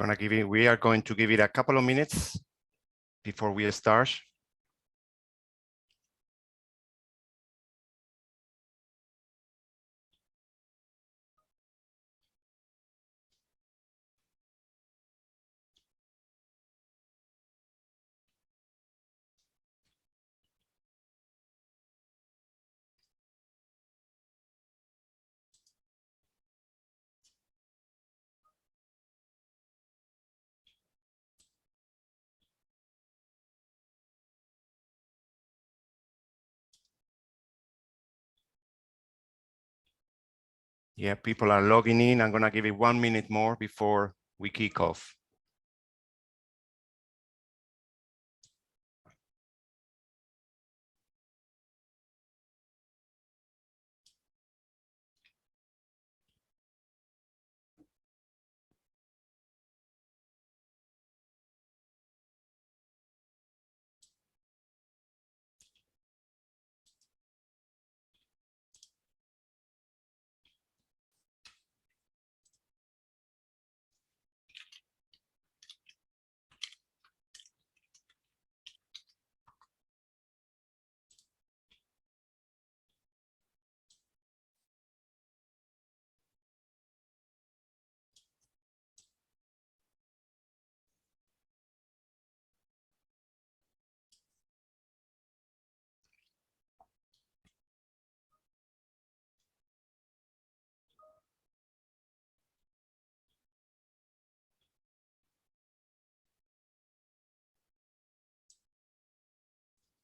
We are going to give it a couple of minutes before we start. Yeah, people are logging in. I'm going to give it 1 minute more before we kick off.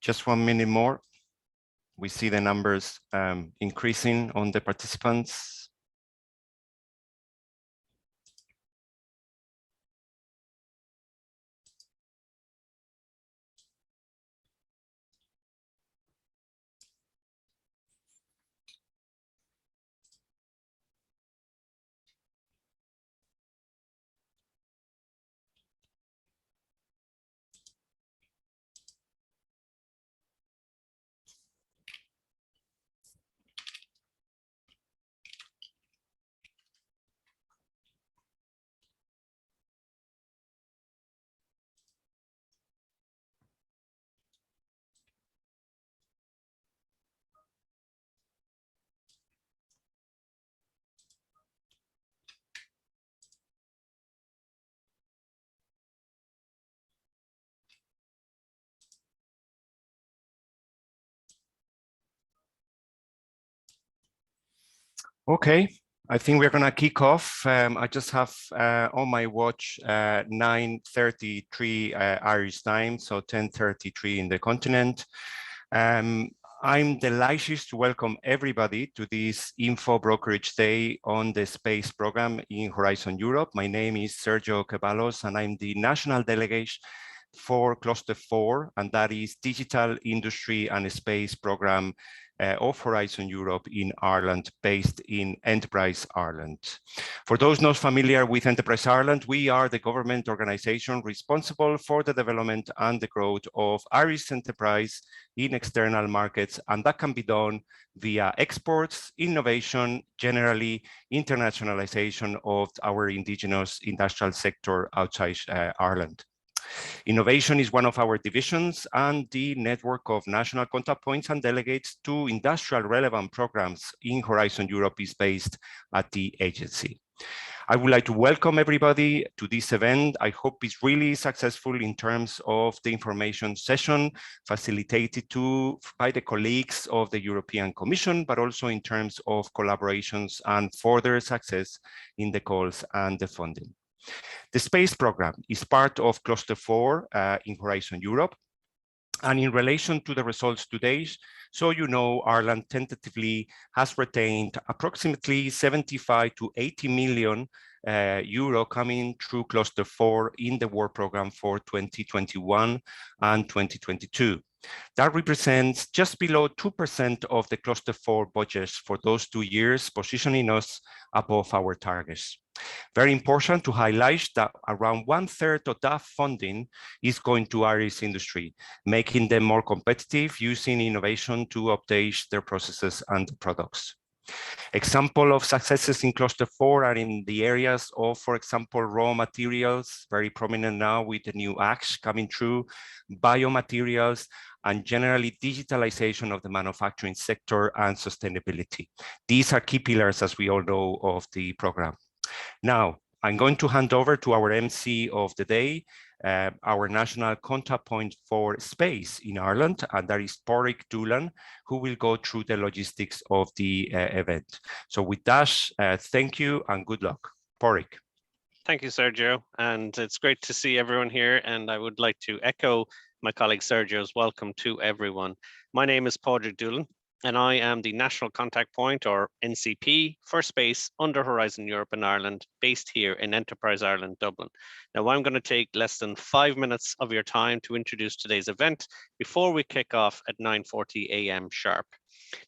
Just 1 minute more. We see the numbers increasing on the participants. Okay, I think we're gonna kick off. I just have on my watch 9:33 Irish time, so 10:33 in the continent. I'm delighted to welcome everybody to this Info Brokerage Day on the Space Program in Horizon Europe. My name is Sergio Ceballos, and I'm the National Delegate for Cluster 4, and that is Digital Industry and Space Program of Horizon Europe in Ireland, based in Enterprise Ireland. For those not familiar with Enterprise Ireland, we are the government organization responsible for the development and the growth of Irish enterprise in external markets, and that can be done via exports, innovation, generally internationalization of our indigenous industrial sector outside Ireland. Innovation is one of our divisions, and the network of national contact points and delegates to industrial relevant programs in Horizon Europe is based at the agency. I would like to welcome everybody to this event. I hope it's really successful in terms of the information session facilitated by the colleagues of the European Commission, but also in terms of collaborations and further success in the calls and the funding. The space program is part of Cluster 4 in Horizon Europe. And in relation to the results today, so you know, Ireland tentatively has retained approximately 75 to 80 million euro coming through Cluster 4 in the work program for 2021 and 2022. That represents just below 2% of the Cluster 4 budgets for those 2 years, positioning us above our targets. Very important to highlight that around 1/3 of that funding is going to Irish industry, making them more competitive, using innovation to update their processes and products. Example of successes in Cluster 4 are in the areas of, for example, raw materials, very prominent now with the new acts coming through, biomaterials, and generally digitalization of the manufacturing sector and sustainability. These are key pillars, as we all know, of the program. Now, I'm going to hand over to our MC of the day, our national contact point for space in Ireland, and that is Porrick Doolan, who will go through the logistics of the event. So with that, thank you and good luck. Porrick. Thank you, Sergio, and it's great to see everyone here, and I would like to echo my colleague Sergio's welcome to everyone. My name is Porrick Doolan, and I am the National Contact Point, or NCP, for space under Horizon Europe and Ireland, based here in Enterprise Ireland, Dublin. Now, I'm going to take less than 5 minutes of your time to introduce today's event before we kick off at 9:40 a.m. sharp.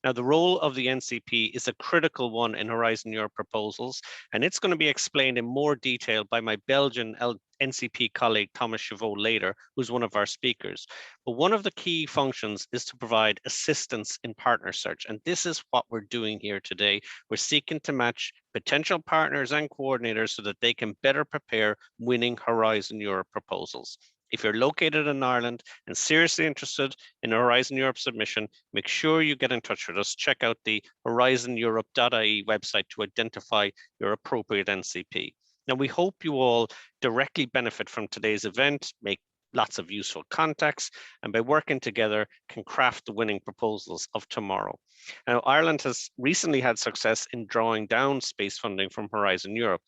Now, the role of the NCP is a critical one in Horizon Europe proposals, and it's going to be explained in more detail by my Belgian NCP colleague, Thomas Chavot, later, who's one of our speakers. But one of the key functions is to provide assistance in partner search, and this is what we're doing here today. We're seeking to match potential partners and coordinators so that they can better prepare winning Horizon Europe proposals. If you're located in Ireland and seriously interested in a Horizon Europe submission, make sure you get in touch with us. Check out the horizoneurope.ie website to identify your appropriate NCP. Now, we hope you all directly benefit from today's event, make lots of useful contacts, and by working together can craft the winning proposals of tomorrow. Now, Ireland has recently had success in drawing down space funding from Horizon Europe.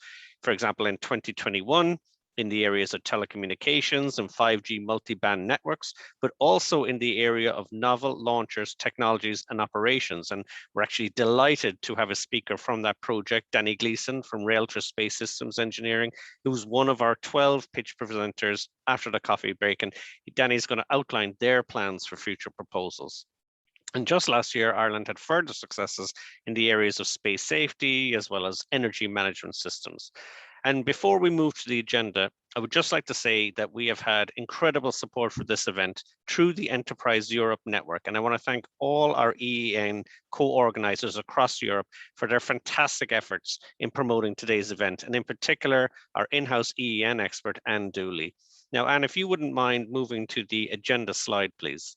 For example, in 2021, in the areas of telecommunications and 5G multiband networks, but also in the area of novel launchers, technologies, and operations. And we're actually delighted to have a speaker from that project, Danny Gleeson from Railtra Space Systems Engineering, who's one of our 12 pitch presenters after the coffee break. And Danny's going to outline their plans for future proposals. And just last year, Ireland had further successes in the areas of space safety, as well as energy management systems. And before we move to the agenda, I would just like to say that we have had incredible support for this event through the Enterprise Europe network. And I want to thank all our EEN co-organizers across Europe for their fantastic efforts in promoting today's event, and in particular, our in-house EEN expert, Anne Dooley. Now, Anne, if you wouldn't mind moving to the agenda slide, please.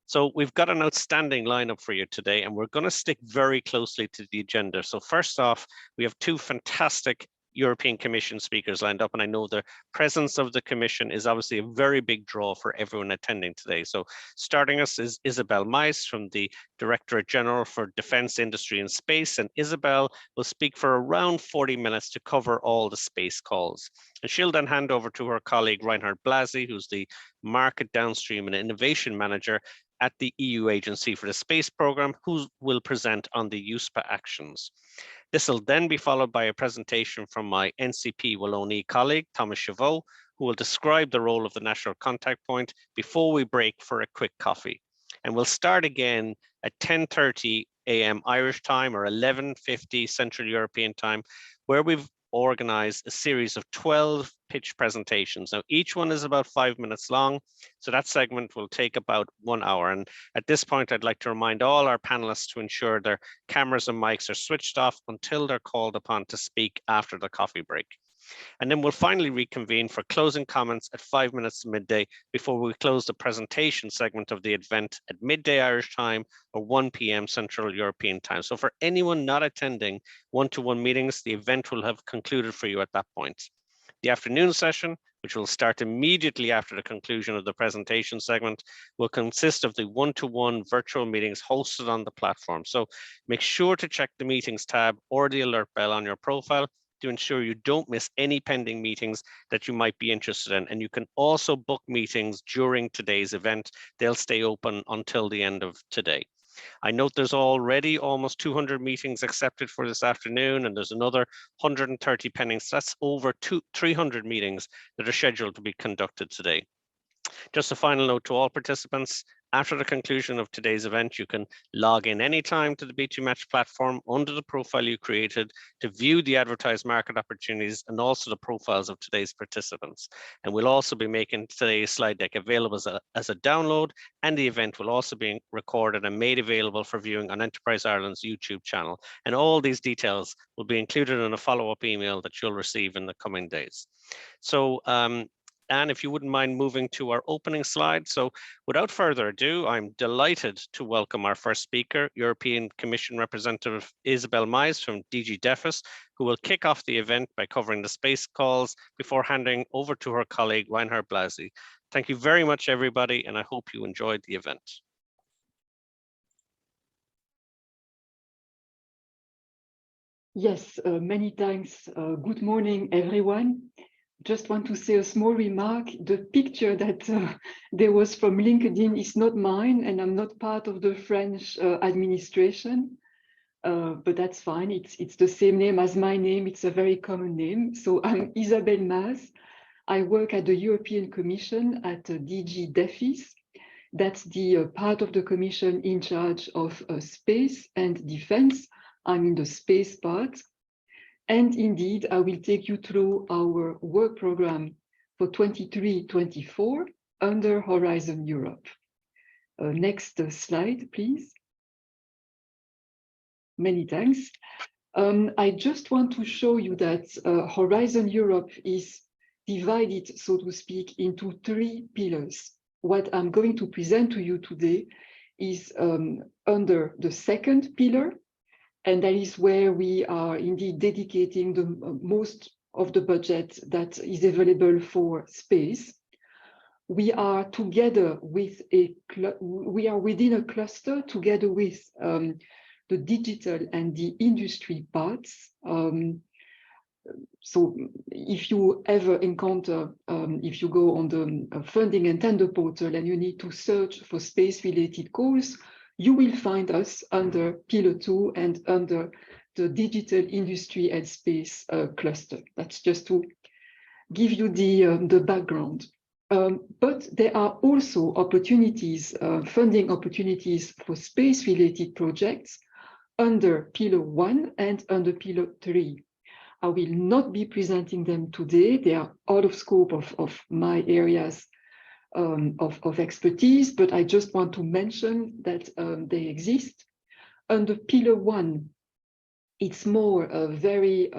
So we've got an outstanding lineup for you today, and we're going to stick very closely to the agenda. So first off, we have two fantastic European Commission speakers lined up, and I know the presence of the Commission is obviously a very big draw for everyone attending today. So starting us is Isabel Mais from the Directorate General for Defence, Industry and Space, and Isabel will speak for around 40 minutes to cover all the space calls. And she'll then hand over to her colleague Reinhard Blasi, who's the Market Downstream and Innovation Manager at the EU Agency for the Space Programme, who will present on the USPA actions. This will then be followed by a presentation from my NCP Wallonie colleague, Thomas Chavot, who will describe the role of the National Contact Point before we break for a quick coffee. And we'll start again at 10:30 a.m. Irish time or 11:50 Central European time, where we've organize a series of 12 pitch presentations. Now, each one is about 5 minutes long, so that segment will take about 1 hour. And at this point, I'd like to remind all our panelists to ensure their cameras and mics are switched off until they're called upon to speak after the coffee break. And then we'll finally reconvene for closing comments at 5 minutes to midday before we close the presentation segment of the event at midday Irish time or 1 p.m. Central European time. So for anyone not attending one-to-one meetings, the event will have concluded for you at that point. The afternoon session, which will start immediately after the conclusion of the presentation segment, will consist of the one-to-one virtual meetings hosted on the platform. So make sure to check the meetings tab or the alert bell on your profile to ensure you don't miss any pending meetings that you might be interested in. And you can also book meetings during today's event. They'll stay open until the end of today. I note there's already almost 200 meetings accepted for this afternoon, and there's another 130 pending. So that's over 300 meetings that are scheduled to be conducted today. Just a final note to all participants, After the conclusion of today's event, you can log in anytime to the B2Match platform under the profile you created to view the advertised market opportunities and also the profiles of today's participants. And we'll also be making today's slide deck available as a download, and the event will also be recorded and made available for viewing on Enterprise Ireland's YouTube channel. And all these details will be included in a follow-up email that you'll receive in the coming days. So, Anne, if you wouldn't mind moving to our opening slide. So without further ado, I'm delighted to welcome our first speaker, European Commission Representative Isabel Mize from DG DEFIS, who will kick off the event by covering the space calls before handing over to her colleague, Reinhard Blasi. Thank you very much, everybody, and I hope you enjoyed the event. Yes, many thanks. Good morning, everyone. Just want to say a small remark. The picture that there was from LinkedIn is not mine, and I'm not part of the French administration, but that's fine. It's the same name as my name. It's a very common name. So I'm Isabel Mize. I work at the European Commission at DG DEFIS. That's the part of the Commission in charge of space and defense. I'm in the space part. And indeed, I will take you through our work program for 23-24 under Horizon Europe. Next slide, please. Many thanks. I just want to show you that Horizon Europe is divided, so to speak, into 3 pillars. What I'm going to present to you today is under the second pillar, and that is where we are indeed dedicating the most of the budget that is available for space. We are together with we are within a cluster together with the digital and the industry parts. So if you ever encounter, if you go on the funding and tender portal and you need to search for space-related calls, you will find us under Pillar 2 and under the digital industry and space cluster. That's just to give you the background. But there are also opportunities, funding opportunities for space-related projects under Pillar 1 and under Pillar 3. I will not be presenting them today. They are out of scope of my areas of expertise, but I just want to mention that they exist. Under Pillar 1, it's more very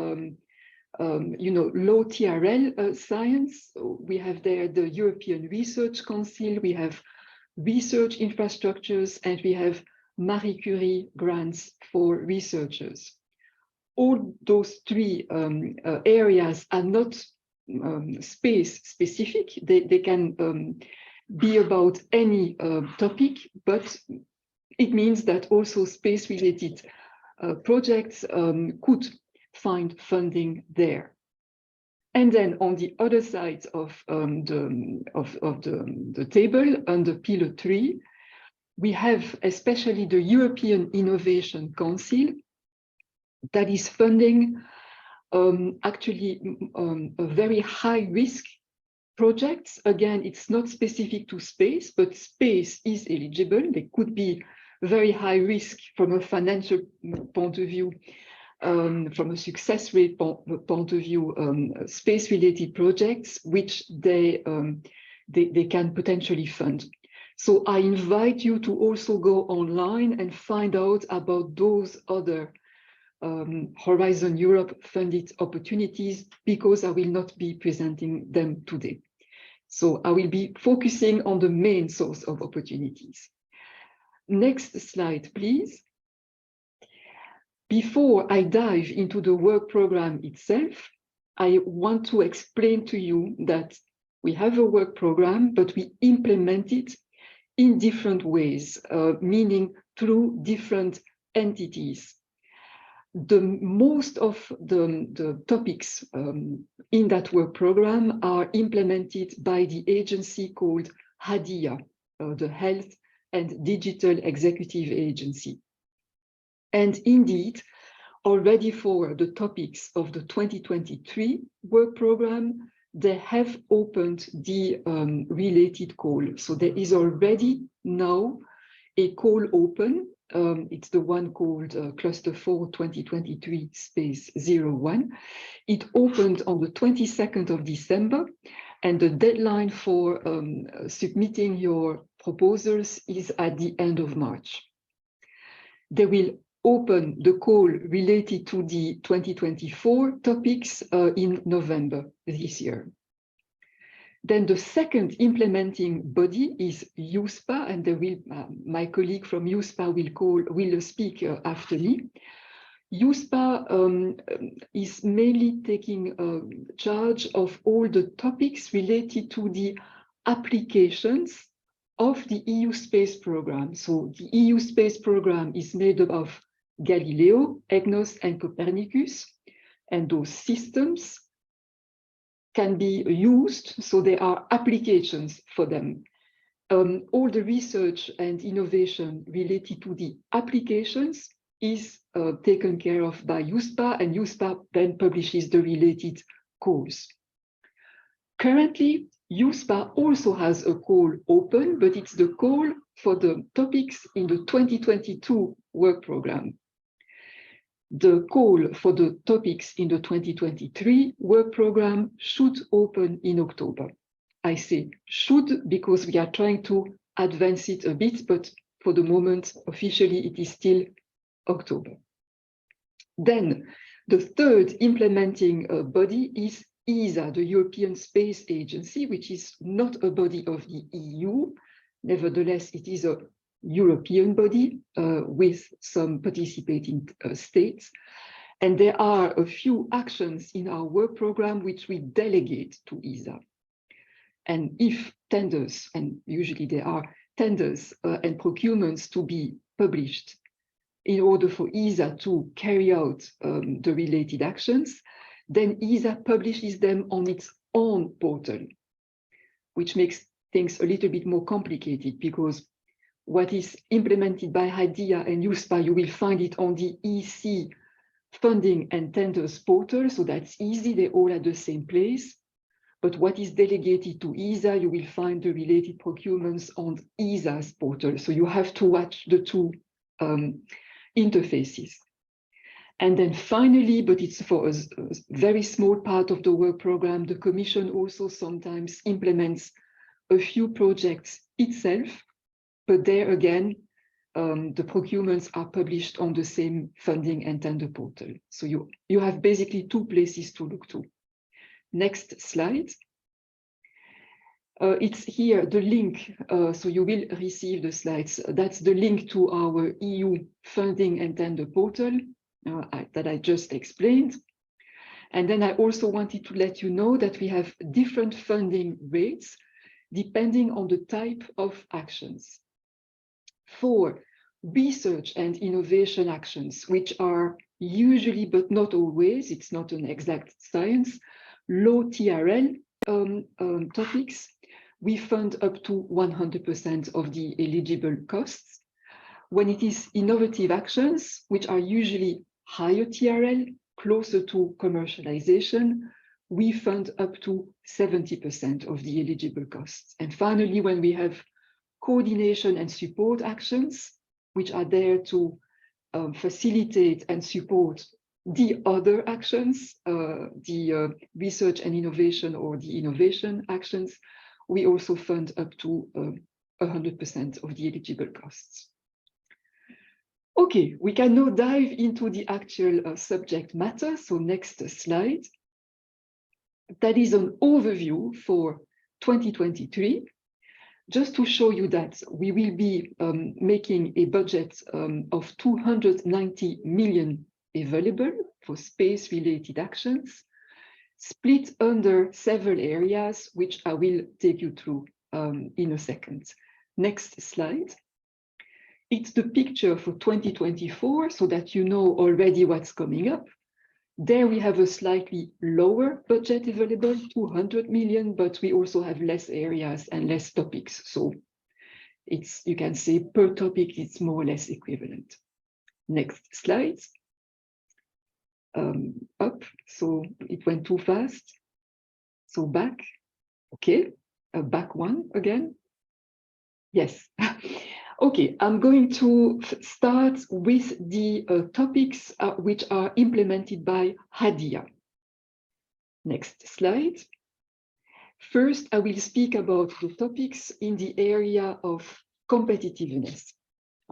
low TRL science. We have there the European Research Council, we have research infrastructures, and we have Marie Curie grants for researchers. All those 3 areas are not space specific. They can be about any topic, but it means that also space related projects could find funding there. And then on the other side of the table, under Pillar 3, we have especially the European Innovation Council that is funding actually a very high risk projects. Again, it's not specific to space, but space is eligible. They could be very high risk from a financial point of view, from a success rate point of view, space related projects, which they can potentially fund. So I invite you to also go online and find out about those other Horizon Europe funded opportunities, because I will not be presenting them today. So I will be focusing on the main source of opportunities. Next slide, please. Before I dive into the work program itself, I want to explain to you that we have a work program, but we implement it in different ways, meaning through different entities. Most of the topics in that work program are implemented by the agency called HADIA, the Health and Digital Executive Agency. And indeed, already for the topics of the 2023 work program, they have opened the related call. So there is already now a call open. It's the one called Cluster 4 2023 space 01. It opened on the 22nd of December, and the deadline for submitting your proposals is at the end of March. They will open the call related to the 2024 topics in November this year. Then the second implementing body is USPA, and my colleague from USPA will speak after me. USPA is mainly taking charge of all the topics related to the applications of the EU space program. So the EU space program is made up of Galileo, EGNOS, and Copernicus, and those systems can be used, so there are applications for them. All the research and innovation related to the applications is taken care of by USPA, and USPA then publishes the related calls. Currently, USPA also has a call open, but it's the call for the topics in the 2022 work program. The call for the topics in the 2023 work program should open in October. I say should because we are trying to advance it a bit, but for the moment, officially, it is still October. Then the third implementing body is ESA, the European Space Agency, which is not a body of the EU. Nevertheless, it is a European body with some participating states. And there are a few actions in our work program which we delegate to ESA. And if tenders, and usually there are tenders and procurements to be published in order for ESA to carry out the related actions, then ESA publishes them on its own portal, which makes things a little bit more complicated because what is implemented by HIDEA and USPA, you will find it on the EC funding and tenders portal, so that's easy, they're all at the same place. But what is delegated to ESA, you will find the related procurements on ESA's portal. So you have to watch the two interfaces. And then finally, but it's for a very small part of the work program, the Commission also sometimes implements a few projects itself, but there again, the procurements are published on the same funding and tender portal. So you have basically two places to look to. Next slide. It's here, the link, so you will receive the slides. That's the link to our EU funding and tender portal that I just explained. And then I also wanted to let you know that we have different funding rates depending on the type of actions. For research and innovation actions, which are usually, but not always, it's not an exact science, low TRL topics, we fund up to 100% of the eligible costs. When it is innovative actions, which are usually higher TRL, closer to commercialization, we fund up to 70% of the eligible costs. And finally, when we have coordination and support actions, which are there to facilitate and support the other actions, the research and innovation or the innovation actions, we also fund up to 100% of the eligible costs. Okay, we can now dive into the actual subject matter. So next slide. That is an overview for 2023. Just to show you that we will be making a budget of 290 million available for space-related actions, split under several areas, which I will take you through in a second. Next slide. It's the picture for 2024, so that you know already what's coming up. There we have a slightly lower budget available, 200 million, but we also have less areas and less topics. So it's, you can say per topic, it's more or less equivalent. Next slide. Up, so it went too fast. So back, okay, back one again. Yes. Okay, I'm going to start with the topics which are implemented by HADIA. Next slide. First, I will speak about the topics in the area of competitiveness.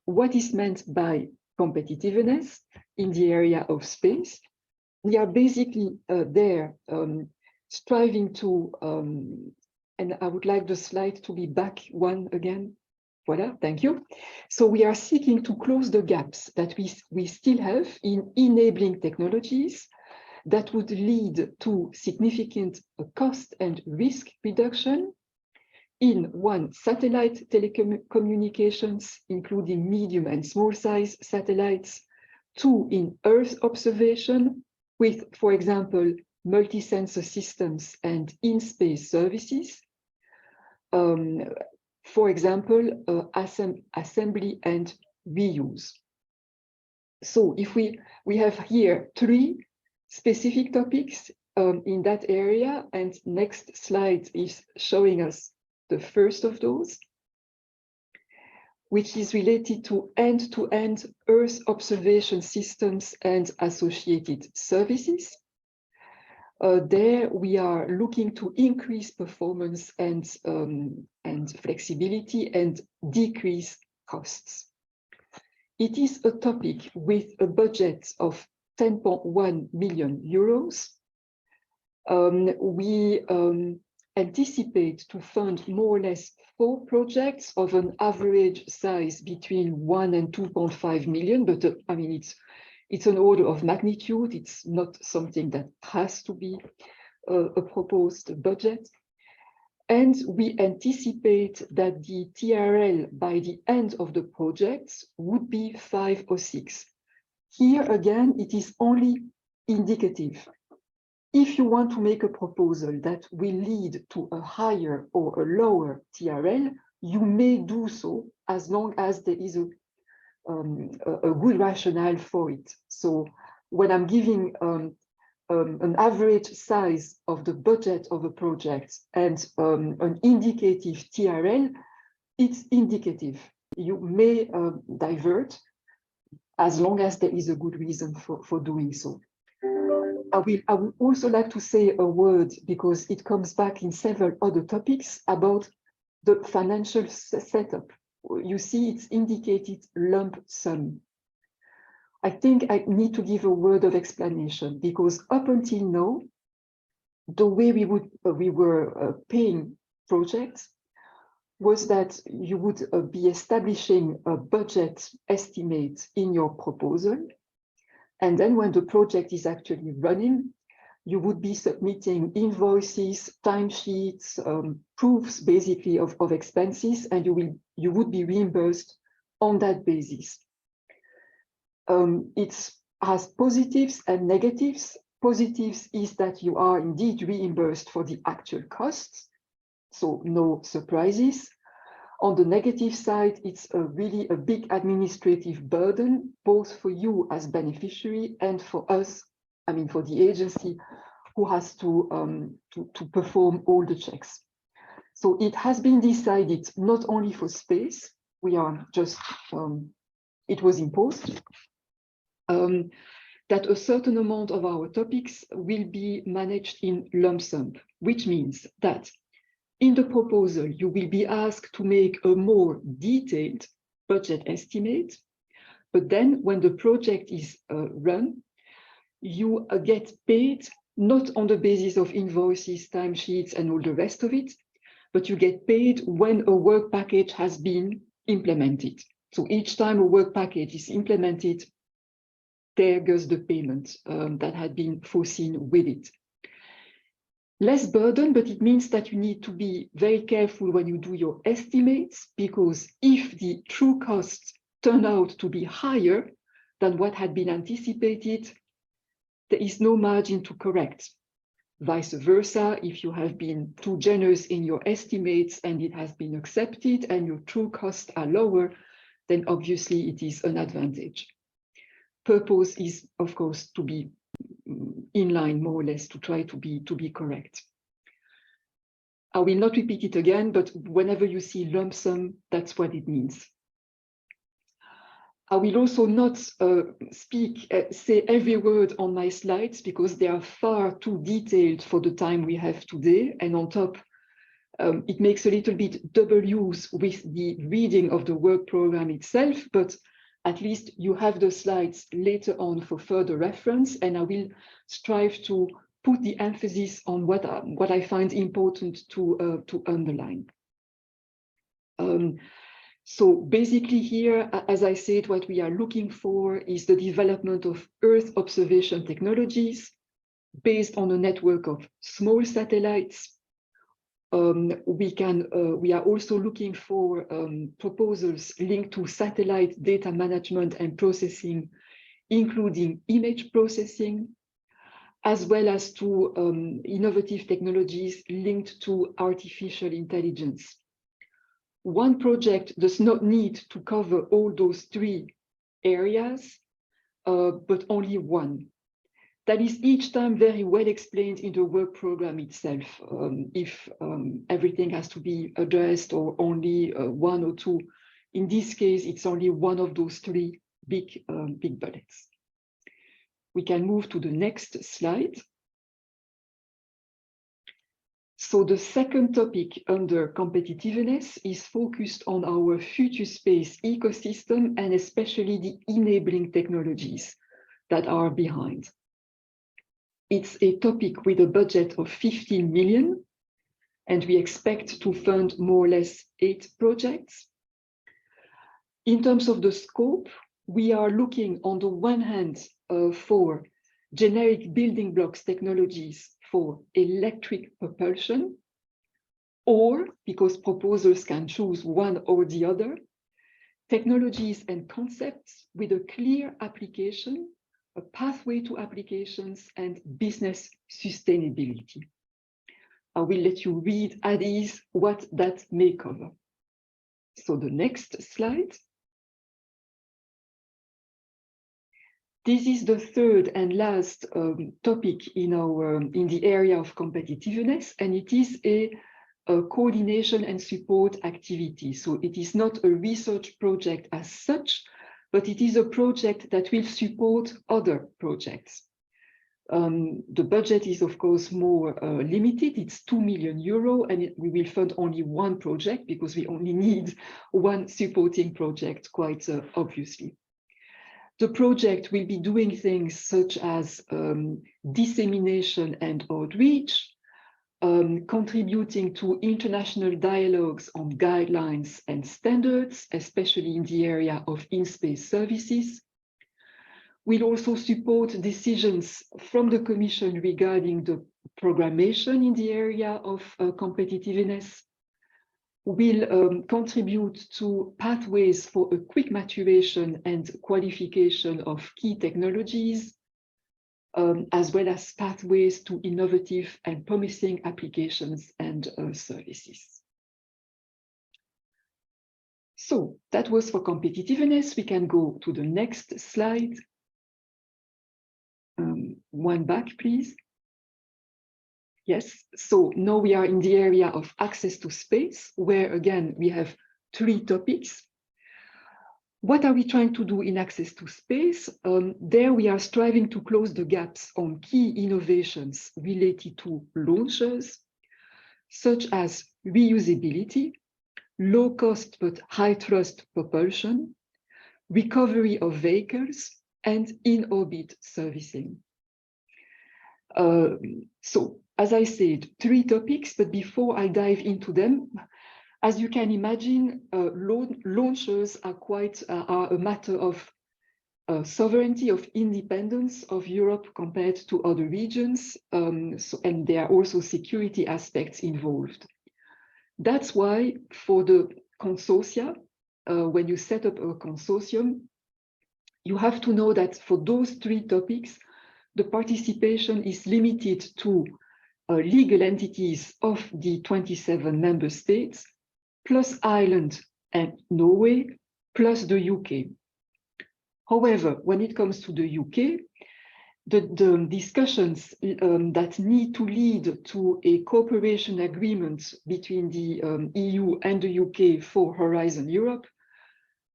What is meant by competitiveness in the area of space? We are basically there striving to, and I would like the slide to be back one again. Voilà, thank you. So we are seeking to close the gaps that we still have in enabling technologies that would lead to significant cost and risk reduction in one, satellite telecommunications, including medium and small size satellites, two, in Earth observation with, for example, multi-sensor systems and in-space services, for example, assembly and reuse. So if we have here three specific topics in that area, and next slide is showing us the first of those, which is related to end-to-end Earth observation systems and associated services. There we are looking to increase performance and flexibility and decrease costs. It is a topic with a budget of 10.1 million euros. We anticipate to fund more or less 4 projects of an average size between 1 and 2.5 million, but I mean, it's an order of magnitude. It's not something that has to be a proposed budget. And we anticipate that the TRL by the end of the project would be 5 or 6. Here again, it is only indicative. If you want to make a proposal that will lead to a higher or a lower TRL, you may do so as long as there is a good rationale for it. So when I'm giving an average size of the budget of a project and an indicative TRL, it's indicative. You may divert as long as there is a good reason for doing so. I would also like to say a word, because it comes back in several other topics, about the financial setup. You see, it's indicated lump sum. I think I need to give a word of explanation, because up until now, the way we were paying projects was that you would be establishing a budget estimate in your proposal. And then when the project is actually running, you would be submitting invoices, timesheets, proofs basically of expenses, and you would be reimbursed on that basis. It has positives and negatives. Positives is that you are indeed reimbursed for the actual costs, so no surprises. On the negative side, it's really a big administrative burden, both for you as beneficiary and for us, I mean, for the agency who has to perform all the checks. So it has been decided not only for space, we are just, it was imposed, that a certain amount of our topics will be managed in lump sum, which means that in the proposal, you will be asked to make a more detailed budget estimate, but then when the project is run, you get paid not on the basis of invoices, timesheets, and all the rest of it, but you get paid when a work package has been implemented. So each time a work package is implemented, there goes the payment that had been foreseen with it. Less burden, but it means that you need to be very careful when you do your estimates, because if the true costs turn out to be higher than what had been anticipated, there is no margin to correct. Vice versa, if you have been too generous in your estimates and it has been accepted and your true costs are lower, then obviously it is an advantage. Purpose is, of course, to be in line more or less, to try to be correct. I will not repeat it again, but whenever you see lump sum, that's what it means. I will also not say every word on my slides because they are far too detailed for the time we have today. And on top, it makes a little bit double use with the reading of the work program itself, but at least you have the slides later on for further reference, and I will strive to put the emphasis on what I find important to underline. So basically here, as I said, what we are looking for is the development of Earth observation technologies based on a network of small satellites. We are also looking for proposals linked to satellite data management and processing, including image processing, as well as to innovative technologies linked to artificial intelligence. One project does not need to cover all those three areas, but only one. That is each time very well explained in the work program itself, if everything has to be addressed or only one or two. In this case, it's only one of those three big bullets. We can move to the next slide. So the second topic under competitiveness is focused on our future space ecosystem and especially the enabling technologies that are behind. It's a topic with a budget of 15 million, and we expect to fund more or less 8 projects. In terms of the scope, we are looking on the one hand for generic building blocks technologies for electric propulsion, or, because proposals can choose one or the other, technologies and concepts with a clear application, a pathway to applications, and business sustainability. I will let you read at ease what that may cover. So the next slide. This is the third and last topic in the area of competitiveness, and it is a coordination and support activity. So it is not a research project as such, but it is a project that will support other projects. The budget is, of course, more limited. It's 2 million euro, and we will fund only one project because we only need one supporting project, quite obviously. The project will be doing things such as dissemination and outreach, contributing to international dialogues on guidelines and standards, especially in the area of in-space services. We'll also support decisions from the Commission regarding the programmation in the area of competitiveness. Will contribute to pathways for a quick maturation and qualification of key technologies, as well as pathways to innovative and promising applications and services. So that was for competitiveness. We can go to the next slide. One back, please. Yes, so now we are in the area of access to space, where again, we have 3 topics. What are we trying to do in access to space? There we are striving to close the gaps on key innovations related to launchers, such as reusability, low cost but high thrust propulsion, recovery of vehicles, and in-orbit servicing. So, as I said, 3 topics, but before I dive into them, as you can imagine, launchers are a matter of sovereignty, of independence of Europe compared to other regions, and there are also security aspects involved. That's why for the consortia, when you set up a consortium, you have to know that for those 3 topics, the participation is limited to legal entities of the 27 member states, plus Ireland and Norway, plus the UK. However, when it comes to the UK, the discussions that need to lead to a cooperation agreement between the EU and the UK for Horizon Europe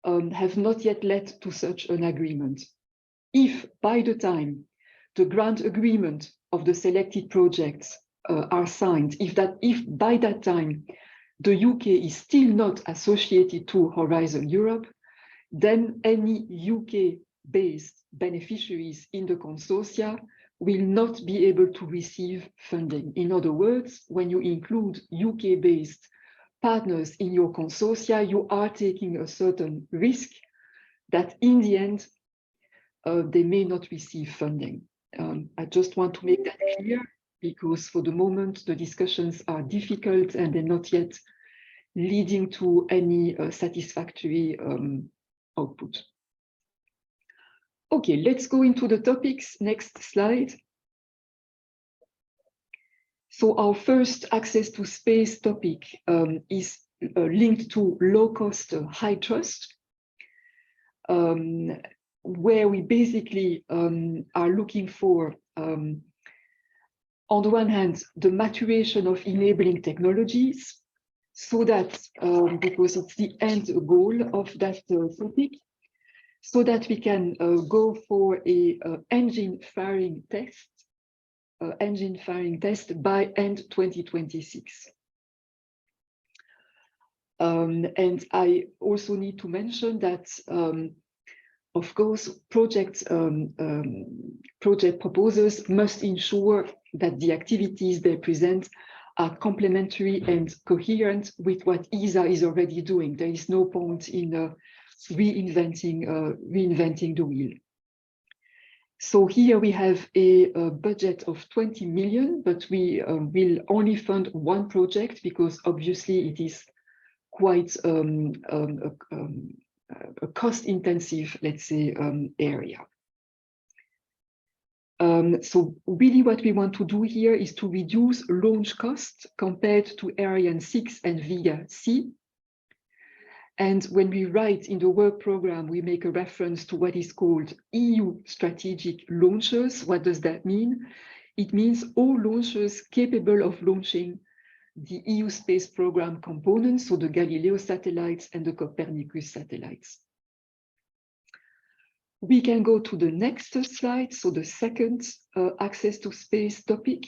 have not yet led to such an agreement. If by the time the grant agreement of the selected projects are signed, if by that time the UK is still not associated to Horizon Europe, then any UK-based beneficiaries in the consortia will not be able to receive funding. In other words, when you include UK-based partners in your consortia, you are taking a certain risk that in the end, they may not receive funding. I just want to make that clear because for the moment, the discussions are difficult and they're not yet leading to any satisfactory output. Okay, let's go into the topics. Next slide. So our first access to space topic is linked to low cost, high trust, where we basically are looking for, on the one hand, the maturation of enabling technologies, so that, because it's the end goal of that topic, so that we can go for a engine firing test by end 2026. And I also need to mention that, of course, project proposers must ensure that the activities they present are complementary and coherent with what ESA is already doing. There is no point in reinventing the wheel. So here we have a budget of 20 million, but we will only fund one project because obviously it is quite a cost-intensive, let's say, area. So really what we want to do here is to reduce launch costs compared to Ariane 6 and Vega C. And when we write in the work program, we make a reference to what is called EU strategic launchers. What does that mean? It means all launchers capable of launching the EU space program components, so the Galileo satellites and the Copernicus satellites. We can go to the next slide, so the second access to space topic,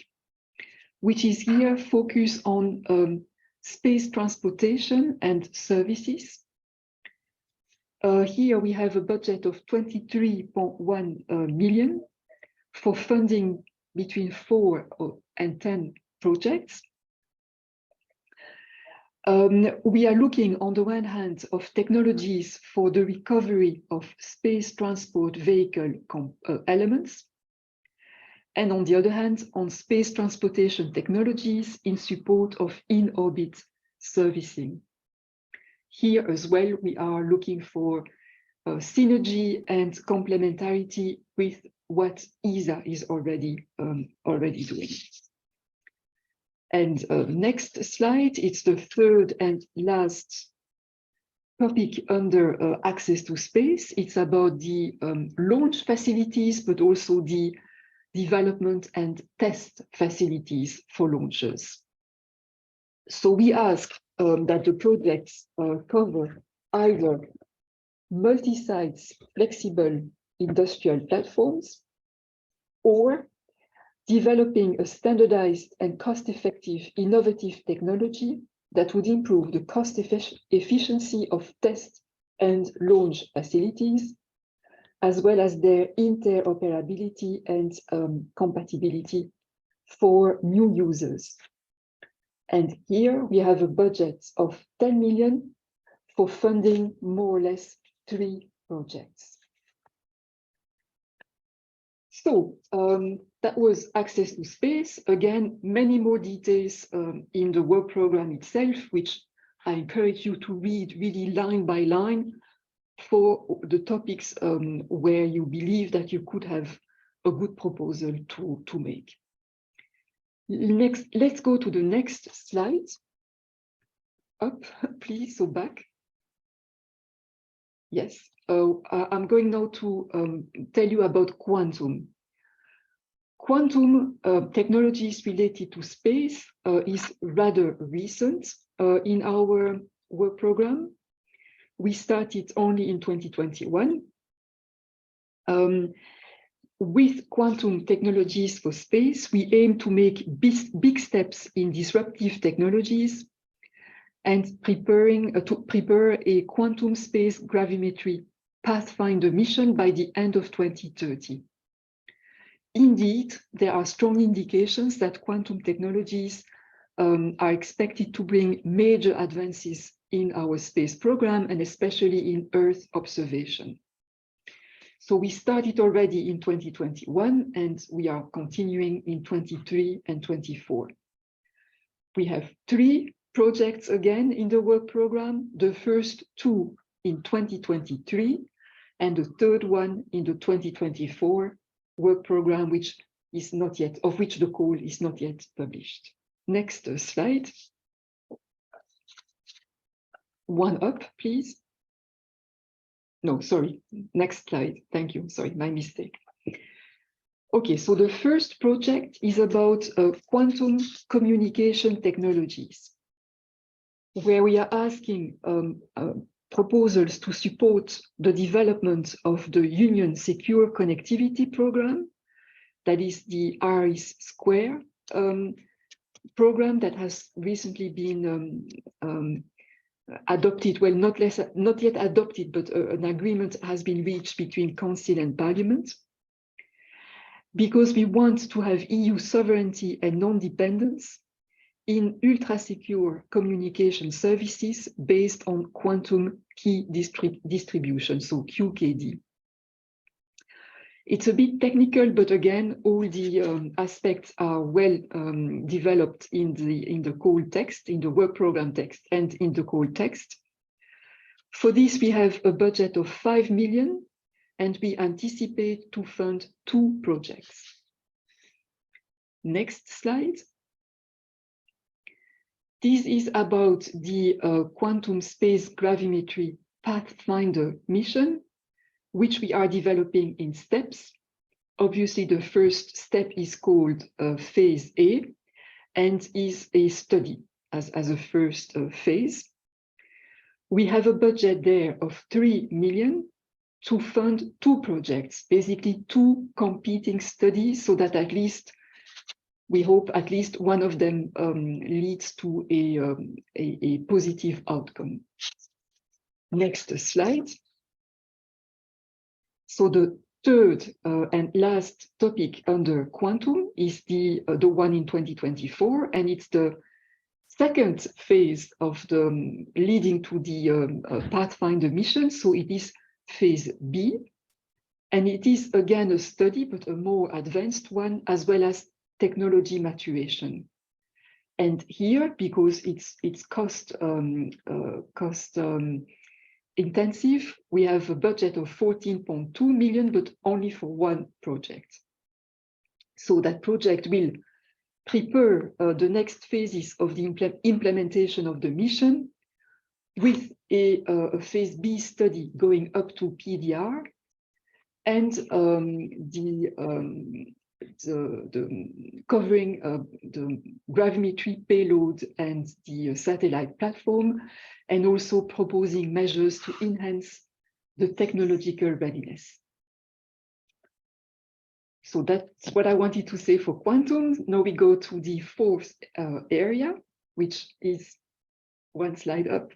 which is here focused on space transportation and services. Here we have a budget of 23.1 million for funding between 4 and 10 projects. We are looking on the one hand of technologies for the recovery of space transport vehicle elements, and on the other hand, on space transportation technologies in support of in-orbit servicing. Here as well, we are looking for synergy and complementarity with what ESA is already doing. And next slide, it's the third and last topic under access to space. It's about the launch facilities, but also the development and test facilities for launchers. So we ask that the projects cover either multi-site flexible industrial platforms or developing a standardized and cost-effective innovative technology that would improve the cost efficiency of test and launch facilities, as well as their interoperability and compatibility for new users. And here we have a budget of 10 million for funding more or less 3 projects. So that was access to space. Again, many more details in the work program itself, which I encourage you to read really line by line for the topics where you believe that you could have a good proposal to make. Next, let's go to the next slide. Up, please, so back. Yes, I'm going now to tell you about quantum. Quantum technologies related to space is rather recent in our work program. We started only in 2021. With quantum technologies for space, we aim to make big steps in disruptive technologies and to prepare a quantum space gravimetry pathfinder mission by the end of 2030. Indeed, there are strong indications that quantum technologies are expected to bring major advances in our space program and especially in Earth observation. So we started already in 2021 and we are continuing in 23 and 24. We have 3 projects again in the work program, the first 2 in 2023 and the third one in the 2024 work program, which is not yet, of which the call is not yet published. Next slide. One up, please. No, sorry, next slide. Thank you, sorry, my mistake. Okay, so the first project is about quantum communication technologies, where we are asking proposals to support the development of the Union Secure Connectivity Program, that is the RIS Square program that has recently been adopted, well, not yet adopted, but an agreement has been reached between Council and Parliament, because we want to have EU sovereignty and non-dependence in ultra-secure communication services based on quantum key distribution, so QKD. It's a bit technical, but again, all the aspects are well developed in the call text, in the work program text, and in the call text. For this, we have a budget of 5 million, and we anticipate to fund 2 projects. Next slide. This is about the quantum space gravimetry pathfinder mission, which we are developing in steps. Obviously, the first step is called phase A and is a study as a first phase. We have a budget there of 3 million to fund 2 projects, basically 2 competing studies, so that at least we hope at least one of them leads to a positive outcome. Next slide. So the third and last topic under quantum is the one in 2024, and it's the second phase of the leading to the Pathfinder mission. So it is phase B, and it is again a study, but a more advanced one, as well as technology maturation. And here, because it's cost intensive, we have a budget of 14.2 million, but only for 1 project. So that project will prepare the next phases of the implementation of the mission with a phase B study going up to PDR, and covering the gravimetry payload and the satellite platform, and also proposing measures to enhance the technological readiness. So that's what I wanted to say for quantum. Now we go to the 4th area, which is 1 slide up.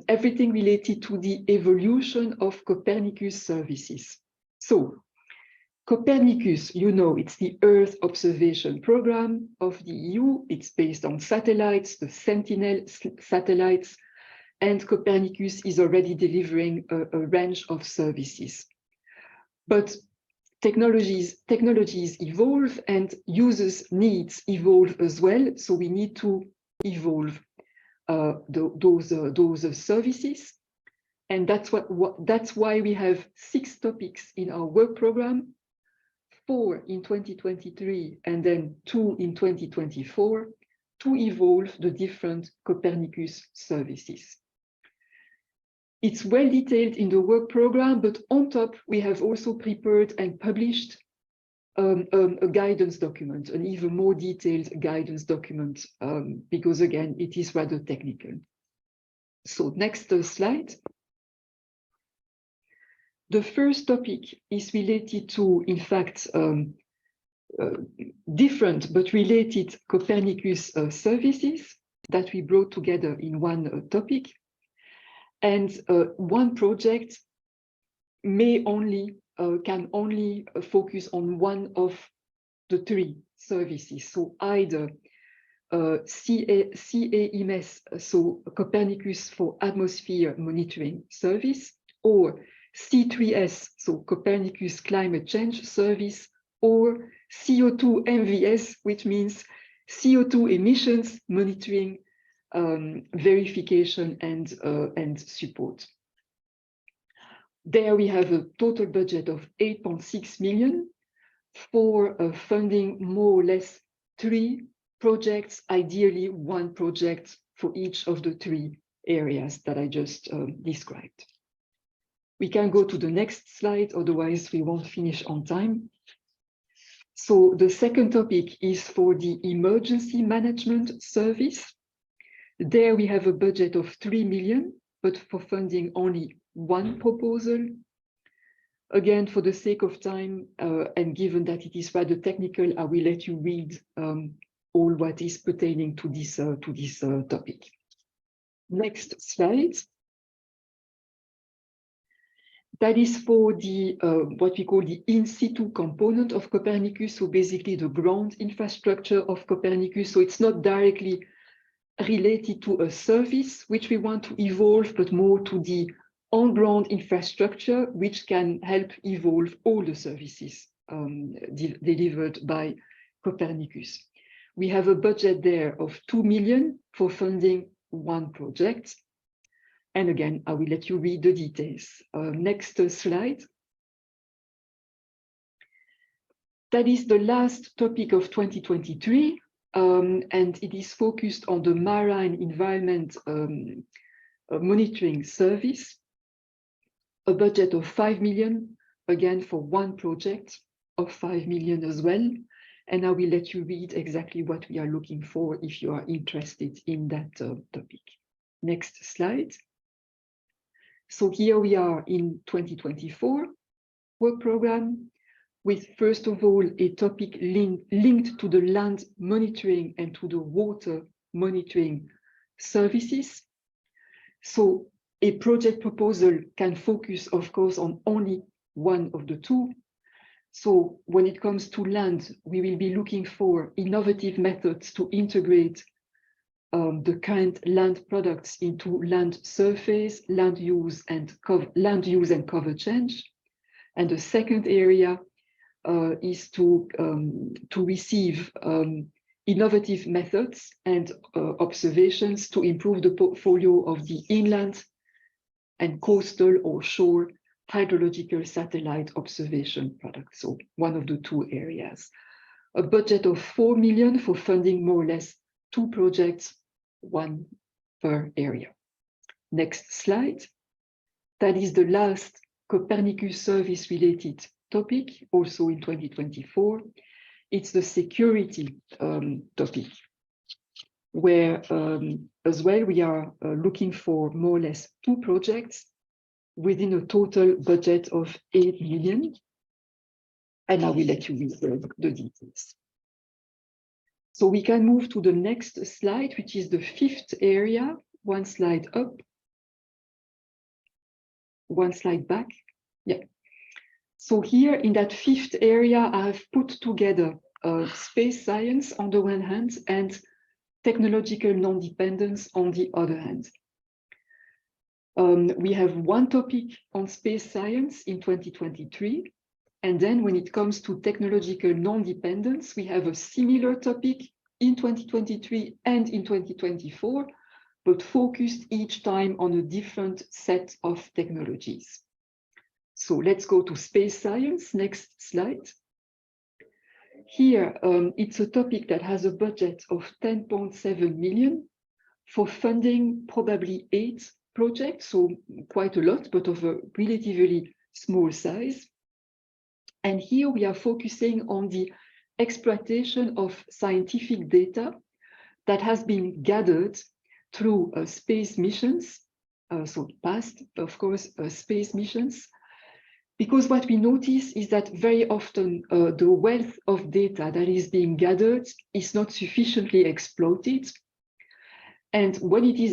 Everything related to the evolution of Copernicus services. So Copernicus, you know, it's the Earth observation program of the EU. It's based on satellites, the Sentinel satellites, and Copernicus is already delivering a range of services. But technologies evolve and users' needs evolve as well. So we need to evolve those services. And that's why we have 6 topics in our work program. 4 in 2023 and then 2 in 2024 to evolve the different Copernicus services. It's well detailed in the work program, but on top we have also prepared and published a guidance document, an even more detailed guidance document, because again, it is rather technical. So next slide. The first topic is related to, in fact, different but related Copernicus services that we brought together in one topic. And one project may only, can only focus on one of the three services. So either CAMS, so Copernicus for Atmosphere Monitoring Service, or C3S, so Copernicus Climate Change Service, or CO2 MVS, which means CO2 emissions monitoring, verification and support. There we have a total budget of 8.6 million for funding more or less 3 projects, ideally 1 project for each of the 3 areas that I just described. We can go to the next slide, otherwise we won't finish on time. So the second topic is for the emergency management service. There we have a budget of 3 million, but for funding only 1 proposal. Again, for the sake of time, and given that it is rather technical, I will let you read all what is pertaining to this topic. Next slide. That is for the what we call the in situ component of Copernicus, so basically the ground infrastructure of Copernicus. So it's not directly related to a service which we want to evolve, but more to the on-ground infrastructure which can help evolve all the services delivered by Copernicus. We have a budget there of 2 million for funding 1 project. And again, I will let you read the details. Next slide. That is the last topic of 2023, and it is focused on the marine environment monitoring service. A budget of 5 million, again for 1 project of 5 million as well. And I will let you read exactly what we are looking for if you are interested in that topic. Next slide. So here we are in 2024 work program with, first of all, a topic linked to the land monitoring and to the water monitoring services. So a project proposal can focus, of course, on only one of the 2. So when it comes to land, we will be looking for innovative methods to integrate the current land products into land surface, land use and cover change. And the second area is to receive innovative methods and observations to improve the portfolio of the inland and coastal or shore hydrological satellite observation products. So one of the 2 areas. A budget of 4 million for funding more or less 2 projects, 1 per area. Next slide. That is the last Copernicus service related topic, also in 2024. It's the security topic, where as well we are looking for more or less 2 projects within a total budget of 8 million. And I will let you read the details. So we can move to the next slide, which is the 5th area. 1 slide up, 1 slide back. Yeah. So here in that 5th area, I have put together space science on the one hand and technological non-dependence on the other hand. We have 1 topic on space science in 2023. And then when it comes to technological non-dependence, we have a similar topic in 2023 and in 2024, but focused each time on a different set of technologies. So let's go to space science. Next slide. Here, it's a topic that has a budget of 10.7 million for funding probably 8 projects, so quite a lot, but of a relatively small size. And here we are focusing on the exploitation of scientific data that has been gathered through space missions, so past, of course, space missions, because what we notice is that very often the wealth of data that is being gathered is not sufficiently exploited. And when it is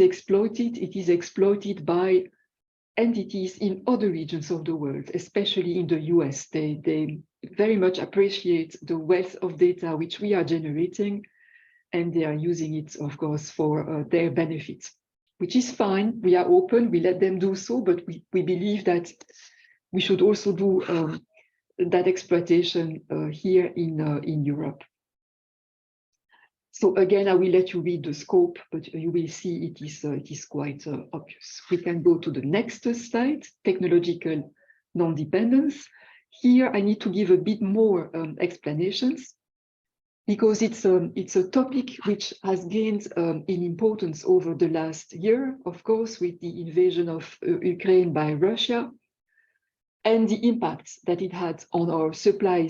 exploited by entities in other regions of the world, especially in the US. They very much appreciate the wealth of data which we are generating, and they are using it, of course, for their benefit, which is fine. We are open, we let them do so, but we believe that we should also do that exploitation here in Europe. So again, I will let you read the scope, but you will see it is quite obvious. We can go to the next slide, technological non-dependence. Here, I need to give a bit more explanations, because it's a topic which has gained in importance over the last year, of course, with the invasion of Ukraine by Russia, and the impact that it had on our supply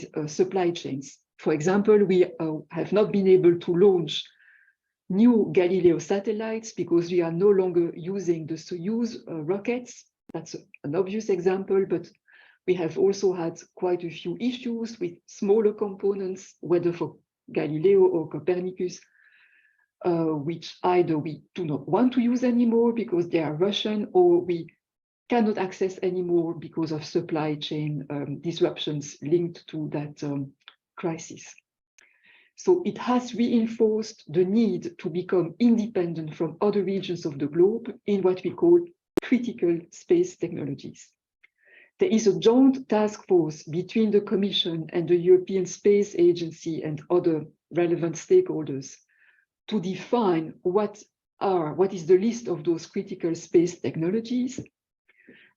chains. For example, we have not been able to launch new Galileo satellites because we are no longer using the Soyuz rockets. That's an obvious example, but we have also had quite a few issues with smaller components, whether for Galileo or Copernicus, which either we do not want to use anymore because they are Russian, or we cannot access anymore because of supply chain disruptions linked to that crisis. So it has reinforced the need to become independent from other regions of the globe in what we call critical space technologies. There is a joint task force between the Commission and the European Space Agency and other relevant stakeholders to define what is the list of those critical space technologies.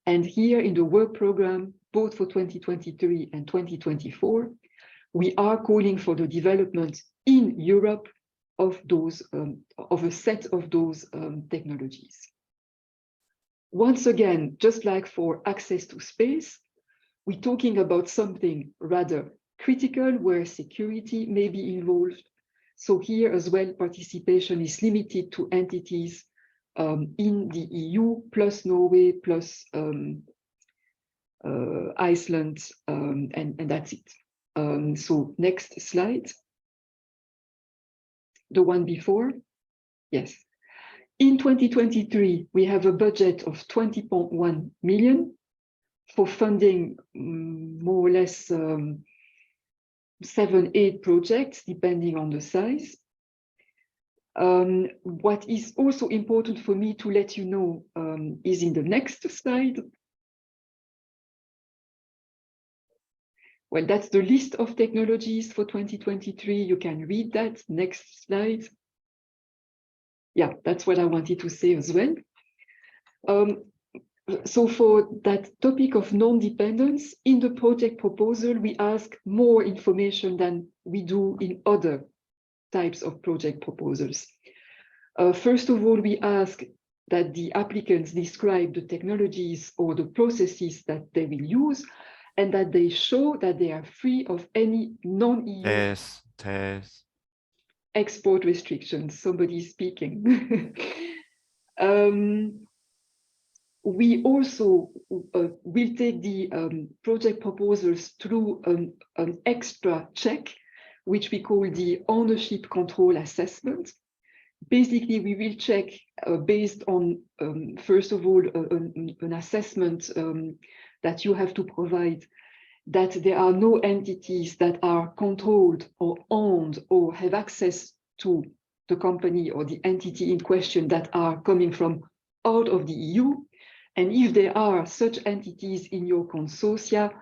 And here in the work program, both for 2023 and 2024, we are calling for the development in Europe of a set of those technologies. Once again, just like for access to space, we're talking about something rather critical where security may be involved. So here as well, participation is limited to entities in the EU, plus Norway, plus Iceland, and that's it. So next slide. The one before, yes. In 2023, we have a budget of 20.1 million for funding more or less 7-8 projects, depending on the size. What is also important for me to let you know is in the next slide. Well, that's the list of technologies for 2023. You can read that. Next slide. Yeah, that's what I wanted to say as well. So for that topic of non-dependence, in the project proposal, we ask more information than we do in other types of project proposals. First of all, we ask that the applicants describe the technologies or the processes that they will use, and that they show that they are free of any non-EU export restrictions. Somebody is speaking. We also will take the project proposals through an extra check, which we call the ownership control assessment. Basically, we will check based on, first of all, an assessment that you have to provide, that there are no entities that are controlled or owned or have access to the company or the entity in question that are coming from out of the EU. And if there are such entities in your consortium,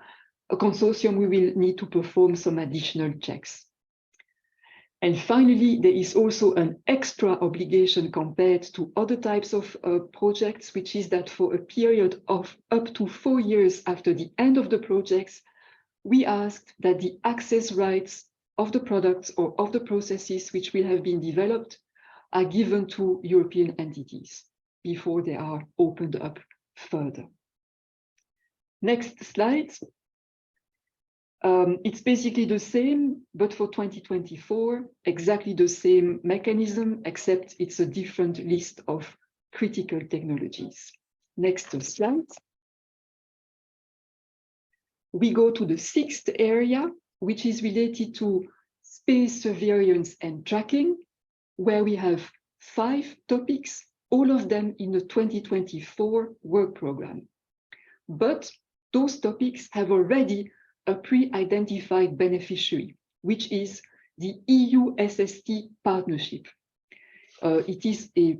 we will need to perform some additional checks. And finally, there is also an extra obligation compared to other types of projects, which is that for a period of up to 4 years after the end of the projects, we asked that the access rights of the products or of the processes which will have been developed are given to European entities before they are opened up further. Next slide. It's basically the same, but for 2024, exactly the same mechanism, except it's a different list of critical technologies. Next slide. We go to the sixth area, which is related to space surveillance and tracking, where we have 5 topics, all of them in the 2024 work program. But those topics have already a pre-identified beneficiary, which is the EU SST partnership. It is a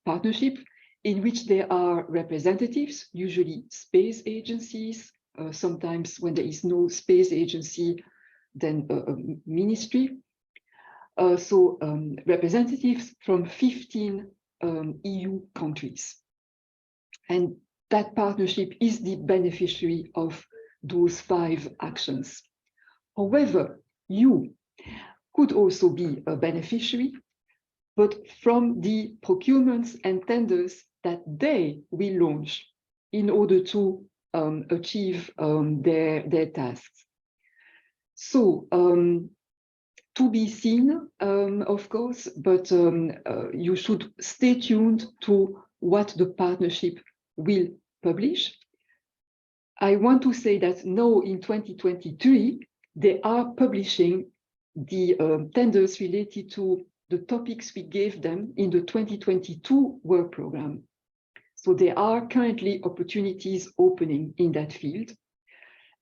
partnership in which there are representatives, usually space agencies. Sometimes when there is no space agency, then a ministry. So representatives from 15 EU countries. And that partnership is the beneficiary of those 5 actions. However, you could also be a beneficiary, but from the procurements and tenders that they will launch in order to achieve their tasks. So to be seen, of course, but you should stay tuned to what the partnership will publish. I want to say that now in 2023, they are publishing the tenders related to the topics we gave them in the 2022 work program. So there are currently opportunities opening in that field.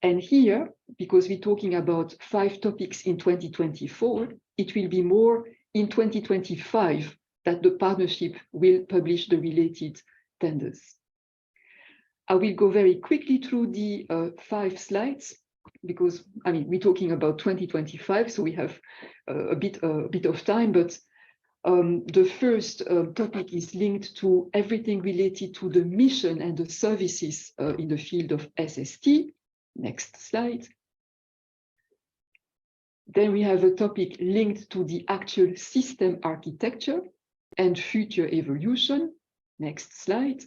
And here, because we're talking about 5 topics in 2024, it will be more in 2025 that the partnership will publish the related tenders. I will go very quickly through the 5 slides, because I mean, we're talking about 2025, so we have a bit of time, but the first topic is linked to everything related to the mission and the services in the field of SST. Next slide. Then we have a topic linked to the actual system architecture and future evolution. Next slide.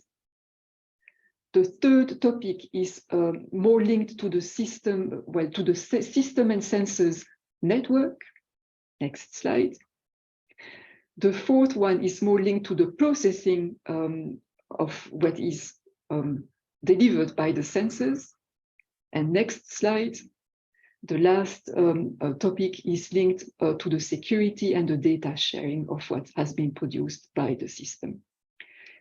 The third topic is more linked to the system, well, to the system and sensors network. Next slide. The fourth one is more linked to the processing of what is delivered by the sensors. And next slide. The last topic is linked to the security and the data sharing of what has been produced by the system.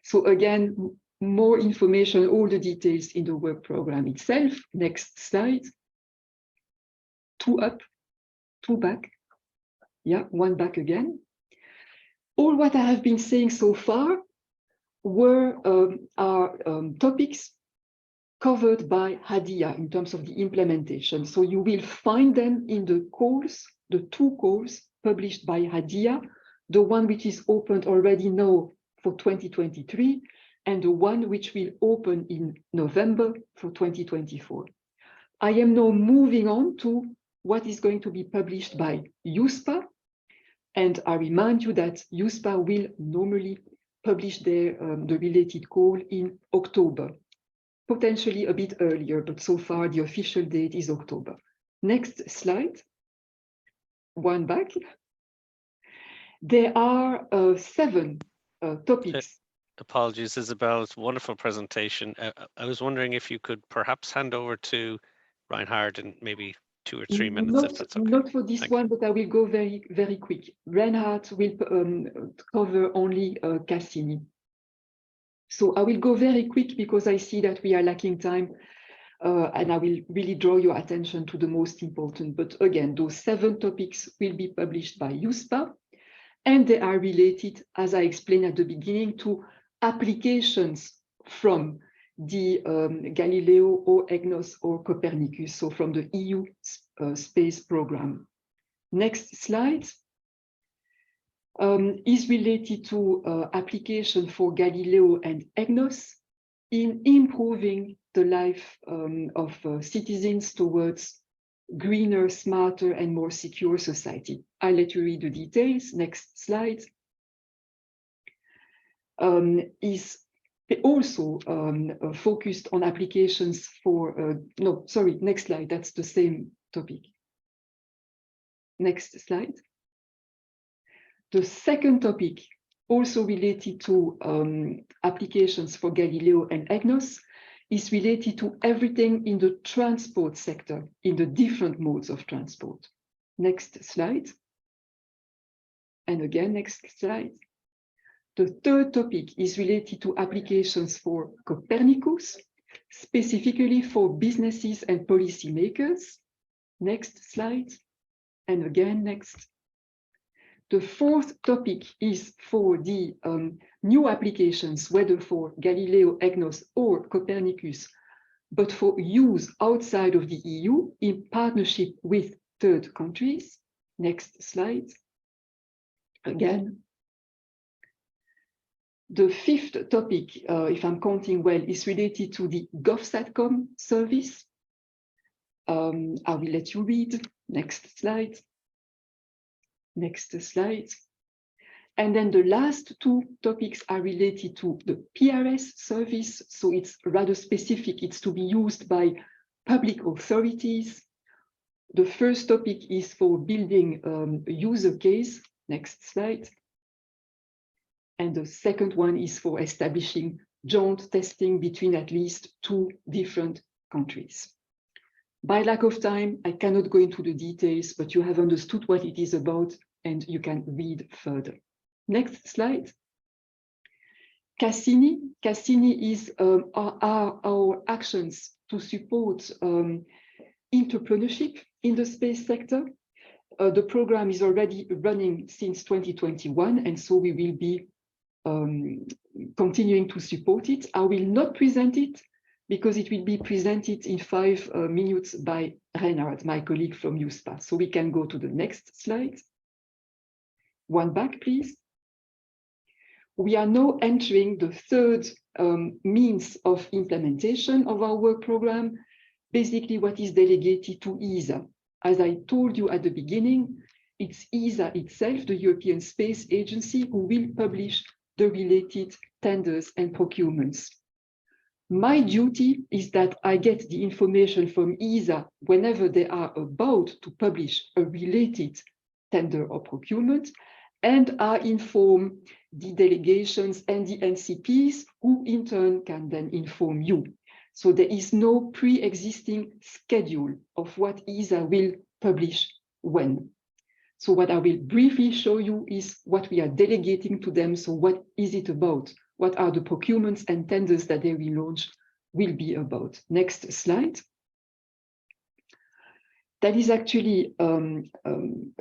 So again, more information, all the details in the work program itself. Next slide. 2 up, 2 back. Yeah, 1 back again. All what I have been saying so far were our topics covered by HADIA in terms of the implementation. So you will find them in the calls, the 2 calls published by HADIA, the one which is opened already now for 2023, and the one which will open in November for 2024. I am now moving on to what is going to be published by USPA, and I remind you that USPA will normally publish the related call in October. Potentially a bit earlier, but so far the official date is October. Next slide. 1 back. There are 7 topics. Apologies, Isabel. It's a wonderful presentation. I was wondering if you could perhaps hand over to Reinhard in maybe 2 or 3 minutes, if that's okay. Not for this one, but I will go very, very quick. Reinhard will cover only Cassini. So I will go very quick because I see that we are lacking time, and I will really draw your attention to the most important. But again, those 7 topics will be published by USPA, and they are related, as I explained at the beginning, to applications from the Galileo or EGNOS or Copernicus, so from the EU space program. Next slide. Is related to application for Galileo and EGNOS in improving the life of citizens towards greener, smarter, and more secure society. I'll let you read the details. Next slide. Is also focused on applications for, no, sorry, next slide, that's the same topic. Next slide. The second topic, also related to applications for Galileo and EGNOS, is related to everything in the transport sector, in the different modes of transport. Next slide. And again, next slide. The third topic is related to applications for Copernicus, specifically for businesses and policymakers. Next slide. And again, next. The fourth topic is for the new applications, whether for Galileo, EGNOS, or Copernicus, but for use outside of the EU in partnership with third countries. Next slide. Again. The fifth topic, if I'm counting well, is related to the GovSatcom service. I will let you read. Next slide. Next slide. And then the last two topics are related to the PRS service. So it's rather specific. It's to be used by public authorities. The first topic is for building a user case. Next slide. And the second one is for establishing joint testing between at least 2 different countries. By lack of time, I cannot go into the details, but you have understood what it is about and you can read further. Next slide. Cassini. Cassini is our actions to support entrepreneurship in the space sector. The program is already running since 2021, and so we will be continuing to support it. I will not present it because it will be presented in 5 minutes by Reinhard, my colleague from USPA. So we can go to the next slide. One back, please. We are now entering the third means of implementation of our work program, basically what is delegated to ESA. As I told you at the beginning, it's ESA itself, the European Space Agency, who will publish the related tenders and procurements. My duty is that I get the information from ESA whenever they are about to publish a related tender or procurement, and I inform the delegations and the NCPs, who in turn can then inform you. So there is no pre-existing schedule of what ESA will publish when. So what I will briefly show you is what we are delegating to them. So what is it about? What are the procurements and tenders that they will launch will be about? Next slide. That is actually,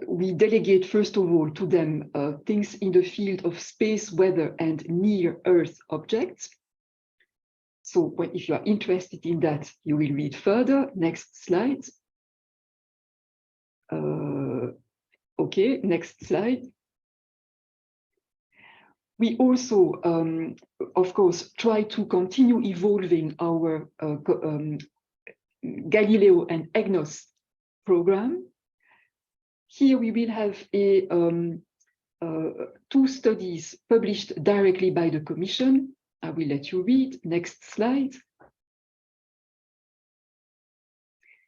we delegate first of all to them things in the field of space, weather, and near-Earth objects. So if you are interested in that, you will read further. Next slide. Okay, next slide. We also, of course, try to continue evolving our Galileo and EGNOS program. Here we will have 2 studies published directly by the Commission. I will let you read. Next slide.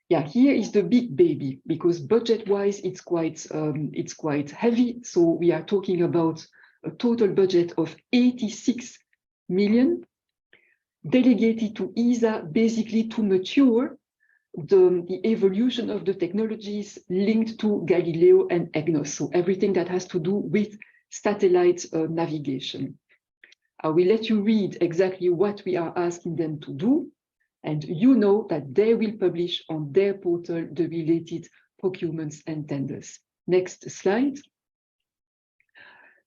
Yeah, here is the big baby, because budget-wise it's quite heavy. So we are talking about a total budget of 86 million delegated to ESA, basically to mature the evolution of the technologies linked to Galileo and EGNOS. So everything that has to do with satellite navigation. I will let you read exactly what we are asking them to do. And you know that they will publish on their portal the related procurements and tenders. Next slide.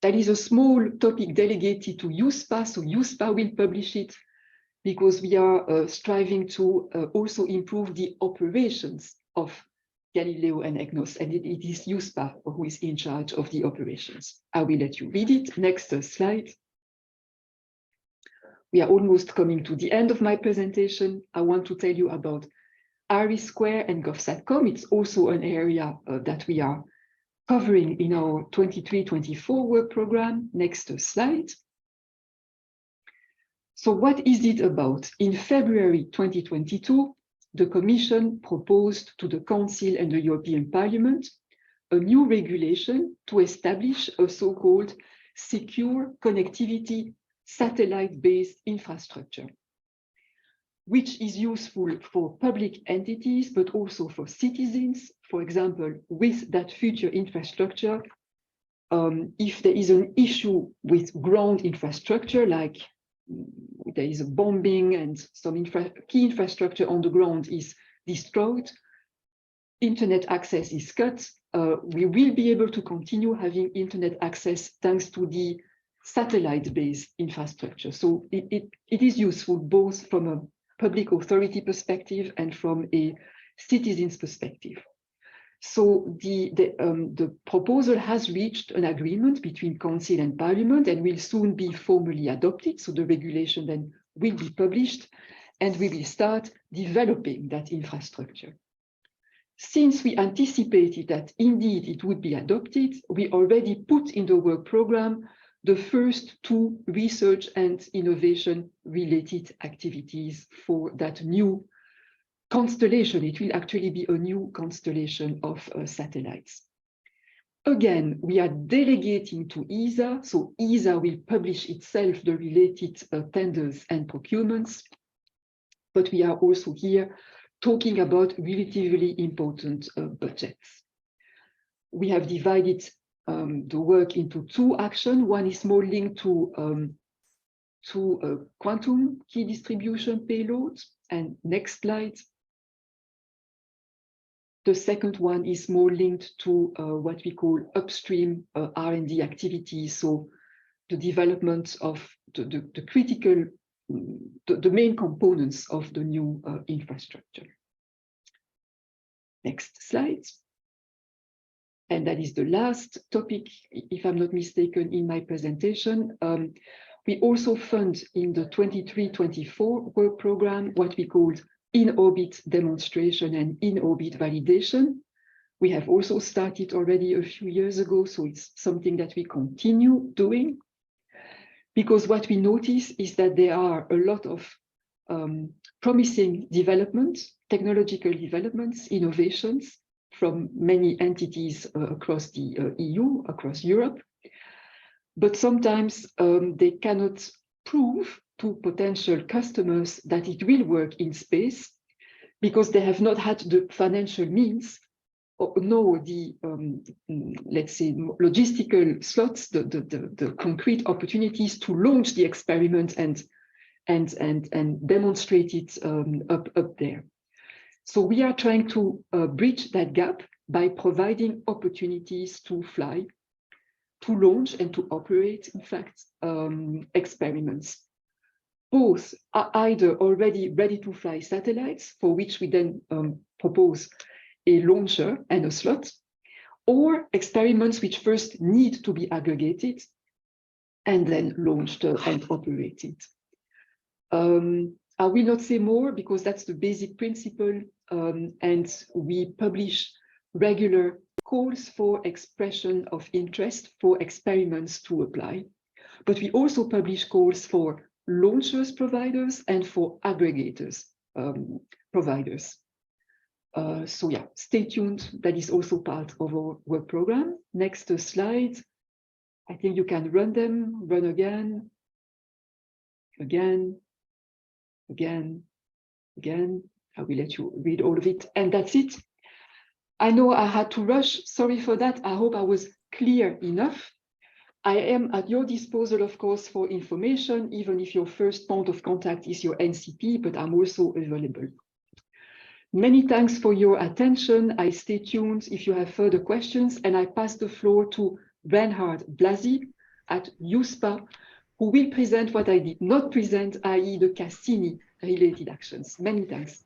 That is a small topic delegated to USPA. So USPA will publish it because we are striving to also improve the operations of Galileo and EGNOS. And it is USPA who is in charge of the operations. I will let you read it. Next slide. We are almost coming to the end of my presentation. I want to tell you about IRIS² and GovSatcom. It's also an area that we are covering in our 23-24 work program. Next slide. So what is it about? In February 2022, the Commission proposed to the Council and the European Parliament a new regulation to establish a so-called secure connectivity satellite-based infrastructure, which is useful for public entities, but also for citizens. For example, with that future infrastructure, if there is an issue with ground infrastructure, like there is a bombing and some key infrastructure on the ground is destroyed, internet access is cut, we will be able to continue having internet access thanks to the satellite-based infrastructure. So it is useful both from a public authority perspective and from a citizen's perspective. So the proposal has reached an agreement between Council and Parliament and will soon be formally adopted. So the regulation then will be published and we will start developing that infrastructure. Since we anticipated that indeed it would be adopted, we already put in the work program the first 2 research and innovation related activities for that new constellation. It will actually be a new constellation of satellites. Again, we are delegating to ESA, so ESA will publish itself the related tenders and procurements, but we are also here talking about relatively important budgets. We have divided the work into 2 actions. One is more linked to quantum key distribution payloads. And next slide. The second one is more linked to what we call upstream R&D activities. So the development of the critical, the main components of the new infrastructure. Next slide. And that is the last topic, if I'm not mistaken, in my presentation. We also fund in the 23-24 work program what we called in-orbit demonstration and in-orbit validation. We have also started already a few years ago, so it's something that we continue doing. Because what we notice is that there are a lot of promising developments, technological developments, innovations from many entities across the EU, across Europe. But sometimes they cannot prove to potential customers that it will work in space because they have not had the financial means or know the, let's say, logistical slots, the concrete opportunities to launch the experiment and demonstrate it up there. So we are trying to bridge that gap by providing opportunities to fly, to launch and to operate, in fact, experiments. Both are either already ready to fly satellites, for which we then propose a launcher and a slot, or experiments which first need to be aggregated and then launched and operated. I will not say more because that's the basic principle, and we publish regular calls for expression of interest for experiments to apply. But we also publish calls for launchers providers and for aggregators providers. So yeah, stay tuned. That is also part of our work program. Next slide. I think you can run them, run again, again. I will let you read all of it, and that's it. I know I had to rush, sorry for that. I hope I was clear enough. I am at your disposal, of course, for information, even if your first point of contact is your NCP, but I'm also available. Many thanks for your attention. I stay tuned if you have further questions, and I pass the floor to Reinhard Blasi at USPA, who will present what I did not present, i.e. the Cassini-related actions. Many thanks.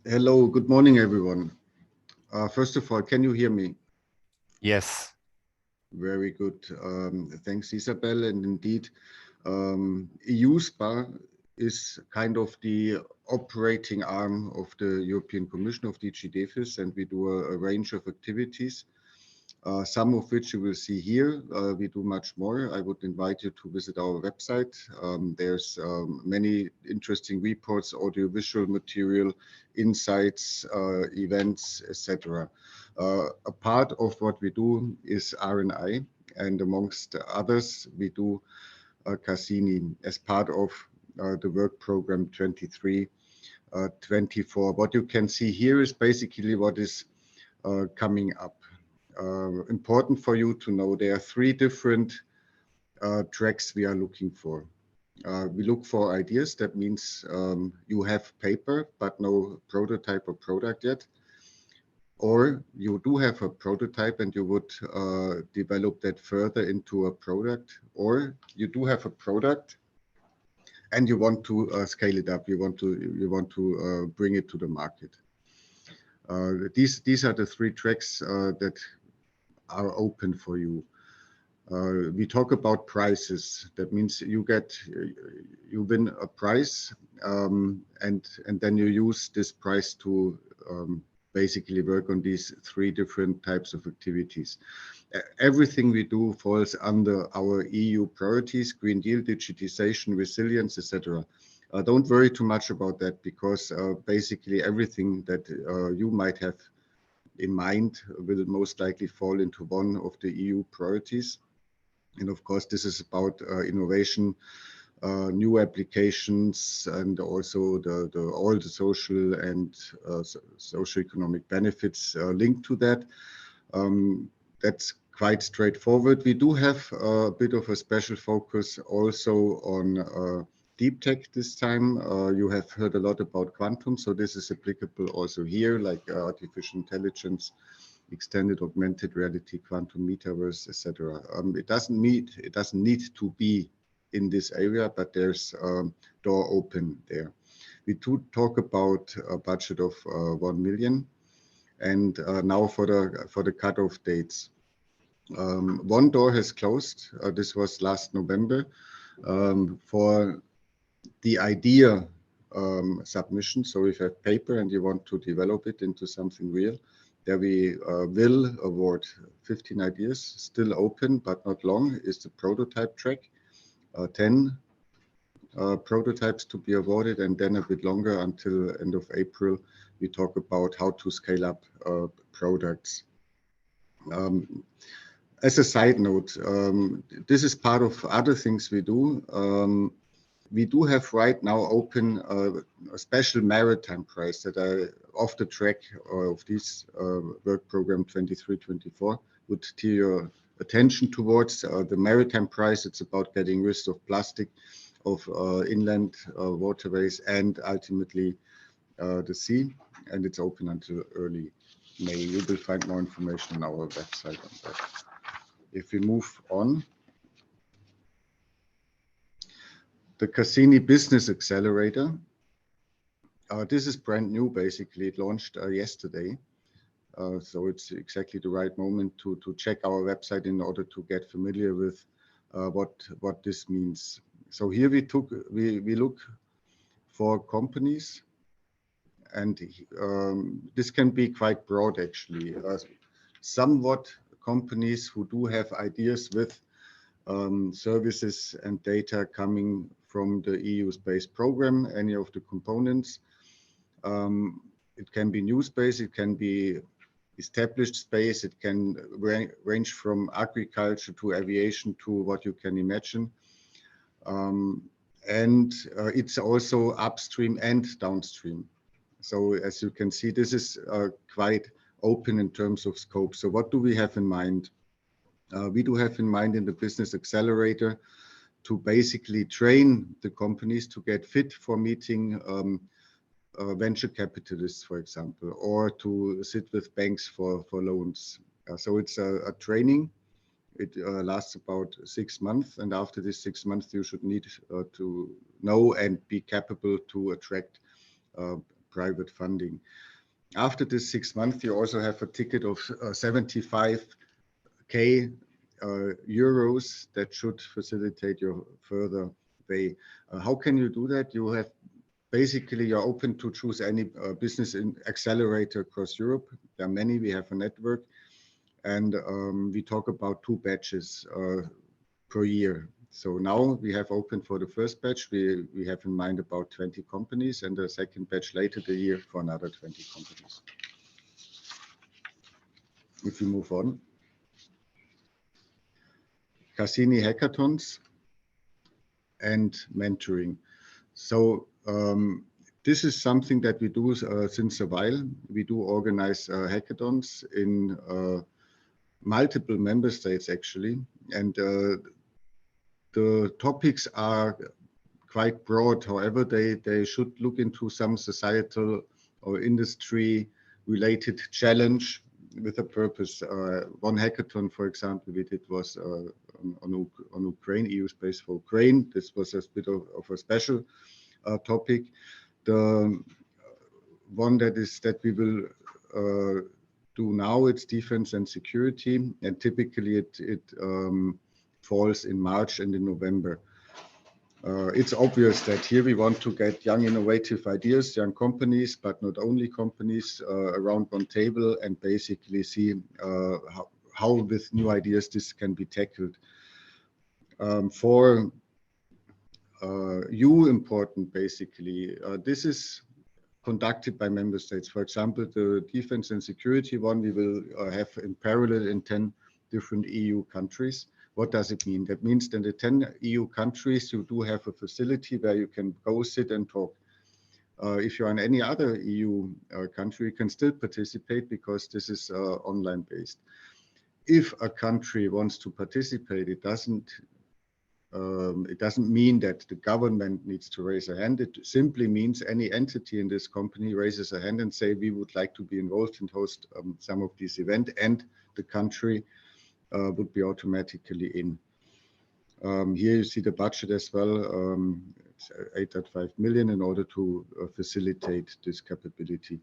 Hello, good morning, everyone. First of all, can you hear me? Yes. Very good. Thanks, Isabel. And indeed, EUSPA is kind of the operating arm of the European Commission of DG DEFIS, and we do a range of activities. some of which you will see here. We do much more. I would invite you to visit our website. There's many interesting reports, audiovisual material, insights, events, etc. A part of what we do is R&I, and amongst others, we do Cassini as part of the work program 23-24. What you can see here is basically what is coming up. Important for you to know, there are 3 different tracks we are looking for. We look for ideas. That means you have paper, but no prototype or product yet. Or you do have a prototype and you would develop that further into a product. Or you do have a product and you want to scale it up. You want to bring it to the market. These are the 3 tracks that are open for you. We talk about prizes. That means you win a prize, and then you use this prize to basically work on these 3 different types of activities. Everything we do falls under our EU priorities: Green Deal, digitization, resilience, etc. Don't worry too much about that, because basically everything that you might have in mind will most likely fall into one of the EU priorities. And of course, this is about innovation, new applications, and also all the social and socio-economic benefits linked to that. That's quite straightforward. We do have a bit of a special focus also on deep tech this time. You have heard a lot about quantum, so this is applicable also here, like artificial intelligence, extended augmented reality, quantum metaverse, etc. It doesn't need to be in this area, but there's a door open there. We do talk about a budget of 1 million, and now for the cutoff dates. One door has closed. This was last November for the idea submission. So if you have paper and you want to develop it into something real, there we will award 15 ideas, still open but not long, is the prototype track. 10 prototypes to be awarded, and then a bit longer until end of April, we talk about how to scale up products. As a side note, this is part of other things we do. We do have right now open a special maritime prize that I, off the track of this work program 23-24, would steer your attention towards. The maritime prize, it's about getting rid of plastic, of inland waterways, and ultimately the sea. And it's open until early May. You will find more information on our website on that. If we move on. The Cassini Business Accelerator. This is brand new, basically. It launched yesterday. So it's exactly the right moment to check our website in order to get familiar with what this means. So here we look for companies, and this can be quite broad actually. Somewhat companies who do have ideas with services and data coming from the EU space program, any of the components. It can be new space, it can be established space, it can range from agriculture to aviation to what you can imagine. And it's also upstream and downstream. So as you can see, this is quite open in terms of scope. So what do we have in mind? We do have in mind in the Business Accelerator to basically train the companies to get fit for meeting venture capitalists, for example, or to sit with banks for loans. So it's a training. It lasts about 6 months, and after this 6 months, you should need to know and be capable to attract private funding. After this 6 months, you also have a ticket of 75K euros that should facilitate your further way. How can you do that? You have basically, you're open to choose any business accelerator across Europe. There are many. We have a network, and we talk about 2 batches per year. So now we have opened for the first batch. We have in mind about 20 companies, and the second batch later the year for another 20 companies. If we move on. Cassini hackathons and mentoring. So this is something that we do since a while. We do organize hackathons in multiple member states actually, and the topics are quite broad. However, they should look into some societal or industry related challenge with a purpose. One hackathon, for example, we did was on Ukraine, EU space for Ukraine. This was a bit of a special topic. The one that we will do now, it's defense and security, and typically it falls in March and in November. It's obvious that here we want to get young innovative ideas, young companies, but not only companies, around one table and basically see how with new ideas this can be tackled. For you important basically, this is conducted by member states. For example, the defense and security one we will have in parallel in 10 different EU countries. What does it mean? That means that in the 10 EU countries, you do have a facility where you can go sit and talk. If you're in any other EU country, you can still participate because this is online based. If a country wants to participate, it doesn't mean that the government needs to raise a hand. It simply means any entity in this company raises a hand and say, we would like to be involved and host some of these events, and the country would be automatically in. Here you see the budget as well. It's 8.5 million in order to facilitate this capability.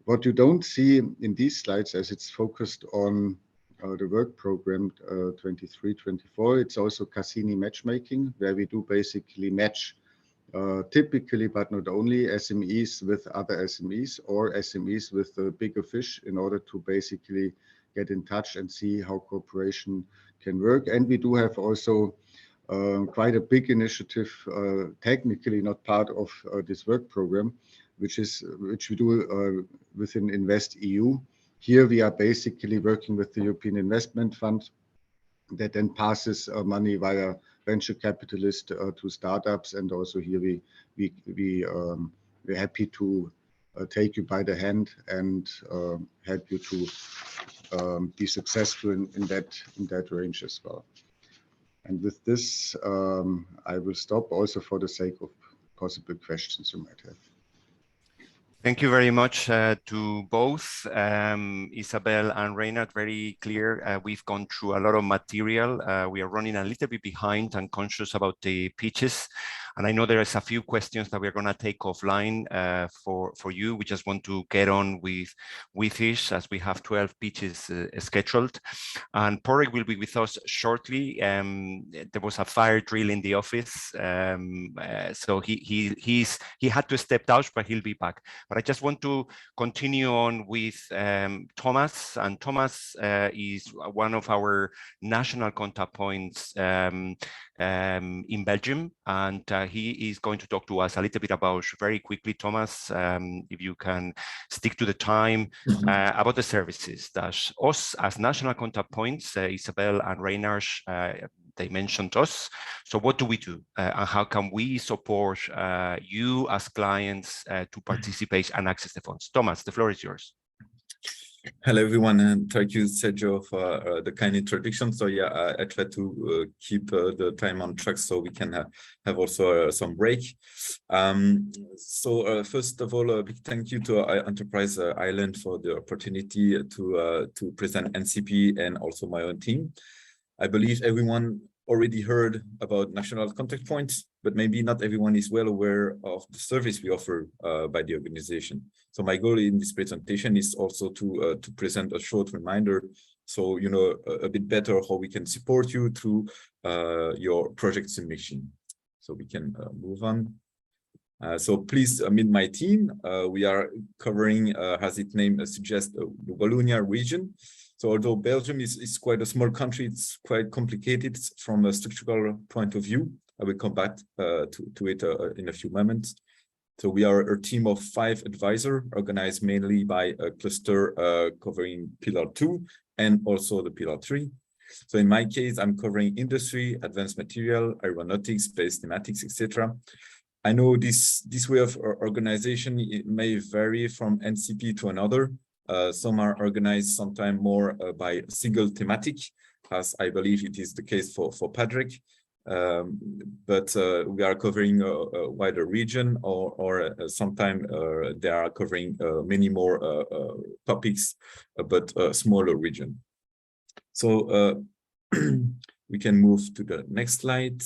What you don't see in these slides, as it's focused on the work program 23-24, it's also Cassini matchmaking, where we do basically match typically, but not only, SMEs with other SMEs or SMEs with the bigger fish in order to basically get in touch and see how cooperation can work. And we do have also quite a big initiative, technically not part of this work program, which we do within Invest EU. Here we are basically working with the European Investment Fund that then passes money via venture capitalists to startups, and also here we're happy to take you by the hand and help you to be successful in that range as well. And with this, I will stop also for the sake of possible questions you might have. Thank you very much to both Isabel and Reinhard. Very clear. We've gone through a lot of material. We are running a little bit behind and conscious about the pitches. And I know there is a few questions that we're going to take offline for you. We just want to get on with this as we have 12 pitches scheduled. And Porek will be with us shortly. There was a fire drill in the office, so he had to step out, but he'll be back. But I just want to continue on with Thomas, and Thomas is one of our national contact points in Belgium, and he is going to talk to us a little bit about, very quickly, Thomas, if you can stick to the time, about the services that us as national contact points, Isabel and Reinhard, they mentioned us. So what do we do, and how can we support you as clients to participate and access the funds? Thomas, the floor is yours. Hello, everyone, and thank you, Sergio, for the kind introduction. So yeah, I try to keep the time on track so we can have also some break. So first of all, a big thank you to Enterprise Ireland for the opportunity to present NCP and also my own team. I believe everyone already heard about national contact points, but maybe not everyone is well aware of the service we offer by the organization. So my goal in this presentation is also to present a short reminder, so you know a bit better how we can support you through your project submission. So we can move on. So please meet my team. We are covering, as its name suggests, the Wallonia region. So although Belgium is quite a small country, it's quite complicated from a structural point of view. I will come back to it in a few moments. So we are a team of 5 advisors organized mainly by a cluster covering Pillar 2 and also the Pillar 3. So in my case, I'm covering industry, advanced material, aeronautics, space thematics, etc. I know this way of organization, it may vary from NCP to another. Some are organized sometimes more by a single thematic, as I believe it is the case for Patrick. But we are covering a wider region, or sometimes they are covering many more topics, but a smaller region. So we can move to the next slide.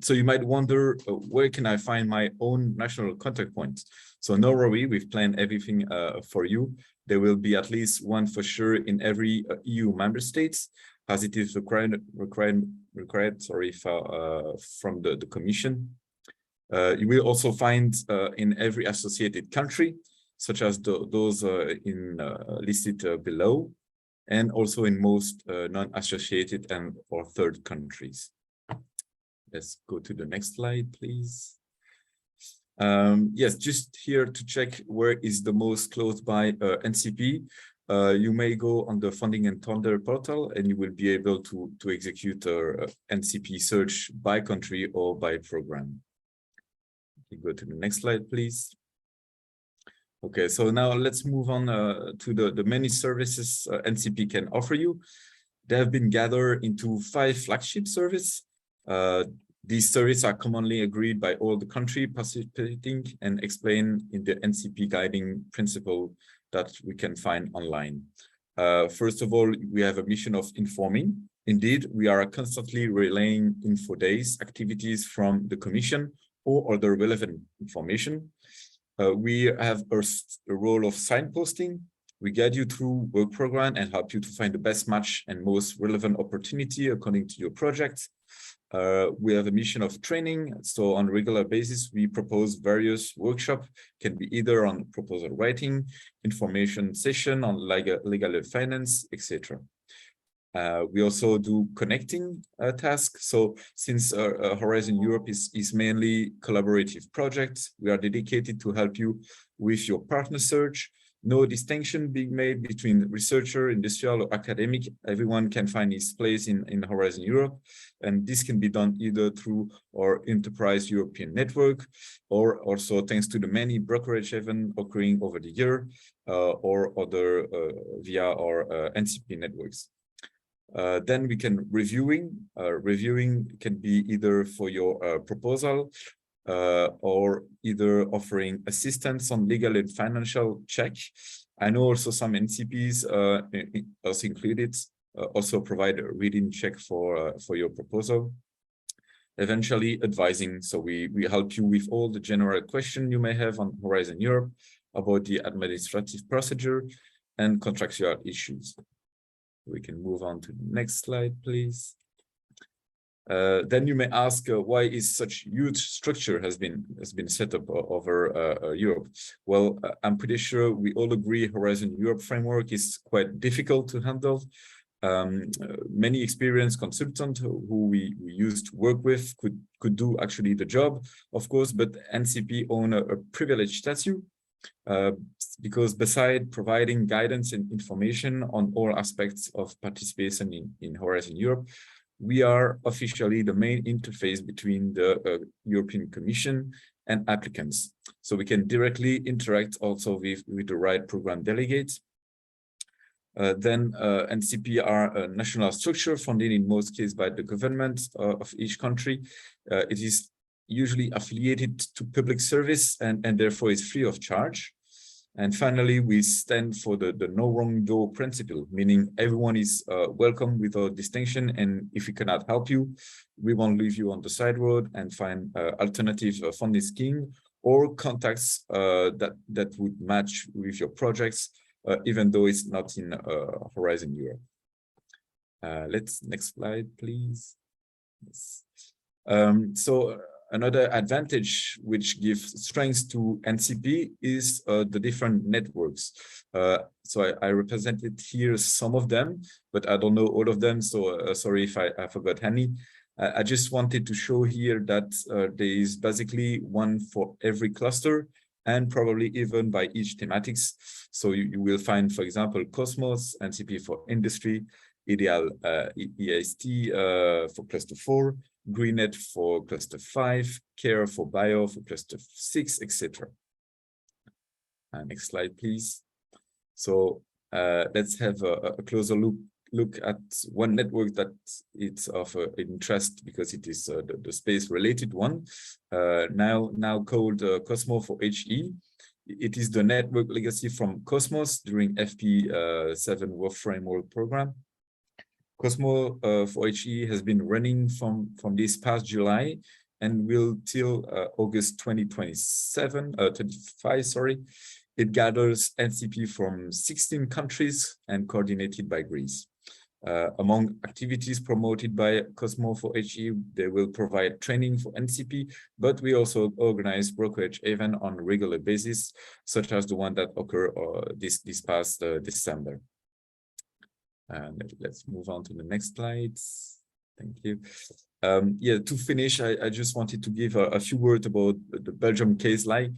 So you might wonder, where can I find my own national contact point? So no worry, we've planned everything for you. There will be at least one for sure in every EU member states, as it is required from the Commission. You will also find in every associated country, such as those listed below, and also in most non-associated and or third countries. Let's go to the next slide, please. Yes, just here to check where is the most close by NCP. You may go on the Funding and Tender portal and you will be able to execute a NCP search by country or by program. You go to the next slide, please. Okay, so now let's move on to the many services NCP can offer you. They have been gathered into 5 flagship services. These services are commonly agreed by all the countries participating and explained in the NCP guiding principle that we can find online. First of all, we have a mission of informing. Indeed, we are constantly relaying info days activities from the Commission or other relevant information. We have a role of signposting. We guide you through work program and help you to find the best match and most relevant opportunity according to your project. We have a mission of training. So on a regular basis, we propose various workshops, can be either on proposal writing, information session on legal finance, etc. We also do connecting tasks. So since Horizon Europe is mainly collaborative projects, we are dedicated to help you with your partner search. No distinction being made between researcher, industrial, or academic. Everyone can find his place in Horizon Europe. And this can be done either through our Enterprise European Network, or also thanks to the many brokerage events occurring over the year, or other via our NCP networks. Then we can reviewing. Reviewing can be either for your proposal, or either offering assistance on legal and financial check. I know also some NCPs, us included, also provide a reading check for your proposal. Eventually advising, so we help you with all the general questions you may have on Horizon Europe about the administrative procedure and contractual issues. We can move on to the next slide, please. Then you may ask why is such huge structure has been set up over Europe. Well, I'm pretty sure we all agree Horizon Europe framework is quite difficult to handle. Many experienced consultants who we used to work with could do actually the job, of course, but NCP own a privileged status. Because beside providing guidance and information on all aspects of participation in Horizon Europe, we are officially the main interface between the European Commission and applicants. So we can directly interact also with the right program delegates. Then NCP are a national structure funded in most cases by the government of each country. It is usually affiliated to public service and therefore is free of charge. And finally, we stand for the no wrong door principle, meaning everyone is welcome without distinction. And if we cannot help you, we won't leave you on the side road and find alternative funding scheme or contacts that would match with your projects, even though it's not in Horizon Europe. Next slide, please. Yes. So Another advantage which gives strength to NCP is the different networks. So I represented here some of them, but I don't know all of them. So sorry if I forgot any. I just wanted to show here that there is basically one for every cluster and probably even by each thematics. So you will find, for example, Cosmos, NCP for industry, Ideal EAST for cluster 4, GreenNet for cluster 5, Care for bio for cluster 6, etc. Next slide, please. So let's have a closer look at one network that it's of interest because it is the space-related one, now called Cosmo for HE. It is the network legacy from Cosmos during FP7 Work Framework program. Cosmo for HE has been running from this past July and will till August 25, sorry. It gathers NCP from 16 countries and coordinated by Greece. Among activities promoted by Cosmo for HE, they will provide training for NCP, but we also organize brokerage events on a regular basis, such as the one that occurred this past December. And let's move on to the next slides. Thank you. Yeah, to finish, I just wanted to give a few words about the Belgium case like.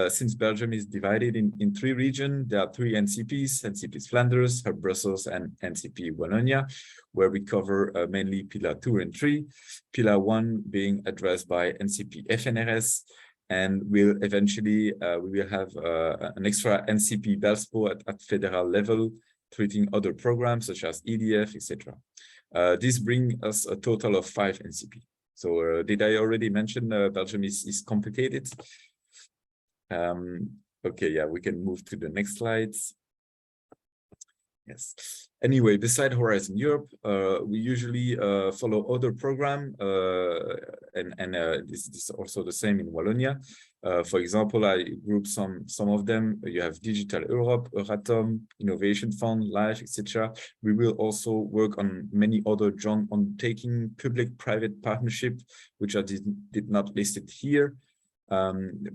Since Belgium is divided in 3 regions, there are 3 NCPs, NCP Flanders, Hub Brussels, and NCP Wallonia, where we cover mainly Pillar 2 and 3, Pillar 1 being addressed by NCP FNRS, and we'll eventually, we will have an extra NCP BELSPO at federal level, treating other programs such as EDF, etc. This brings us a total of 5 NCP. So did I already mention Belgium is complicated? Okay, yeah, we can move to the next slides. Yes. Anyway, beside Horizon Europe, we usually follow other program, and this is also the same in Wallonia. For example, I grouped some of them. You have Digital Europe, Euratom, Innovation Fund, LIFE, etc. We will also work on many other joint undertaking, public-private partnership, which I did not list it here.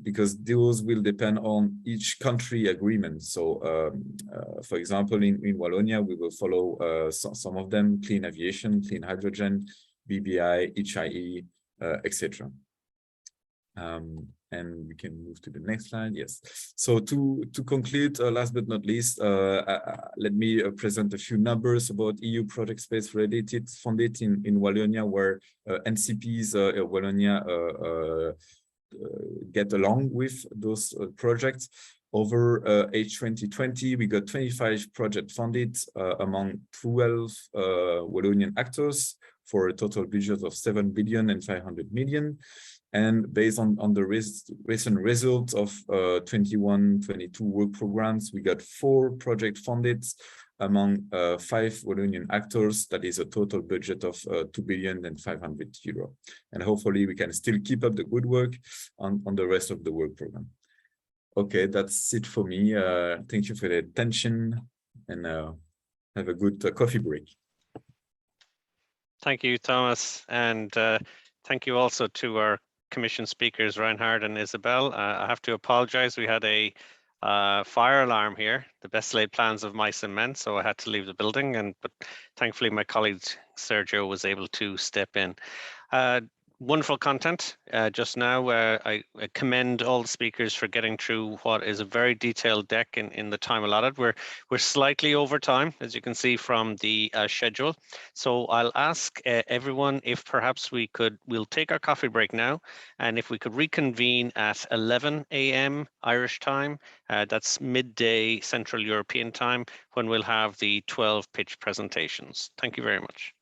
Because those will depend on each country agreement. So, for example, in Wallonia, we will follow some of them: clean aviation, clean hydrogen, BBI, HIE, etc. And we can move to the next slide. Yes. So to conclude, last but not least, let me present a few numbers about EU project space related funded in Wallonia, where NCPs Wallonia get along with those projects. Over H2020, we got 25 projects funded among 12 Wallonian actors for a total budget of 7.5 billion. And based on the recent results of 21-22 work programs, we got 4 projects funded among 5 Wallonian actors. That is a total budget of 2.5 billion. And hopefully we can still keep up the good work on the rest of the work program. Okay, that's it for me. Thank you for the attention, and have a good coffee break. Thank you, Thomas, and thank you also to our commission speakers, Reinhard and Isabel. I have to apologize. We had a fire alarm here, the best laid plans of mice and men, so I had to leave the building, but thankfully my colleague Sergio was able to step in. Wonderful content just now. I commend all the speakers for getting through what is a very detailed deck in the time allotted. We're slightly over time, as you can see from the schedule. So I'll ask everyone if perhaps we'll take our coffee break now, and if we could reconvene at 11 a.m. Irish time, that's midday Central European time, when we'll have the 12 pitch presentations. Thank you very much.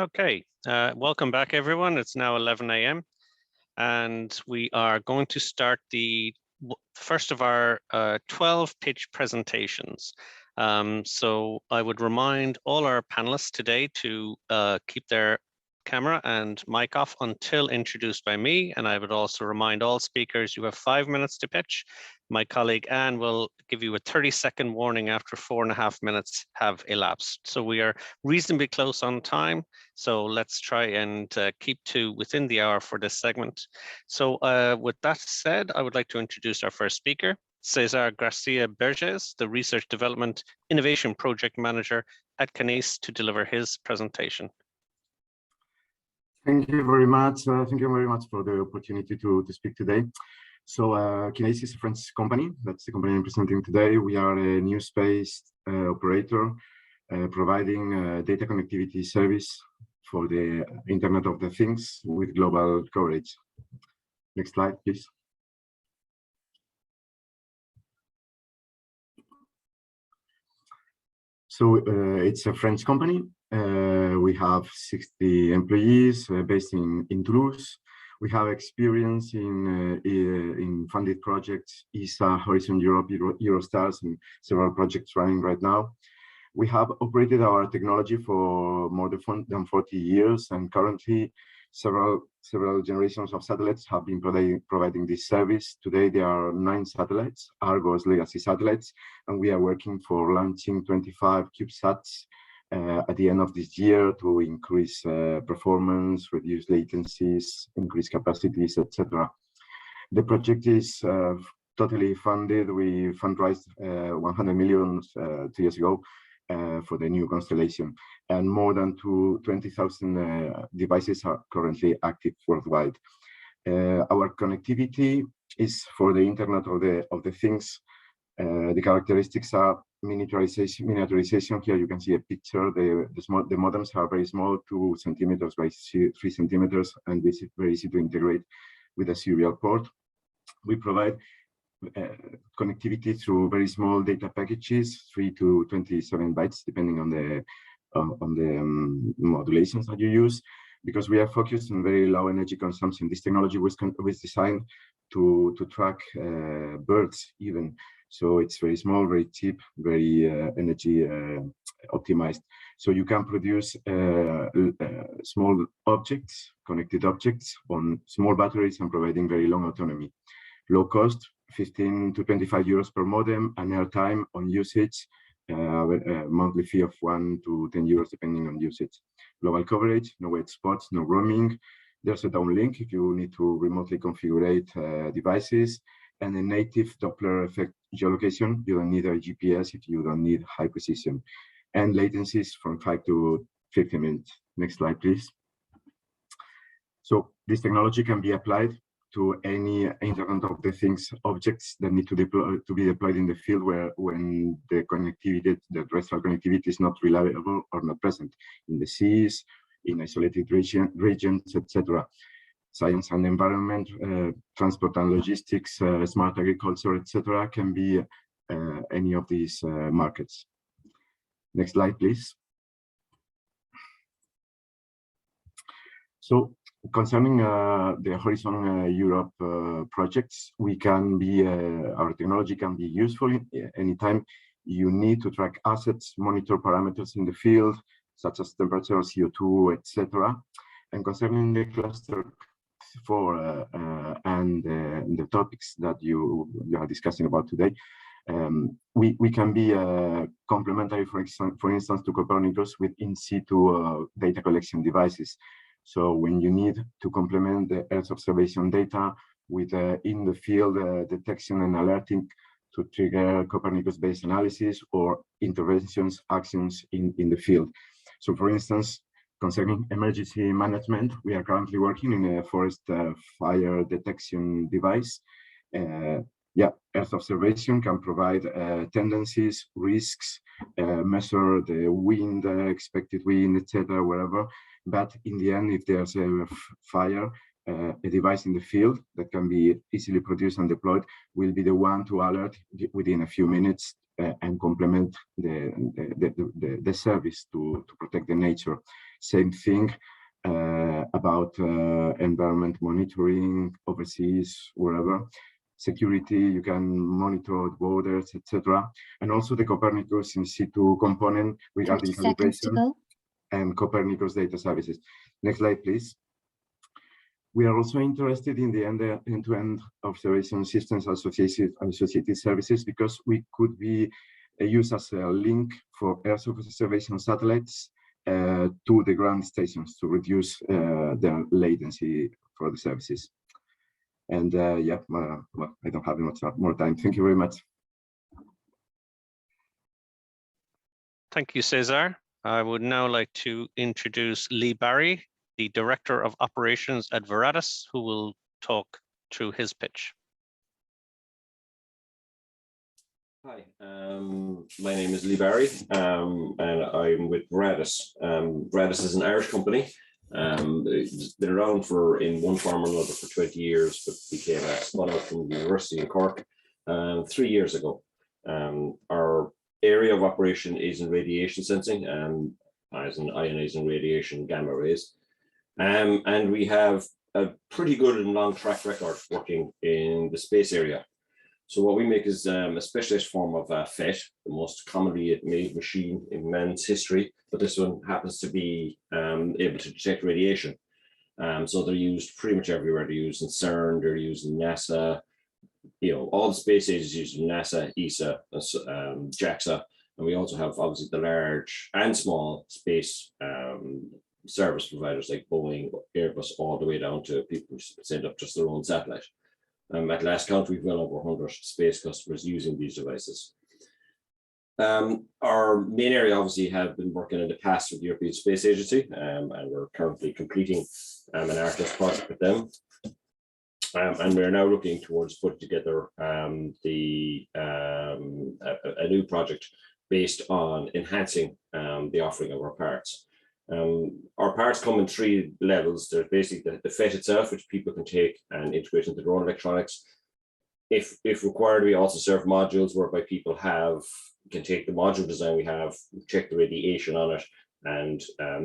Okay, welcome back everyone. It's now 11 a.m. and we are going to start the first of our 12 pitch presentations. So I would remind all our panelists today to keep their camera and mic off until introduced by me. And I would also remind all speakers you have 5 minutes to pitch. My colleague Anne will give you a 30-second warning after 4.5 minutes have elapsed. So we are reasonably close on time. So let's try and keep to within the hour for this segment. So with that said, I would like to introduce our first speaker, Cesar Garcia Berges, the Research Development Innovation Project Manager at Kinesis, to deliver his presentation. Thank you very much. Thank you very much for the opportunity to speak today. So Kinesis is a French company. That's the company I'm presenting today. We are a new space operator providing data connectivity service for the Internet of the Things with global coverage. Next slide, please. So it's a French company. We have 60 employees based in Toulouse. We have experience in funded projects, ESA, Horizon Europe, Eurostars, and several projects running right now. We have operated our technology for more than 40 years, and currently several generations of satellites have been providing this service. Today there are 9 satellites, Argos legacy satellites, and we are working for launching 25 CubeSats at the end of this year to increase performance, reduce latencies, increase capacities, etc. The project is totally funded. We fundraised 100 million 2 years ago for the new constellation, and more than 20,000 devices are currently active worldwide. Our connectivity is for the Internet of the Things. The characteristics are miniaturization. Here you can see a picture. The modems are very small, 2 centimeters by 3 centimeters, and this is very easy to integrate with a serial port. We provide connectivity through very small data packages, 3 to 27 bytes, depending on the modulations that you use. Because we are focused on very low energy consumption, this technology was designed to track birds even. So it's very small, very cheap, very energy optimized. So you can produce small objects, connected objects on small batteries and providing very long autonomy. Low cost, 15 to 25 euros per modem, and airtime on usage, a monthly fee of 1 to 10 euros depending on usage. Global coverage, no wait spots, no roaming. There's a downlink if you need to remotely configure devices, and a native Doppler effect geolocation. You don't need a GPS if you don't need high precision. And latencies from 5 to 50 minutes. Next slide, please. So this technology can be applied to any Internet of the Things objects that need to be deployed in the field when the terrestrial connectivity is not reliable or not present in the seas, in isolated regions, etc. Science and environment, transport and logistics, smart agriculture, etc. can be any of these markets. Next slide, please. So concerning the Horizon Europe projects, our technology can be useful anytime you need to track assets, monitor parameters in the field, such as temperature, CO2, etc. And concerning the cluster 4 and the topics that you are discussing about today, we can be complementary, for instance, to Copernicus with in situ data collection devices. So when you need to complement the Earth observation data with in the field detection and alerting to trigger Copernicus-based analysis or interventions, actions in the field. So for instance, concerning emergency management, we are currently working in a forest fire detection device. Earth observation can provide tendencies, risks, measure the wind, expected wind, etc., wherever. But in the end, if there's a fire, a device in the field that can be easily produced and deployed will be the one to alert within a few minutes and complement the service to protect the nature. Same thing about environment monitoring overseas, wherever. Security, you can monitor the borders, etc. And also the Copernicus in situ component regarding calibration and Copernicus data services. Next slide, please. We are also interested in the end-to-end observation systems associated services, because we could be used as a link for Earth observation satellites to the ground stations to reduce the latency for the services. And yeah, well, I don't have much more time. Thank you very much. Thank you, Cesar. I would now like to introduce Lee Barry, the Director of Operations at Veratus, who will talk through his pitch. Hi, my name is Lee Barry, and I'm with Veratus. Veratus is an Irish company. It's been around in one form or another for 20 years, but became spun out from the University in Cork 3 years ago. Our area of operation is in radiation sensing, as in ionizing radiation, gamma rays. And we have a pretty good and long track record working in the space area. So what we make is a specialist form of FET, the most commonly made machine in man's history, but this one happens to be able to detect radiation. So they're used pretty much everywhere. They're used in CERN, they're used in NASA, all the space agencies using NASA, ESA, JAXA, and we also have obviously the large and small space service providers like Boeing, Airbus, all the way down to people who send up just their own satellite. At last count, we've well over 100 space customers using these devices. Our main area obviously have been working in the past with the European Space Agency, and we're currently completing an Artemis project with them. And we're now looking towards putting together a new project based on enhancing the offering of our parts. Our parts come in 3 levels. There's basically the FET itself, which people can take and integrate into their own electronics. If required, we also serve modules whereby people can take the module design we have, check the radiation on it, and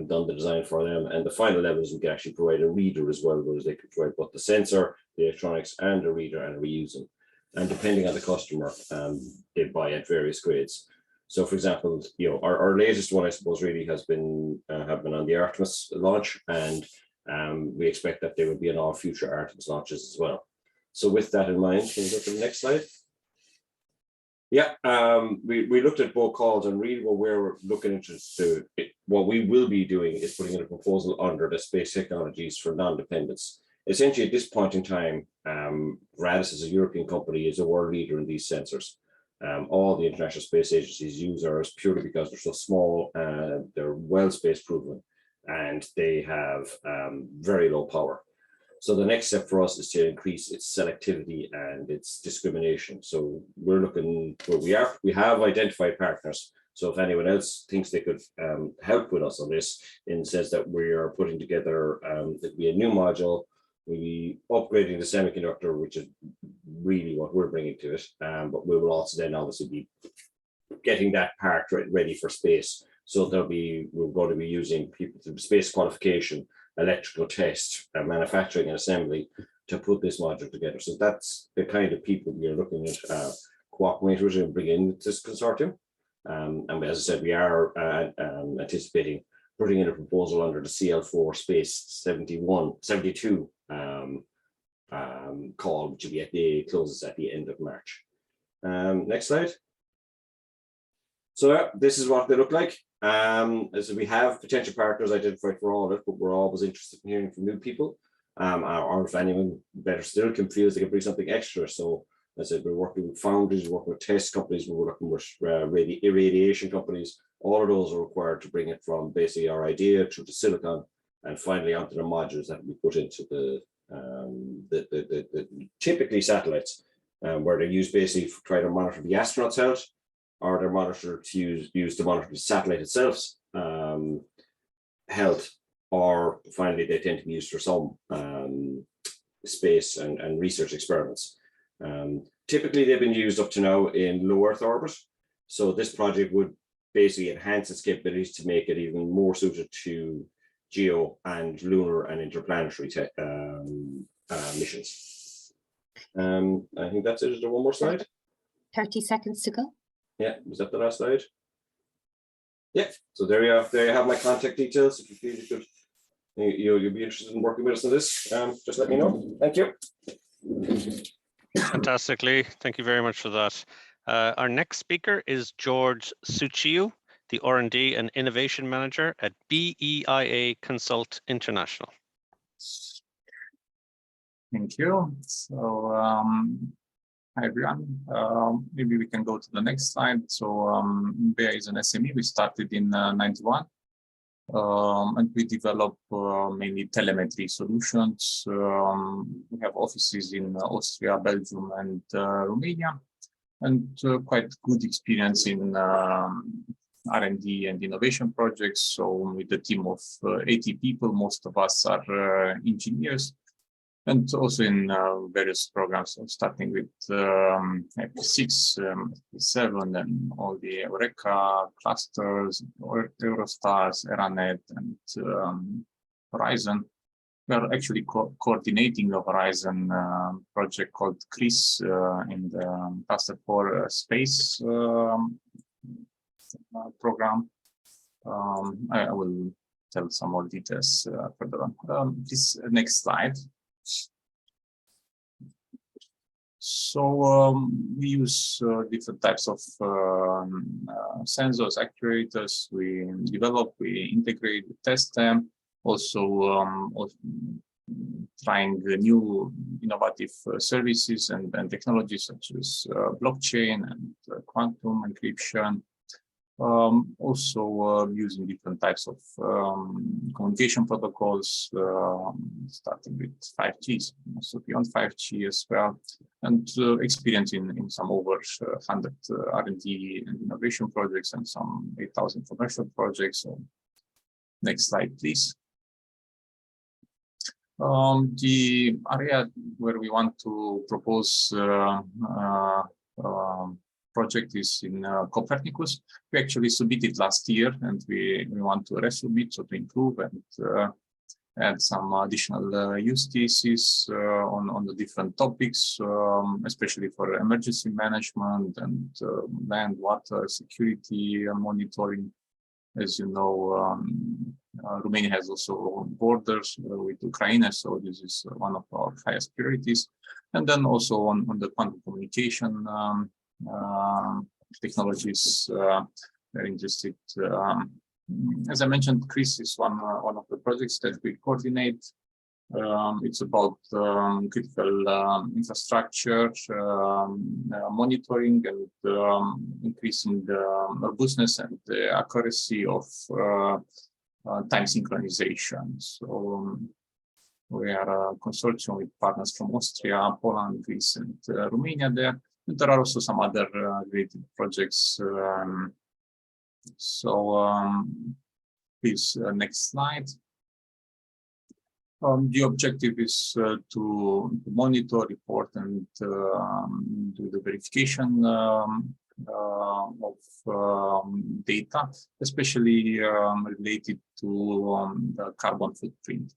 done the design for them. And the final level is we can actually provide a reader as well, whereas they can provide both the sensor, the electronics, and the reader, and reuse them. And depending on the customer, they buy at various grades. So, for example, our latest one, I suppose, really has been have been on the Artemis launch, and we expect that there will be in all future Artemis launches as well. So, with that in mind, can we go to the next slide? Yeah, we looked at both calls, and really what we're looking into what we will be doing is putting in a proposal under the Space Technologies for Non-Dependence. Essentially, at this point in time, Veratus as a European company is a world leader in these sensors. All the international space agencies use ours purely because they're so small, they're well space proven, and they have very low power. So the next step for us is to increase its selectivity and its discrimination. So we're looking where we have identified partners. So if anyone else thinks they could help with us on this, in the sense that we are putting together, it'll be a new module, we'll be upgrading the semiconductor, which is really what we're bringing to it. But we will also then obviously be getting that part ready for space. So we're going to be using people to space qualification, electrical test, manufacturing and assembly to put this module together. So that's the kind of people we are looking at cooperators and bring in this consortium. And as I said, we are anticipating putting in a proposal under the CL4 Space 72 call, which will be closes at the end of March. Next slide. So this is what they look like. As we have potential partners identified for all of it, but we're always interested in hearing from new people, or if anyone better still can feel they can bring something extra. So as I said, we're working with foundries, we're working with test companies, we're working with irradiation companies. All of those are required to bring it from basically our idea through the silicon and finally onto the modules that we put into the typically satellites, where they're used basically for trying to monitor the astronauts' health, or they're monitored to use to monitor the satellite itself's health, or finally they tend to be used for some space and research experiments. Typically they've been used up to now in low Earth orbit. So this project would basically enhance its capabilities to make it even more suited to geo and lunar and interplanetary missions. I think that's it. Is there one more slide? 30 seconds to go. Yeah, was that the last slide? Yeah, so there you are. There you have my contact details. If you feel you could, you'll be interested in working with us on this, just let me know. Thank you. Fantastically, thank you very much for that. Our next speaker is George Suchiu, the R&D and Innovation Manager at BEIA Consult International. Thank you. So, hi everyone. Maybe we can go to the next slide. So, BEIA is an SME. We started in '91, and we develop mainly telemetry solutions. We have offices in Austria, Belgium, and Romania, and quite good experience in R&D and innovation projects. So with a team of 80 people, most of us are engineers, and also in various programs, starting with FP6, FP7, and all the Eureka clusters, Eurostars, ERANET, and Horizon. We are actually coordinating the Horizon project called CRIS in the Cluster 4 Space program. I will tell some more details further on. This next slide. So we use different types of sensors, actuators. We develop, we integrate, we test them. Also trying new innovative services and technologies such as blockchain and quantum encryption. Also using different types of communication protocols, starting with 5G, also beyond 5G as well, and experience in some over 100 R&D and innovation projects and some 8,000 commercial projects. So next slide, please. The area where we want to propose project is in Copernicus. We actually submitted last year, and we want to resubmit, so to improve and add some additional use cases on the different topics, especially for emergency management and land, water, security monitoring. As you know, Romania has also borders with Ukraine, so this is one of our highest priorities. And then also on the quantum communication technologies, very interested. As I mentioned, CRIS is one of the projects that we coordinate. It's about critical infrastructure monitoring and increasing the robustness and the accuracy of time synchronization. So we are a consortium with partners from Austria, Poland, Greece, and Romania there. And there are also some other related projects. Please, next slide. The objective is to monitor, report, and do the verification of data, especially related to the carbon footprint.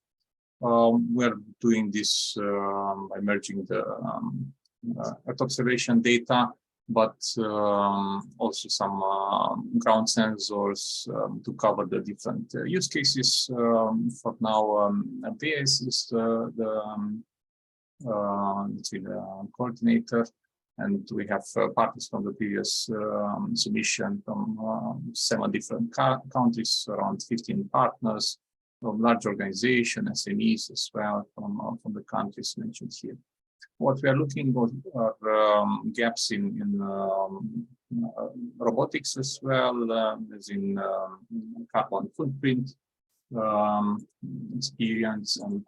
We're doing this by merging the Earth observation data, but also some ground sensors to cover the different use cases. For now, BS is the coordinator, and we have partners from the previous submission from 7 different countries, around 15 partners from large organizations, SMEs as well from the countries mentioned here. What we are looking at are gaps in robotics as well, as in carbon footprint experience, and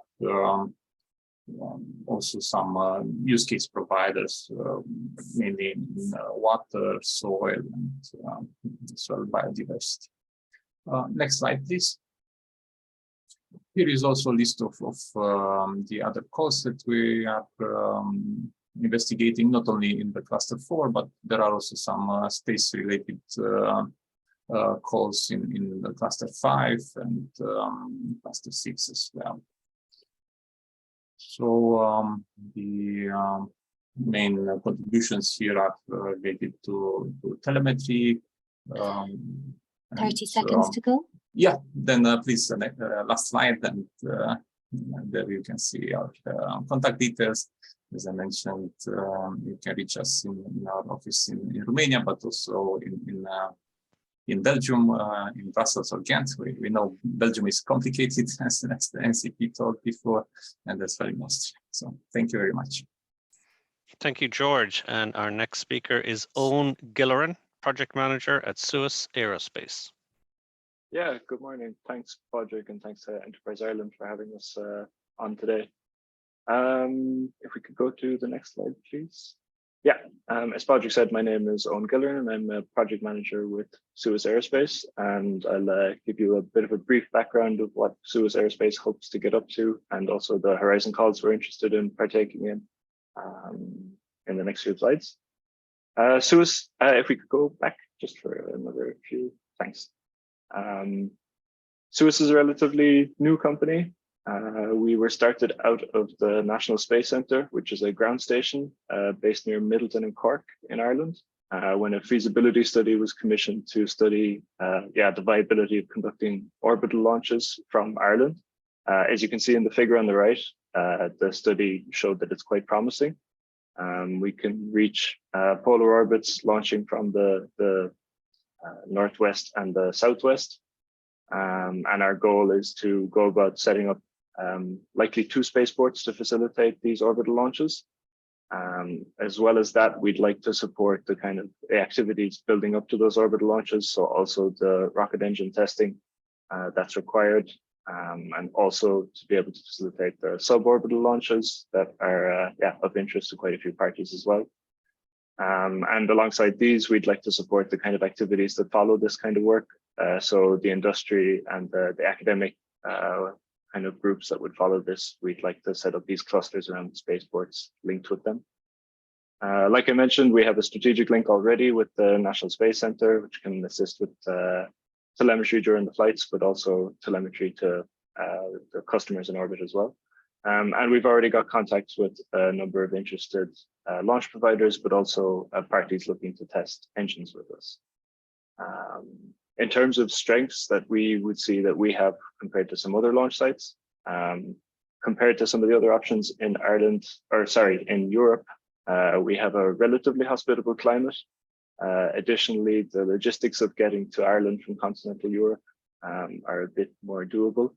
also some use case providers, mainly in water, soil, and soil biodiversity. Next slide, please. Here is also a list of the other costs that we are investigating, not only in the cluster 4, but there are also some space-related calls in the cluster 5 and cluster 6 as well. So the main contributions here are related to telemetry. 30 seconds to go. Yeah, then please last slide, and there you can see our contact details. As I mentioned, you can reach us in our office in Romania, but also in Belgium, in Brussels or Ghent. We know Belgium is complicated, as the NCP told before, and that's very much. So thank you very much. Thank you, George. And our next speaker is Owen Gilleran, Project Manager at Suez Aerospace. Yeah, good morning. Thanks, Padraig, and thanks to Enterprise Ireland for having us on today. If we could go to the next slide, please. Yeah, as Padraig said, my name is Owen Gilleran, and I'm a project manager with Suez Aerospace. And I'll give you a bit of a brief background of what Suez Aerospace hopes to get up to, and also the horizon calls we're interested in partaking in the next few slides. Suez, if we could go back just for another few, thanks. Suez is a relatively new company. We were started out of the National Space Centre, which is a ground station based near Middleton in Cork in Ireland, when a feasibility study was commissioned to study the viability of conducting orbital launches from Ireland. As you can see in the figure on the right, the study showed that it's quite promising. We can reach polar orbits launching from the northwest and the southwest. And our goal is to go about setting up likely 2 spaceports to facilitate these orbital launches. As well as that, we'd like to support the kind of activities building up to those orbital launches. So also the rocket engine testing that's required, and also to be able to facilitate the suborbital launches that are of interest to quite a few parties as well. And alongside these, we'd like to support the kind of activities that follow this kind of work. So the industry and the academic kind of groups that would follow this, we'd like to set up these clusters around the spaceports linked with them. Like I mentioned, we have a strategic link already with the National Space Centre, which can assist with telemetry during the flights, but also telemetry to the customers in orbit as well. And we've already got contacts with a number of interested launch providers, but also parties looking to test engines with us. In terms of strengths that we would see that we have compared to some other launch sites, compared to some of the other options in Ireland, or sorry, in Europe, we have a relatively hospitable climate. Additionally, the logistics of getting to Ireland from continental Europe are a bit more doable.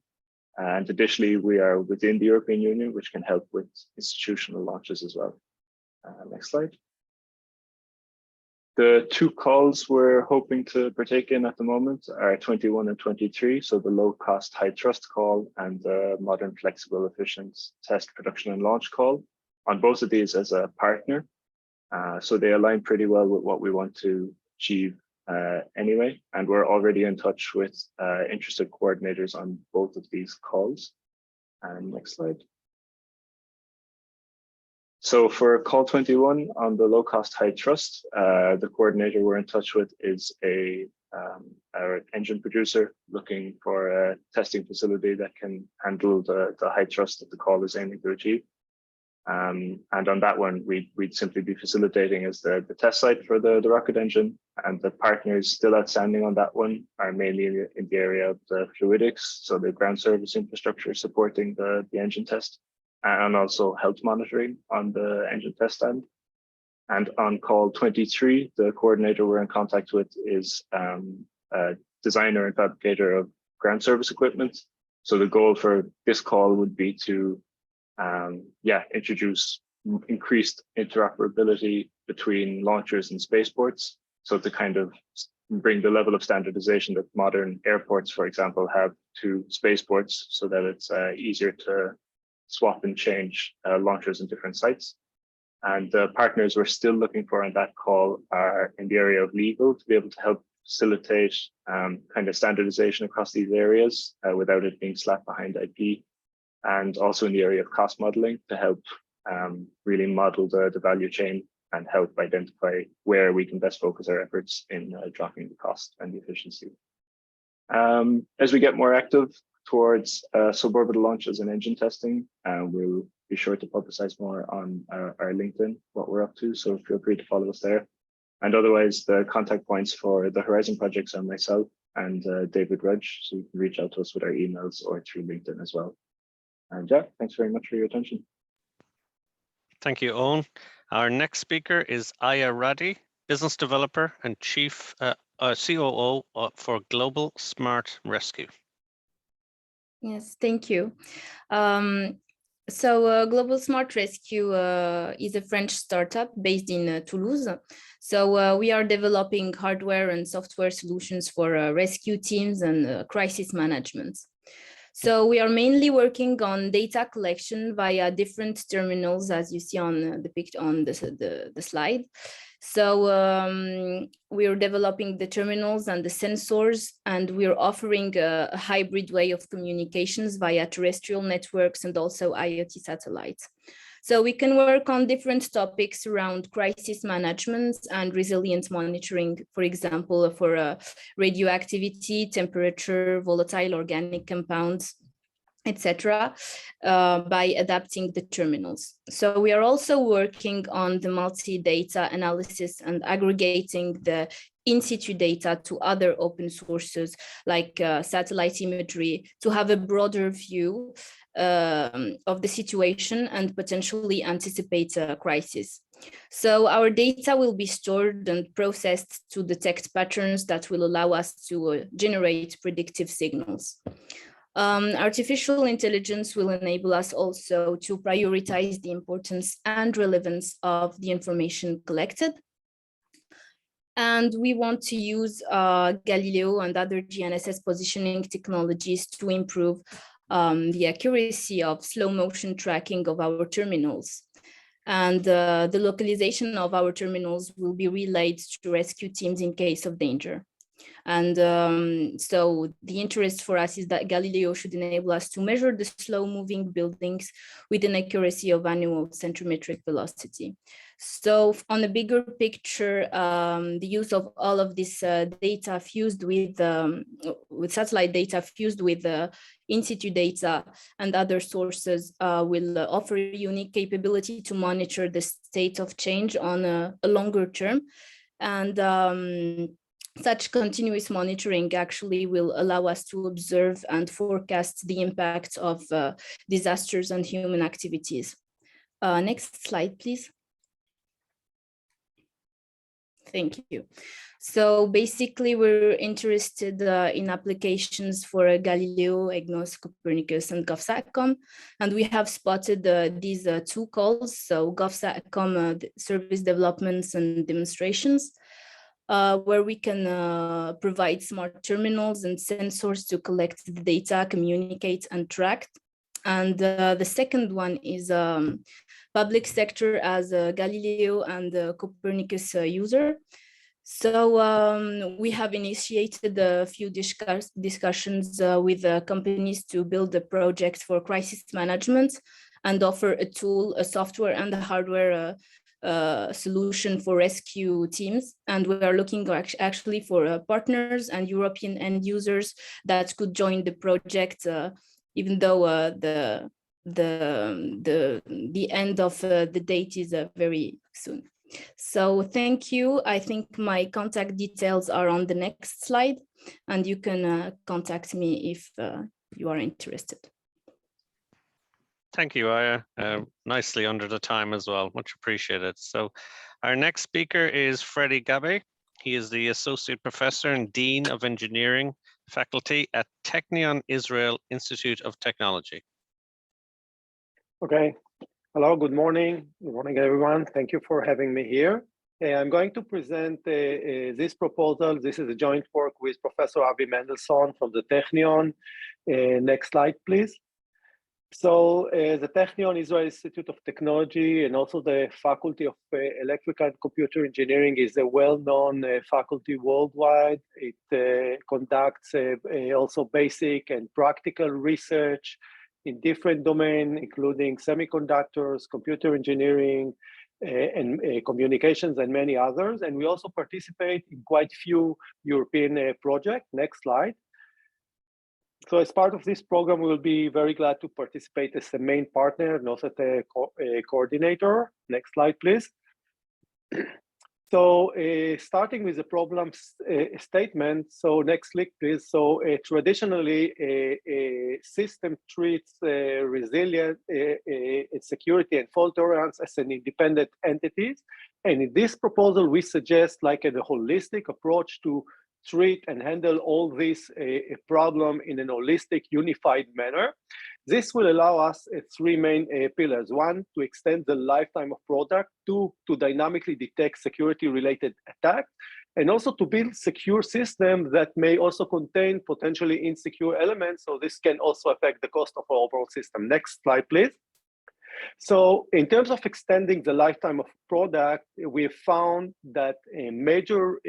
And additionally, we are within the European Union, which can help with institutional launches as well. Next slide. The 2 calls we're hoping to partake in at the moment are 21 and 23. So the low cost, high trust call and the modern, flexible, efficient test, production and launch call. On both of these as a partner. So they align pretty well with what we want to achieve anyway. And we're already in touch with interested coordinators on both of these calls. And next slide. So for call 21 on the low cost, high trust, the coordinator we're in touch with is our engine producer looking for a testing facility that can handle the high trust that the call is aiming to achieve. And on that one, we'd simply be facilitating as the test site for the rocket engine, and the partners still outstanding on that one are mainly in the area of the fluidics, so the ground service infrastructure supporting the engine test, and also health monitoring on the engine test stand. And on call 23, the coordinator we're in contact with is a designer and fabricator of ground service equipment. So the goal for this call would be to introduce increased interoperability between launchers and spaceports. So to kind of bring the level of standardization that modern airports, for example, have to spaceports, so that it's easier to swap and change launchers in different sites. And the partners we're still looking for on that call are in the area of legal, to be able to help facilitate kind of standardization across these areas without it being slapped behind IP. And also in the area of cost modeling to help really model the value chain and help identify where we can best focus our efforts in dropping the cost and the efficiency. As we get more active towards suborbital launches and engine testing, we'll be sure to publicize more on our LinkedIn, what we're up to. So feel free to follow us there. And otherwise, the contact points for the Horizon projects are myself and David Rudge. So you can reach out to us with our emails or through LinkedIn as well. And yeah, thanks very much for your attention. Thank you, Owen. Our next speaker is Aya Radhi, business developer and chief COO for Global Smart Rescue. Yes, thank you. Global Smart Rescue is a French startup based in Toulouse. So we are developing hardware and software solutions for rescue teams and crisis management. So we are mainly working on data collection via different terminals, as you see on the picture on the slide. So we are developing the terminals and the sensors, and we're offering a hybrid way of communications via terrestrial networks and also IoT satellites. So we can work on different topics around crisis management and resilience monitoring, for example, for radioactivity, temperature, volatile organic compounds, etc., by adapting the terminals. So we are also working on the multi-data analysis and aggregating the in-situ data to other open sources like satellite imagery to have a broader view of the situation and potentially anticipate a crisis. So our data will be stored and processed to detect patterns that will allow us to generate predictive signals. Artificial intelligence will enable us also to prioritize the importance and relevance of the information collected. And we want to use Galileo and other GNSS positioning technologies to improve the accuracy of slow motion tracking of our terminals. And the localization of our terminals will be relayed to rescue teams in case of danger. And so the interest for us is that Galileo should enable us to measure the slow moving buildings with an accuracy of annual centimetric velocity. So on the bigger picture, the use of all of this data fused with satellite data fused with in-situ data and other sources will offer a unique capability to monitor the state of change on a longer term. And such continuous monitoring actually will allow us to observe and forecast the impact of disasters and human activities. Next slide, please. Thank you. So basically, we're interested in applications for Galileo, EGNOS, Copernicus, and GovSatcom. And we have spotted these two calls, so GovSatcom service developments and demonstrations, where we can provide smart terminals and sensors to collect the data, communicate, and track. And the second one is public sector as a Galileo and Copernicus user. So we have initiated a few discussions with companies to build a project for crisis management and offer a tool, a software and a hardware solution for rescue teams. And we are looking actually for partners and European end users that could join the project, even though the end of the date is very soon. So thank you. I think my contact details are on the next slide, and you can contact me if you are interested. Thank you, Aya. Nicely under the time as well. Much appreciated. So our next speaker is Freddie Gabe. He is the Associate Professor and Dean of Engineering Faculty at Technion Israel Institute of Technology. Okay. Hello, good morning. Good morning, everyone. Thank you for having me here. I'm going to present this proposal. This is a joint work with Professor Avi Mendelssohn from the Technion. Next slide, please. So the Technion Israel Institute of Technology and also the Faculty of Electrical and Computer Engineering is a well-known faculty worldwide. It conducts also basic and practical research in different domains, including semiconductors, computer engineering, and communications and many others. And we also participate in quite few European projects. Next slide. So as part of this program, we will be very glad to participate as a main partner and also as a coordinator. Next slide, please. So starting with the problem statement, so next click, please. So traditionally, a system treats resilience, security, and fault tolerance as an independent entities. And in this proposal, we suggest like a holistic approach to treat and handle all this problem in an holistic, unified manner. This will allow us three main pillars. One, to extend the lifetime of product. Two, to dynamically detect security-related attacks. And also to build secure systems that may also contain potentially insecure elements. So this can also affect the cost of our overall system. Next slide, please. So in terms of extending the lifetime of product, we have found that a major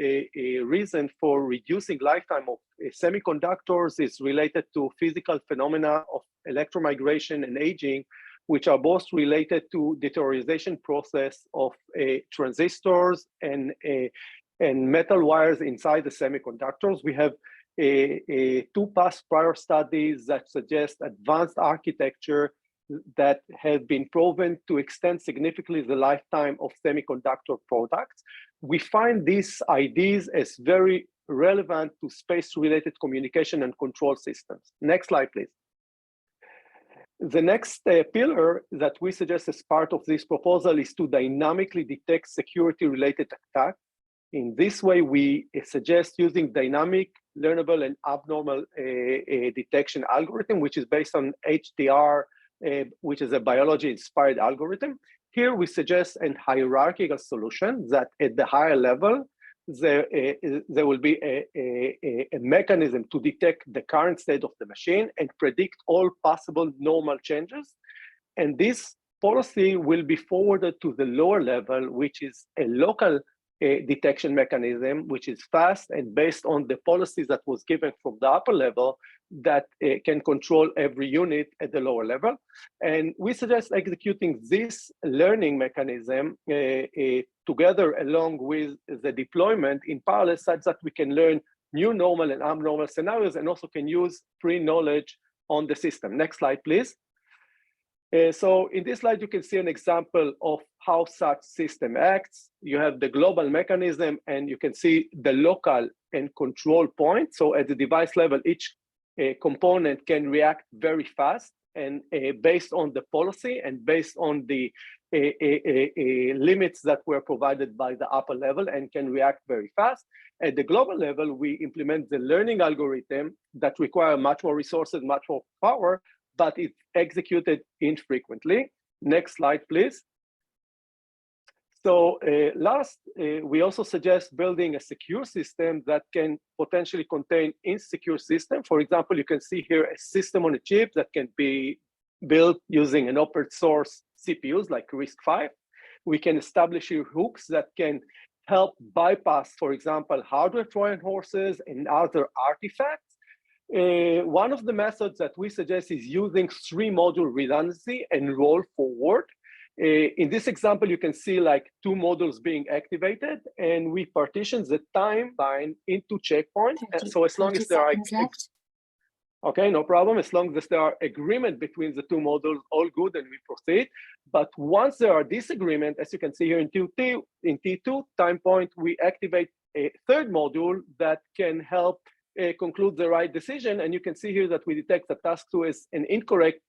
reason for reducing lifetime of semiconductors is related to physical phenomena of electromigration and aging, which are both related to deterioration process of transistors and metal wires inside the semiconductors. We have two past prior studies that suggest advanced architecture that have been proven to extend significantly the lifetime of semiconductor products. We find these ideas as very relevant to space-related communication and control systems. Next slide, please. The next pillar that we suggest as part of this proposal is to dynamically detect security-related attacks. In this way, we suggest using dynamic, learnable, and abnormal detection algorithm, which is based on HDR, which is a biology-inspired algorithm. Here we suggest a hierarchical solution that at the higher level, there will be a mechanism to detect the current state of the machine and predict all possible normal changes. And this policy will be forwarded to the lower level, which is a local detection mechanism, which is fast and based on the policies that was given from the upper level that can control every unit at the lower level. And we suggest executing this learning mechanism together along with the deployment in parallel such that we can learn new normal and abnormal scenarios and also can use pre-knowledge on the system. Next slide, please. So in this slide, you can see an example of how such system acts. You have the global mechanism and you can see the local and control point. So at the device level, each component can react very fast and based on the policy and based on the limits that were provided by the upper level and can react very fast. At the global level, we implement the learning algorithm that require much more resources, much more power, but it's executed infrequently. Next slide, please. So last, we also suggest building a secure system that can potentially contain insecure system. For example, you can see here a system on a chip that can be built using an open source CPUs like RISC-V. We can establish here hooks that can help bypass, for example, hardware Trojan horses and other artifacts. One of the methods that we suggest is using 3-module redundancy and roll forward. In this example, you can see like 2 modules being activated and we partition the timeline into checkpoints. So as long as there are, okay, no problem. As long as there are agreement between the 2 modules, all good and we proceed. But once there are disagreement, as you can see here in T2 time point, we activate a 3rd module that can help conclude the right decision. And you can see here that we detect that task 2 is an incorrect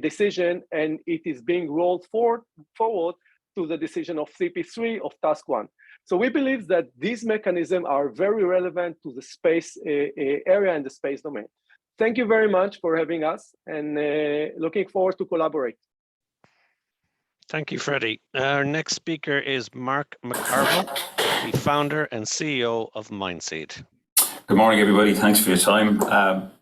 decision and it is being rolled forward to the decision of CP3 of task 1. So we believe that these mechanisms are very relevant to the space area and the space domain. Thank you very much for having us and looking forward to collaborate. Thank you, Freddie. Our next speaker is Mark McCarville, the founder and CEO of Mindseed. Good morning, everybody. Thanks for your time.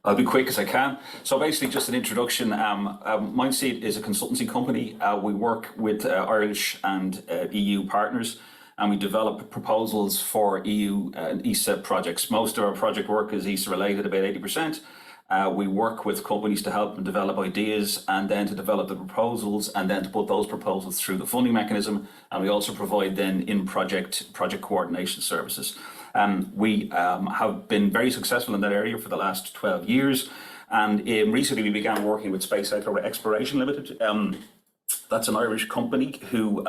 I'll be quick as I can. So basically, just an introduction. Mindseed is a consultancy company. We work with Irish and EU partners, and we develop proposals for EU and ESA projects. Most of our project work is ESA related, about 80%. We work with companies to help them develop ideas and then to develop the proposals and then to put those proposals through the funding mechanism. And we also provide then project coordination services. We have been very successful in that area for the last 12 years. And recently we began working with Space Exploration Limited. That's an Irish company who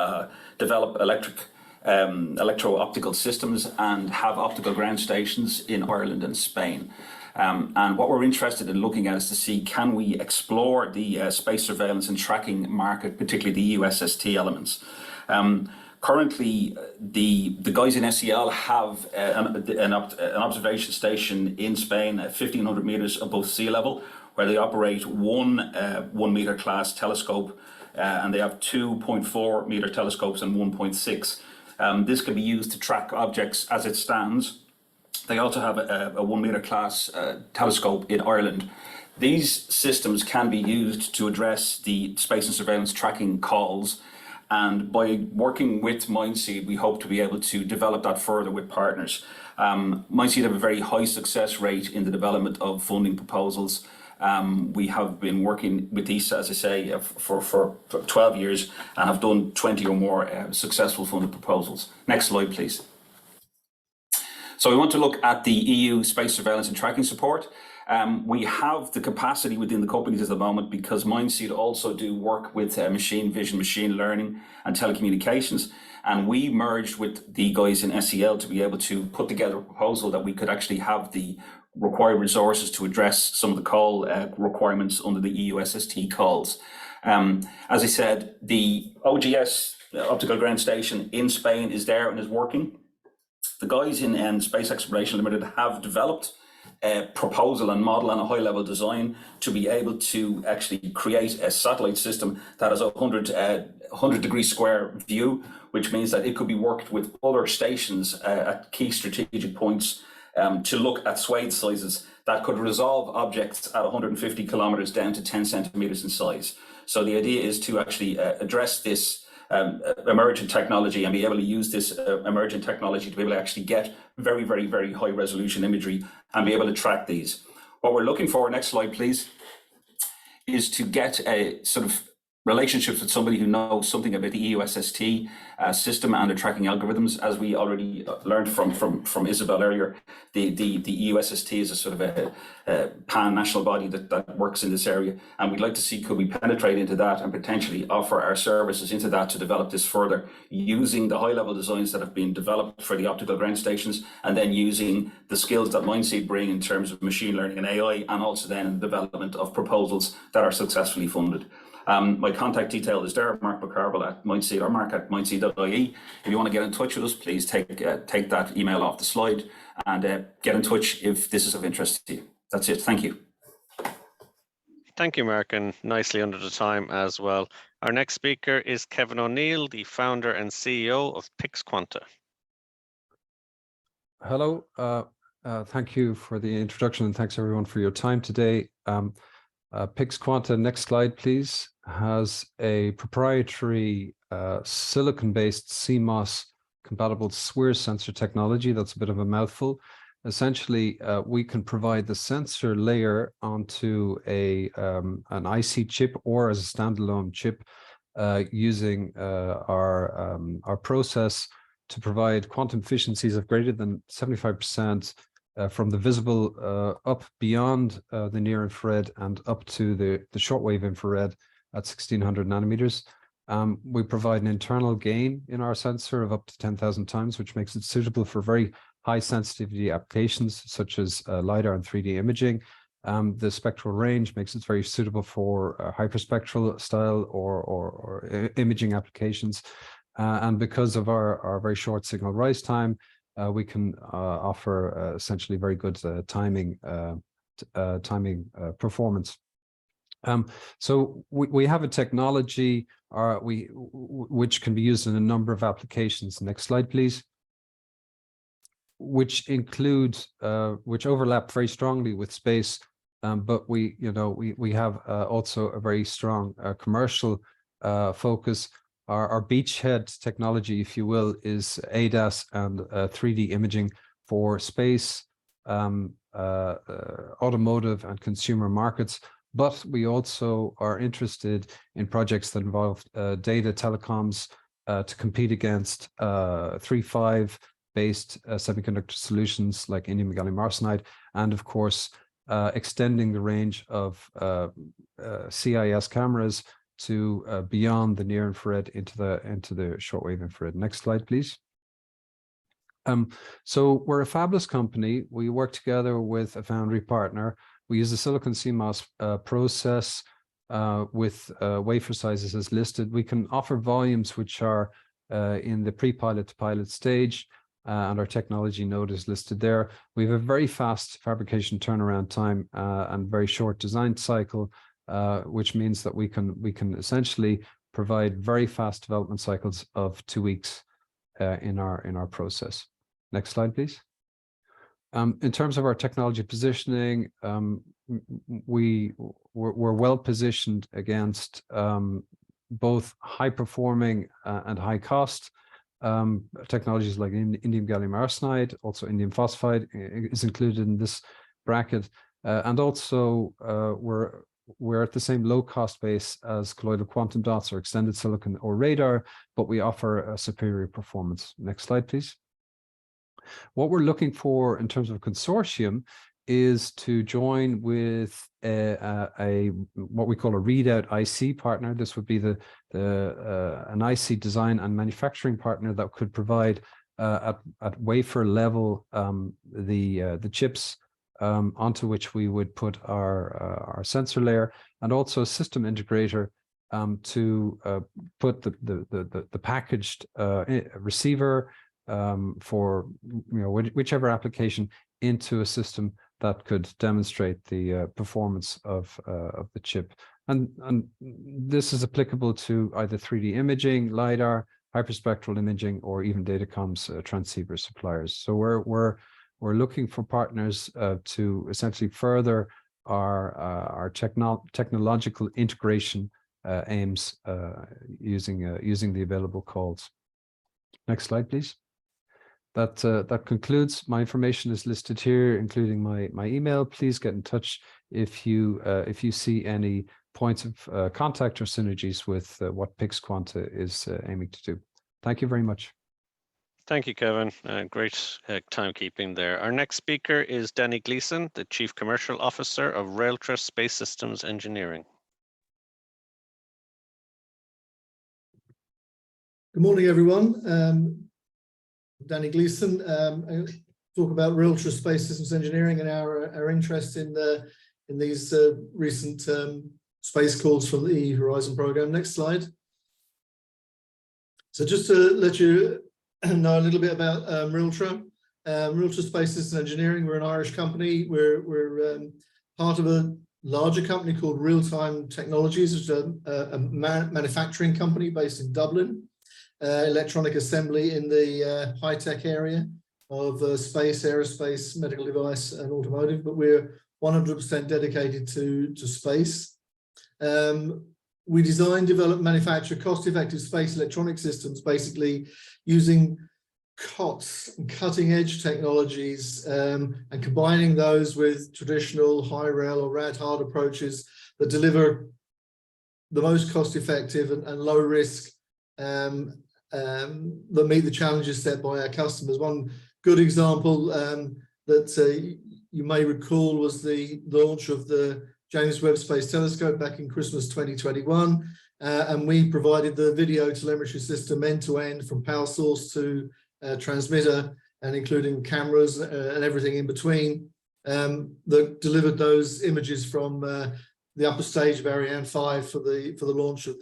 develop electro-optical systems and have optical ground stations in Ireland and Spain. And what we're interested in looking at is to see, can we explore the space surveillance and tracking market, particularly the USST elements. Currently, the guys in SEL have an observation station in Spain at 1,500 meters above sea level, where they operate one 1 meter class telescope, and they have 2.4 meter telescopes and 1.6. This can be used to track objects as it stands. They also have a 1 meter class telescope in Ireland. These systems can be used to address the space and surveillance tracking calls. And by working with Mindseed, we hope to be able to develop that further with partners. Mindseed have a very high success rate in the development of funding proposals. We have been working with ESA, as I say, for 12 years and have done 20 or more successful funded proposals. Next slide, please. So we want to look at the EU space surveillance and tracking support. We have the capacity within the companies at the moment because Mindseed also do work with machine vision, machine learning and telecommunications. And we merged with the guys in SEL to be able to put together a proposal that we could actually have the required resources to address some of the call requirements under the EU SST calls. As I said, the OGS optical ground station in Spain is there and is working. The guys in Space Exploration Limited have developed a proposal and model and a high-level design to be able to actually create a satellite system that has a 100 degree square view, which means that it could be worked with other stations at key strategic points to look at swathe sizes that could resolve objects at 150 kilometers down to 10 centimeters in size. So the idea is to actually address this emergent technology and be able to use this emergent technology to be able to actually get very, very, very high resolution imagery and be able to track these. What we're looking for, next slide please, is to get a sort of relationships with somebody who knows something about the EU SST system and the tracking algorithms. As we already learned from Isabel earlier, the EU SST is a sort of a pan-national body that works in this area, and we'd like to see, could we penetrate into that and potentially offer our services into that to develop this further, using the high-level designs that have been developed for the optical ground stations, and then using the skills that Mindseed bring in terms of machine learning and AI, and also then in the development of proposals that are successfully funded. My contact detail is there, Mark McCarville at Mindseed or mark at mindseed.ie. If you want to get in touch with us, please take that email off the slide and get in touch if this is of interest to you. That's it. Thank you. Thank you, Mark, and nicely under the time as well. Our next speaker is Kevin O'Neill, the founder and CEO of PixQuanta. Hello. Thank you for the introduction and thanks everyone for your time today. PixQuanta, next slide please, has a proprietary silicon-based CMOS compatible SWIR sensor technology. That's a bit of a mouthful. Essentially, we can provide the sensor layer onto an IC chip or as a standalone chip using our process to provide quantum efficiencies of greater than 75% from the visible up beyond the near infrared and up to the shortwave infrared at 1600 nanometers. We provide an internal gain in our sensor of up to 10,000 times, which makes it suitable for very high sensitivity applications such as LiDAR and 3D imaging. The spectral range makes it very suitable for hyperspectral style or imaging applications. And because of our very short signal rise time, we can offer essentially very good timing performance. So we have a technology which can be used in a number of applications. Next slide, please. Which overlap very strongly with space, but we have also a very strong commercial focus. Our beachhead technology, if you will, is ADAS and 3D imaging for space, automotive and consumer markets, but we also are interested in projects that involve data telecoms to compete against 3.5 based semiconductor solutions like indium gallium arsenide, and of course extending the range of CIS cameras to beyond the near infrared into the shortwave infrared. Next slide, please. So we're a fabless company. We work together with a foundry partner. We use the silicon CMOS process with wafer sizes as listed. We can offer volumes which are in the pre-pilot to pilot stage, and our technology node is listed there. We have a very fast fabrication turnaround time and very short design cycle, which means that we can essentially provide very fast development cycles of 2 weeks in our process. Next slide, please. In terms of our technology positioning, we're well positioned against both high performing and high cost technologies like indium gallium arsenide. Also indium phosphide is included in this bracket, and also we're at the same low cost base as colloidal quantum dots or extended silicon or radar, but we offer a superior performance. Next slide, please. What we're looking for in terms of consortium is to join with what we call a readout IC partner. This would be an IC design and manufacturing partner that could provide at wafer level the chips onto which we would put our sensor layer, and also a system integrator to put the packaged receiver for whichever application into a system that could demonstrate the performance of the chip. And this is applicable to either 3D imaging, LiDAR, hyperspectral imaging, or even datacomms transceiver suppliers. So we're looking for partners to essentially further our technological integration aims using the available calls. Next slide, please. That concludes. My information is listed here, including my email. Please get in touch if you see any points of contact or synergies with what PixQuanta is aiming to do. Thank you very much. Thank you, Kevin. Great timekeeping there. Our next speaker is Danny Gleeson, the Chief Commercial Officer of Railtra Space Systems Engineering. Good morning, everyone. Danny Gleeson. Talk about Railtra Space Systems Engineering and our interest in these recent space calls from the Horizon program. Next slide. So just to let you know a little bit about Railtra. Railtra Space Systems Engineering, we're an Irish company. We're part of a larger company called Real Time Technologies, which is a manufacturing company based in Dublin. Electronic assembly in the high-tech area of space, aerospace, medical device, and automotive, but we're 100% dedicated to space. We design, develop, manufacture cost-effective space electronic systems, basically using COTS and cutting-edge technologies, and combining those with traditional high-rel or rad-hard approaches that deliver the most cost-effective and low-risk that meet the challenges set by our customers. One good example that you may recall was the launch of the James Webb Space Telescope back in Christmas 2021, and we provided the video telemetry system end-to-end from power source to transmitter, and including cameras and everything in between, that delivered those images from the upper stage of Ariane 5 for the launch of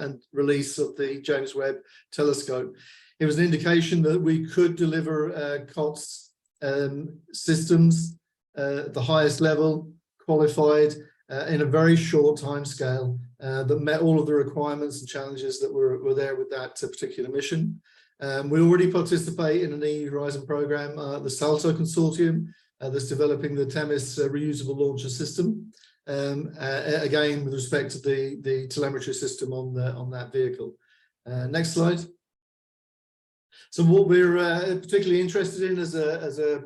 and release of the James Webb Telescope. It was an indication that we could deliver COTS systems at the highest level, qualified in a very short time scale, that met all of the requirements and challenges that were there with that particular mission. We already participate in an EU Horizon program, the SALTO consortium, that's developing the TEMIS reusable launcher system. Again, with respect to the telemetry system on that vehicle. Next slide. So what we're particularly interested in as a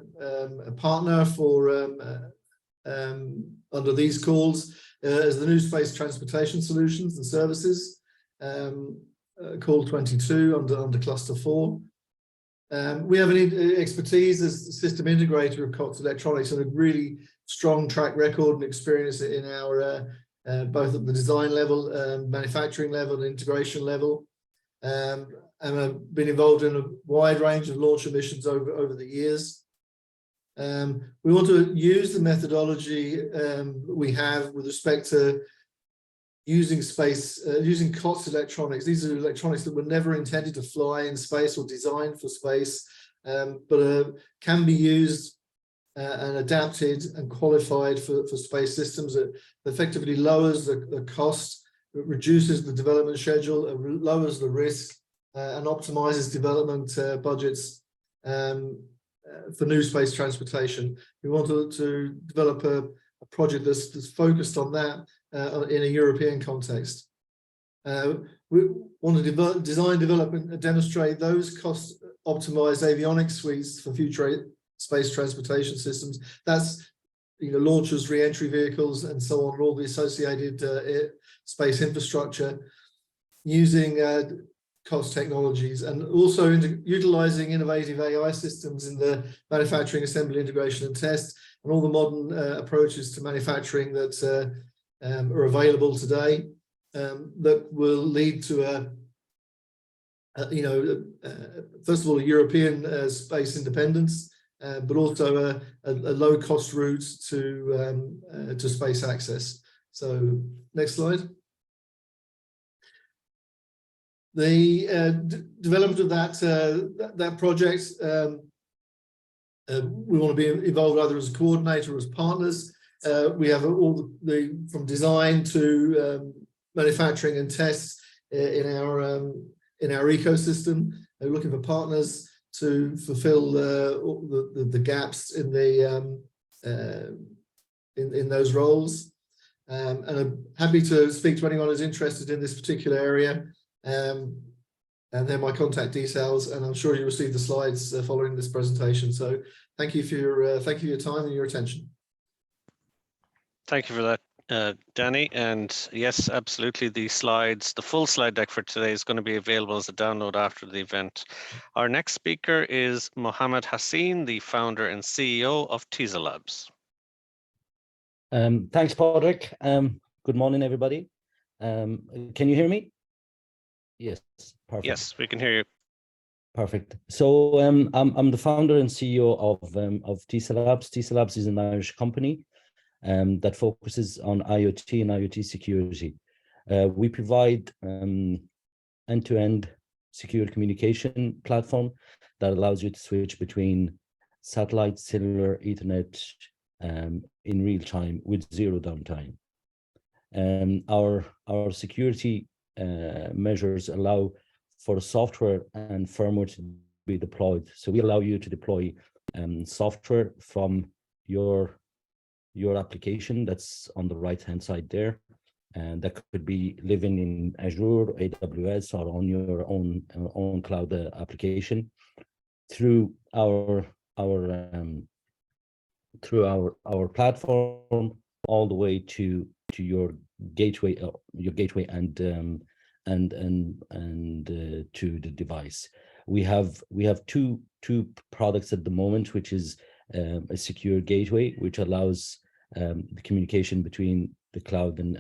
partner for under these calls is the New Space Transportation Solutions and Services, call 22 under cluster 4. We have an expertise as a system integrator of Cox Electronics and a really strong track record and experience in our both at the design level, manufacturing level, and integration level. And I've been involved in a wide range of launch missions over the years. We want to use the methodology we have with respect to using space, using COTS electronics. These are electronics that were never intended to fly in space or designed for space, but can be used and adapted and qualified for space systems. It effectively lowers the cost, it reduces the development schedule, it lowers the risk, and optimizes development budgets for new space transportation. We want to develop a project that's focused on that in a European context. We want to design, develop, and demonstrate those cost-optimized avionics suites for future space transportation systems. That's, you know, launchers, re-entry vehicles, and so on, and all the associated space infrastructure, using cost technologies, and also utilizing innovative AI systems in the manufacturing, assembly, integration, and test, and all the modern approaches to manufacturing that are available today, that will lead to first of all, a European space independence, but also a low-cost route to space access. So, next slide. The development of that project, we want to be involved either as a coordinator or as partners. We have all from design to manufacturing and tests in our ecosystem. We're looking for partners to fulfill the gaps in those roles. And I'm happy to speak to anyone who's interested in this particular area. And then my contact details, and I'm sure you receive the slides following this presentation. So thank you for your time and your attention. Thank you for that, Danny. And yes, absolutely, the slides, the full slide deck for today is going to be available as a download after the event. Our next speaker is Mohammed Hassin, the founder and CEO of TISA Labs. Thanks, Patrick. Good morning, everybody. Can you hear me? Yes, perfect. Yes, we can hear you. Perfect. So I'm the founder and CEO of TISA Labs. TISA Labs is an Irish company that focuses on IoT and IoT security. We provide end-to-end secure communication platform that allows you to switch between satellite, cellular, Ethernet in real time with zero downtime. Our security measures allow for software and firmware to be deployed. So we allow you to deploy software from your application that's on the right-hand side there, and that could be living in Azure, AWS, or on your own cloud application through our platform all the way to your gateway and to the device. We have two products at the moment, which is a secure gateway, which allows the communication between the cloud and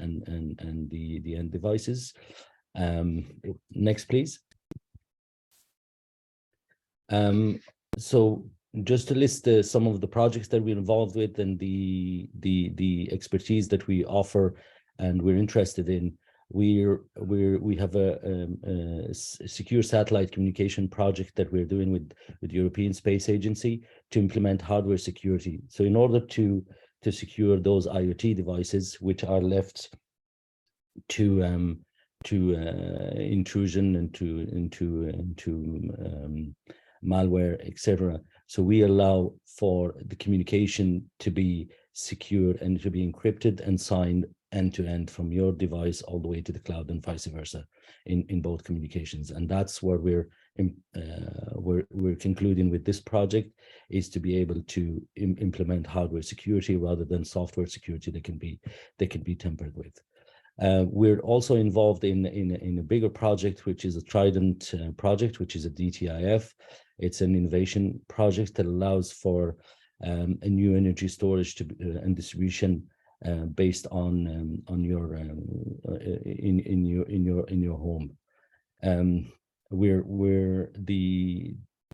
the end devices. Next, please. So just to list some of the projects that we're involved with and the expertise that we offer and we're interested in. We have a secure satellite communication project that we're doing with the European Space Agency to implement hardware security. So in order to secure those IoT devices, which are left to intrusion and into malware, etc. So we allow for the communication to be secure and to be encrypted and signed end-to-end from your device all the way to the cloud and vice versa in both communications. And that's where we're we're concluding with this project is to be able to implement hardware security rather than software security that can be tampered with. We're also involved in a bigger project, which is a Trident project, which is a DTIF. It's an innovation project that allows for a new energy storage and distribution based on your in your home. We're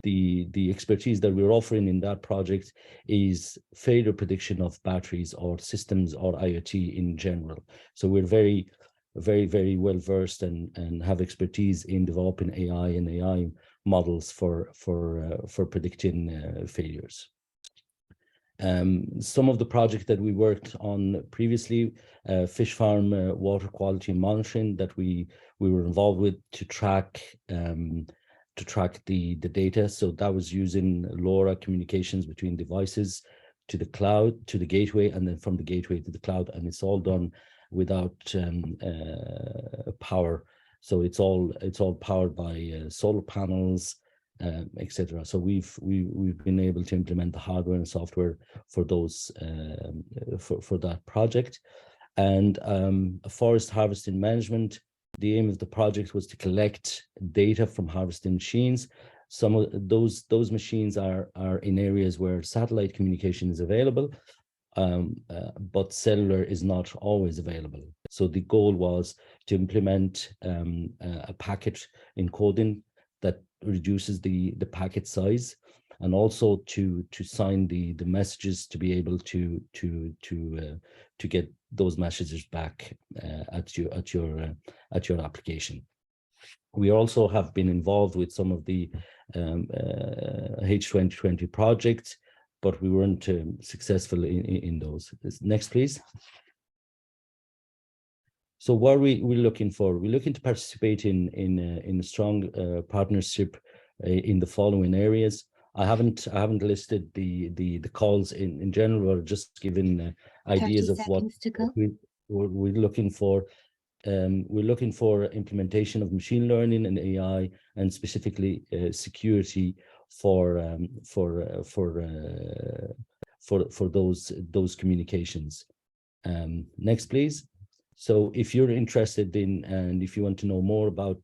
the expertise that we're offering in that project is failure prediction of batteries or systems or IoT in general. So we're very well versed and have expertise in developing AI models for predicting failures. Some of the projects that we worked on previously, fish farm water quality monitoring that we were involved with to track the data. So that was using LoRa communications between devices to the cloud, to the gateway, and then from the gateway to the cloud. And it's all done without power. So it's all powered by solar panels, etc. So we've been able to implement the hardware and software for those for that project. And forest harvesting management. The aim of the project was to collect data from harvesting machines. Some of those machines are in areas where satellite communication is available, but cellular is not always available. So the goal was to implement a packet encoding that reduces the packet size, and also to sign the messages to be able to get those messages back at your application. We also have been involved with some of the H2020 projects, but we weren't successful in those. Next, please. So what are we looking for? We're looking to participate in a strong partnership in the following areas. I haven't listed the calls in general, or just given ideas of what we're looking for. We're looking for implementation of machine learning and AI, and specifically security for those communications. Next, please. So if you're interested in, and if you want to know more about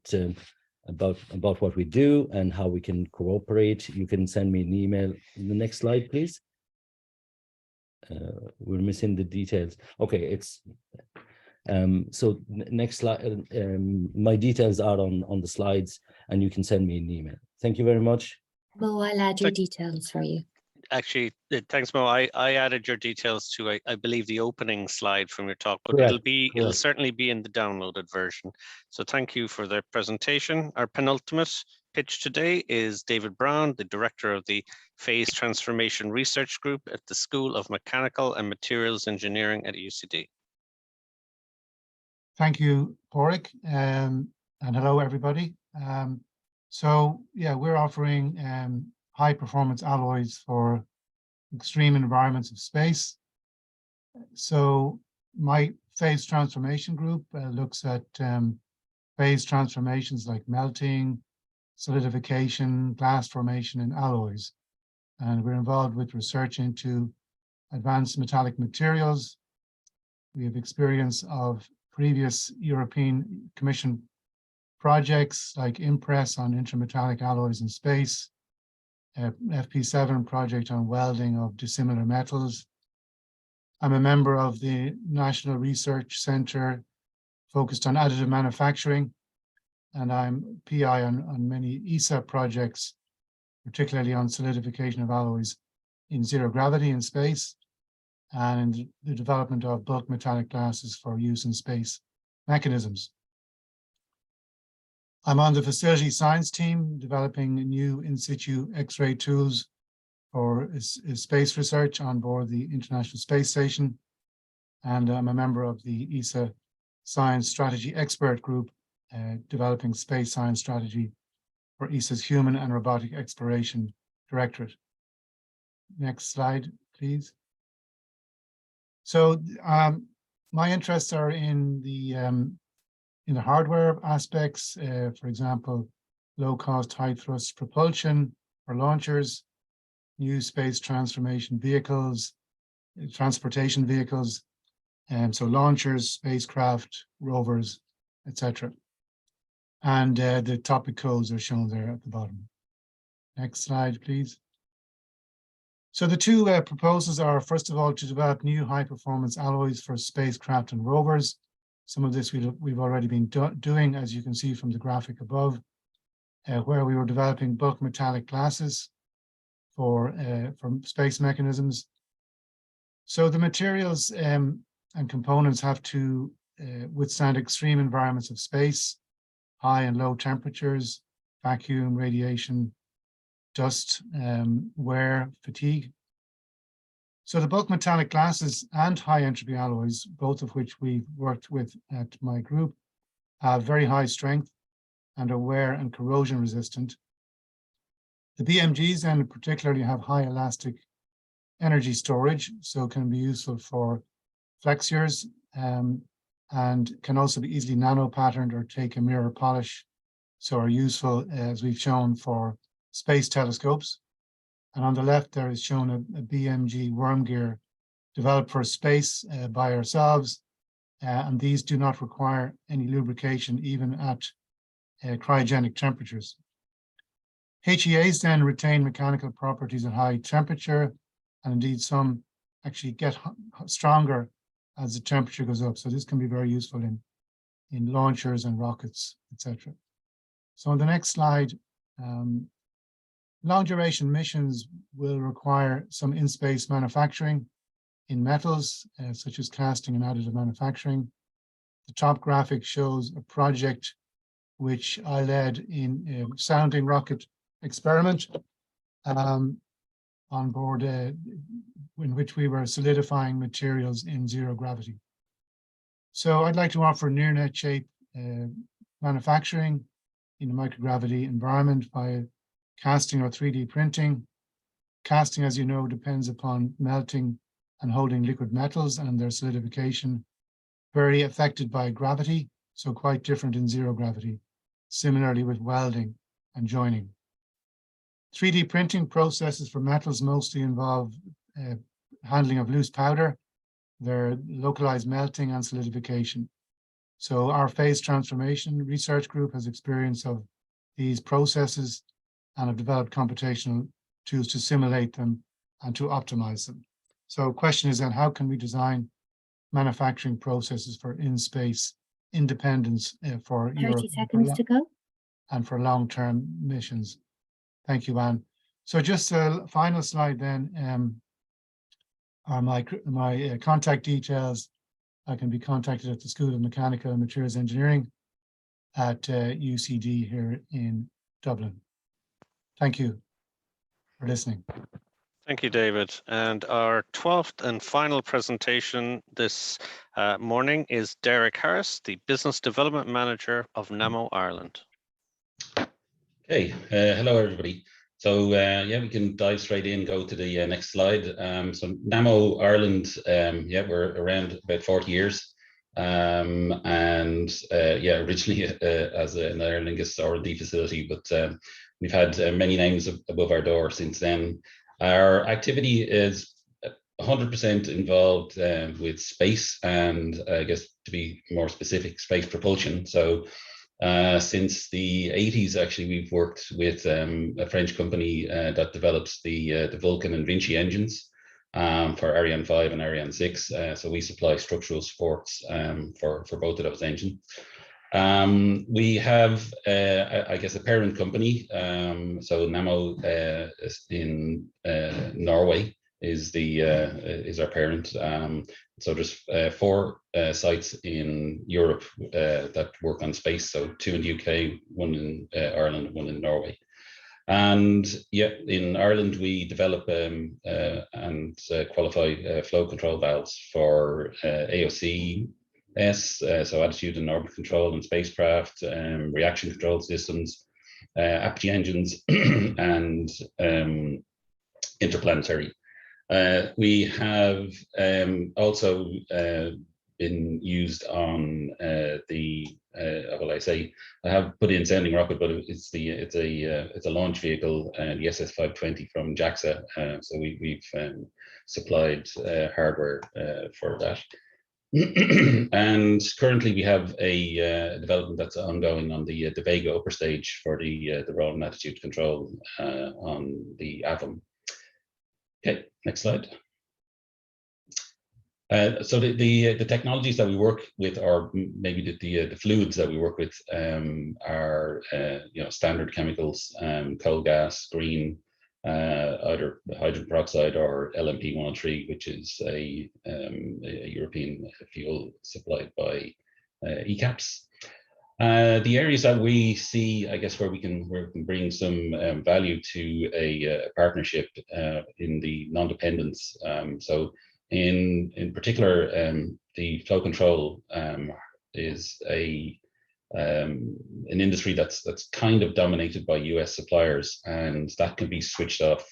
what we do and how we can cooperate, you can send me an email. The next slide, please. We're missing the details. Okay, it's so next slide. My details are on the slides, and you can send me an email. Thank you very much. Mo, I'll add your details for you. Actually, thanks, Mo. I added your details to, I believe, the opening slide from your talk, but Correct. it'll certainly be in the downloaded version. So thank you for the presentation. Our penultimate pitch today is David Brown, the director of the Phase Transformation Research Group at the School of Mechanical and Materials Engineering at UCD. Thank you, Porrick, and hello, everybody. So yeah, we're offering high performance alloys for extreme environments of space. So my phase transformation group looks at phase transformations like melting, solidification, glass formation, and alloys. And we're involved with research into advanced metallic materials. We have experience of previous European Commission projects like IMPRESS on intermetallic alloys in space, FP7 project on welding of dissimilar metals. I'm a member of the National Research Centre focused on additive manufacturing, and I'm PI on many ESA projects, particularly on solidification of alloys in zero gravity in space, and the development of bulk metallic glasses for use in space mechanisms. I'm on the facility science team developing new in situ X-ray tools for space research on board the International Space Station. And I'm a member of the ESA Science Strategy Expert Group, developing space science strategy for ESA's Human and Robotic Exploration Directorate. Next slide, please. So my interests are in the hardware aspects, for example, low-cost, high-thrust propulsion for launchers, new space transformation vehicles, transportation vehicles, and so launchers, spacecraft, rovers, etc. And the topic codes are shown there at the bottom. Next slide, please. So the two proposals are, first of all, to develop new high-performance alloys for spacecraft and rovers. Some of this we've already been doing, as you can see from the graphic above, where we were developing bulk metallic glasses for space mechanisms. So the materials and components have to withstand extreme environments of space, high and low temperatures, vacuum, radiation, dust, wear, fatigue. So the bulk metallic glasses and high entropy alloys, both of which we've worked with at my group, have very high strength and are wear and corrosion resistant. The BMGs then particularly have high elastic energy storage, so can be useful for flexures and can also be easily nano-patterned or take a mirror polish, so are useful, as we've shown, for space telescopes. And on the left there is shown a BMG worm gear developed for space by ourselves, and these do not require any lubrication even at cryogenic temperatures. HEAs then retain mechanical properties at high temperature, and indeed some actually get stronger as the temperature goes up. So this can be very useful in launchers and rockets, etc. So on the next slide, long duration missions will require some in-space manufacturing in metals, such as casting and additive manufacturing. The top graphic shows a project which I led in a sounding rocket experiment on board, in which we were solidifying materials in zero gravity. So I'd like to offer near net shape manufacturing in a microgravity environment by casting or 3D printing. Casting, as you know, depends upon melting and holding liquid metals and their solidification, very affected by gravity, so quite different in zero gravity. Similarly with welding and joining. 3D printing processes for metals mostly involve handling of loose powder, their localized melting and solidification. So our phase transformation research group has experience of these processes and have developed computational tools to simulate them and to optimize them. So question is then, how can we design manufacturing processes for in-space independence for 30 seconds to go. And for long-term missions? Thank you, Anne. So just a final slide then, are my contact details. I can be contacted at the School of Mechanical and Materials Engineering at UCD here in Dublin. Thank you for listening. Thank you, David. And our 12th and final presentation this morning is Derek Harris, the Business Development Manager of NAMO Ireland. Okay, hello everybody. So yeah, we can dive straight in, go to the next slide. So NAMO Ireland, yeah, we're around about 40 years. And yeah, originally as an Aer Lingus R&D facility, but we've had many names above our door since then. Our activity is 100% involved with space, and I guess to be more specific, space propulsion. So since the 80s, actually, we've worked with a French company that develops the Vulcan and Vinci engines for Ariane 5 and Ariane 6. So we supply structural supports for both of those engines. We have, I guess, a parent company. So NAMO in Norway is our parent. So there's 4 sites in Europe that work on space. So 2 in the UK, 1 in Ireland, 1 in Norway. And yeah, in Ireland, we develop and qualify flow control valves for AOC, so attitude and orbit control and spacecraft, reaction control systems, apogee engines, and interplanetary. We have also been used on well, I have put in sounding rocket, but it's a launch vehicle, the SS520 from JAXA. So we've supplied hardware for that. And currently we have a development that's ongoing on the Vega upper stage for the role and attitude control on the AVM. Okay, next slide. So the technologies that we work with, or maybe the fluids that we work with, are standard chemicals, coal gas, green, either hydrogen peroxide or LMP103, which is a European fuel supplied by ECAPS. The areas that we see, I guess, where we can bring some value to a partnership in the non-dependence. So in particular, the flow control is an industry that's kind of dominated by US suppliers, and that can be switched off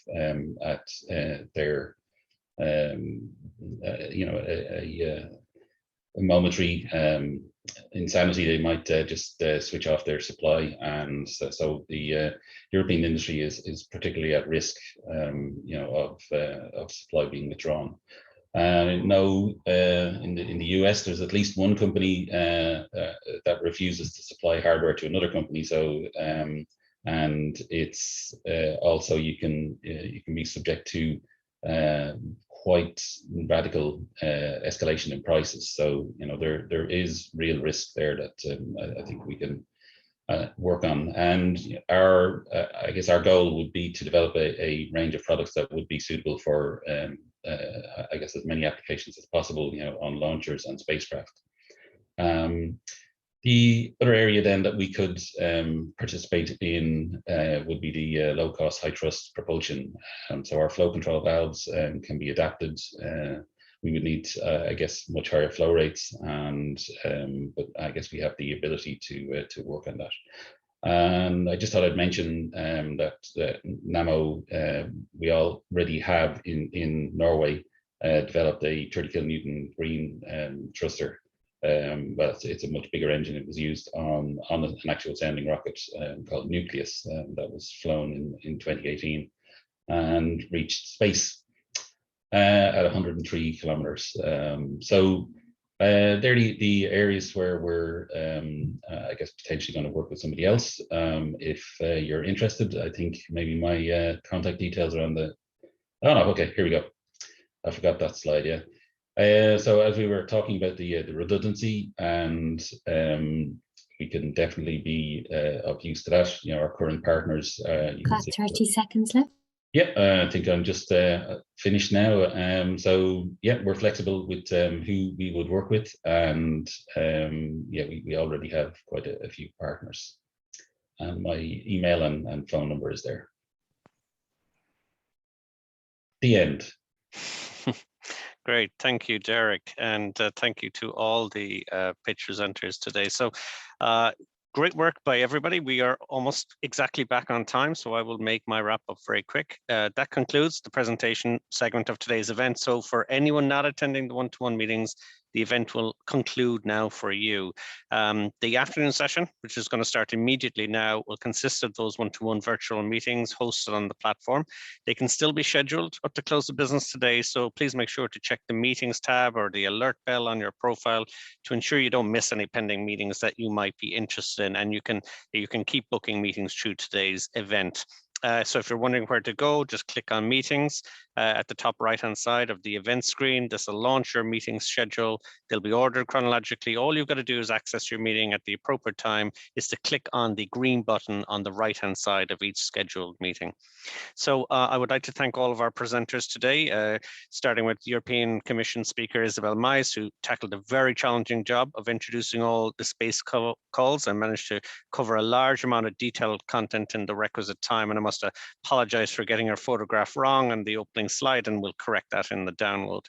at their a momentary insanity. They might just switch off their supply, and so the European industry is particularly at risk, of supply being withdrawn. No, in the US, there's at least one company that refuses to supply hardware to another company. So, and it's also you can be subject to quite radical escalation in prices. So, there is real risk there that I think we can work on. And I guess our goal would be to develop a range of products that would be suitable for I guess as many applications as possible, on launchers and spacecraft. The other area then that we could participate in would be the low-cost, high-thrust propulsion. So our flow control valves can be adapted. We would need, I guess, much higher flow rates, and but I guess we have the ability to work on that. And I just thought I'd mention that Nammo, we already have in Norway developed a 30 kilonewton green thruster. But it's a much bigger engine. It was used on an actual sounding rocket called Nucleus that was flown in 2018 and reached space at 103 kilometers. So they're the areas where we're, I guess, potentially going to work with somebody else. If you're interested, I think maybe my contact details are on the. Oh no, okay, here we go. I forgot that slide. Yeah. So as we were talking about the redundancy, and we can definitely be of use to that. Our current partners. Got 30 seconds left. Yeah, I think I'm just finished now. So yeah, we're flexible with who we would work with, and yeah, we already have quite a few partners. And my email and phone number is there. The end. Great, thank you, Derek, and thank you to all the pitch presenters today. So great work by everybody. We are almost exactly back on time, so I will make my wrap up very quick. That concludes the presentation segment of today's event. So for anyone not attending the one-to-one meetings, the event will conclude now for you. The afternoon session, which is going to start immediately now, will consist of those one-to-one virtual meetings hosted on the platform. They can still be scheduled up to close of business today, so please make sure to check the meetings tab or the alert bell on your profile to ensure you don't miss any pending meetings that you might be interested in, and you can keep booking meetings through today's event. So if you're wondering where to go, just click on meetings at the top right-hand side of the event screen. This will launch your meeting schedule. They'll be ordered chronologically. All you've got to do is access your meeting at the appropriate time is to click on the green button on the right-hand side of each scheduled meeting. So I would like to thank all of our presenters today, starting with European Commission Speaker Isabel Mais, who tackled a very challenging job of introducing all the space calls and managed to cover a large amount of detailed content in the requisite time. And I must apologize for getting her photograph wrong on the opening slide, and we'll correct that in the download.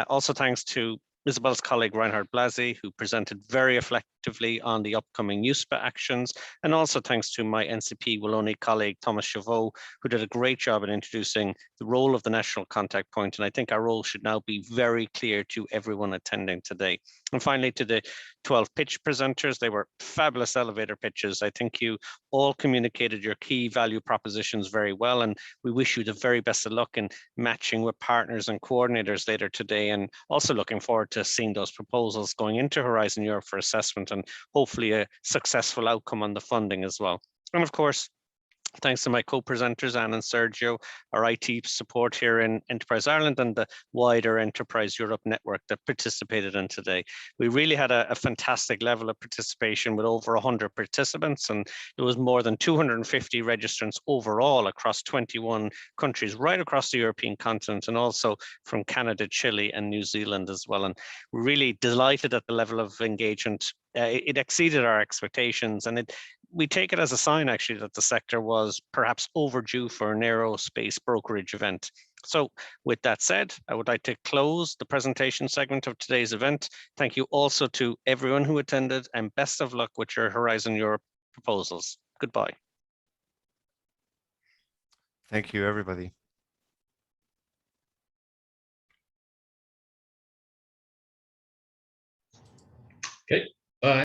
Also thanks to Isabel's colleague Reinhard Blasi, who presented very actively on the upcoming USPA actions, and also thanks to my NCP Wallonie colleague, Thomas Chavot, who did a great job in introducing the role of the national contact point. And I think our role should now be very clear to everyone attending today. And finally, to the 12 pitch presenters, they were fabulous elevator pitches. I think you all communicated your key value propositions very well, and we wish you the very best of luck in matching with partners and coordinators later today, and also looking forward to seeing those proposals going into Horizon Europe for assessment and hopefully a successful outcome on the funding as well. And of course, thanks to my co-presenters, Anne and Sergio, our IT support here in Enterprise Ireland and the wider Enterprise Europe network that participated in today. We really had a fantastic level of participation with over 100 participants, and there was more than 250 registrants overall across 21 countries right across the European continent, and also from Canada, Chile and New Zealand as well. And we're really delighted at the level of engagement. It exceeded our expectations, and we take it as a sign actually that the sector was perhaps overdue for an aerospace brokerage event. So with that said, I would like to close the presentation segment of today's event. Thank you also to everyone who attended, and best of luck with your Horizon Europe proposals. Goodbye. Thank you, everybody. Okay, bye.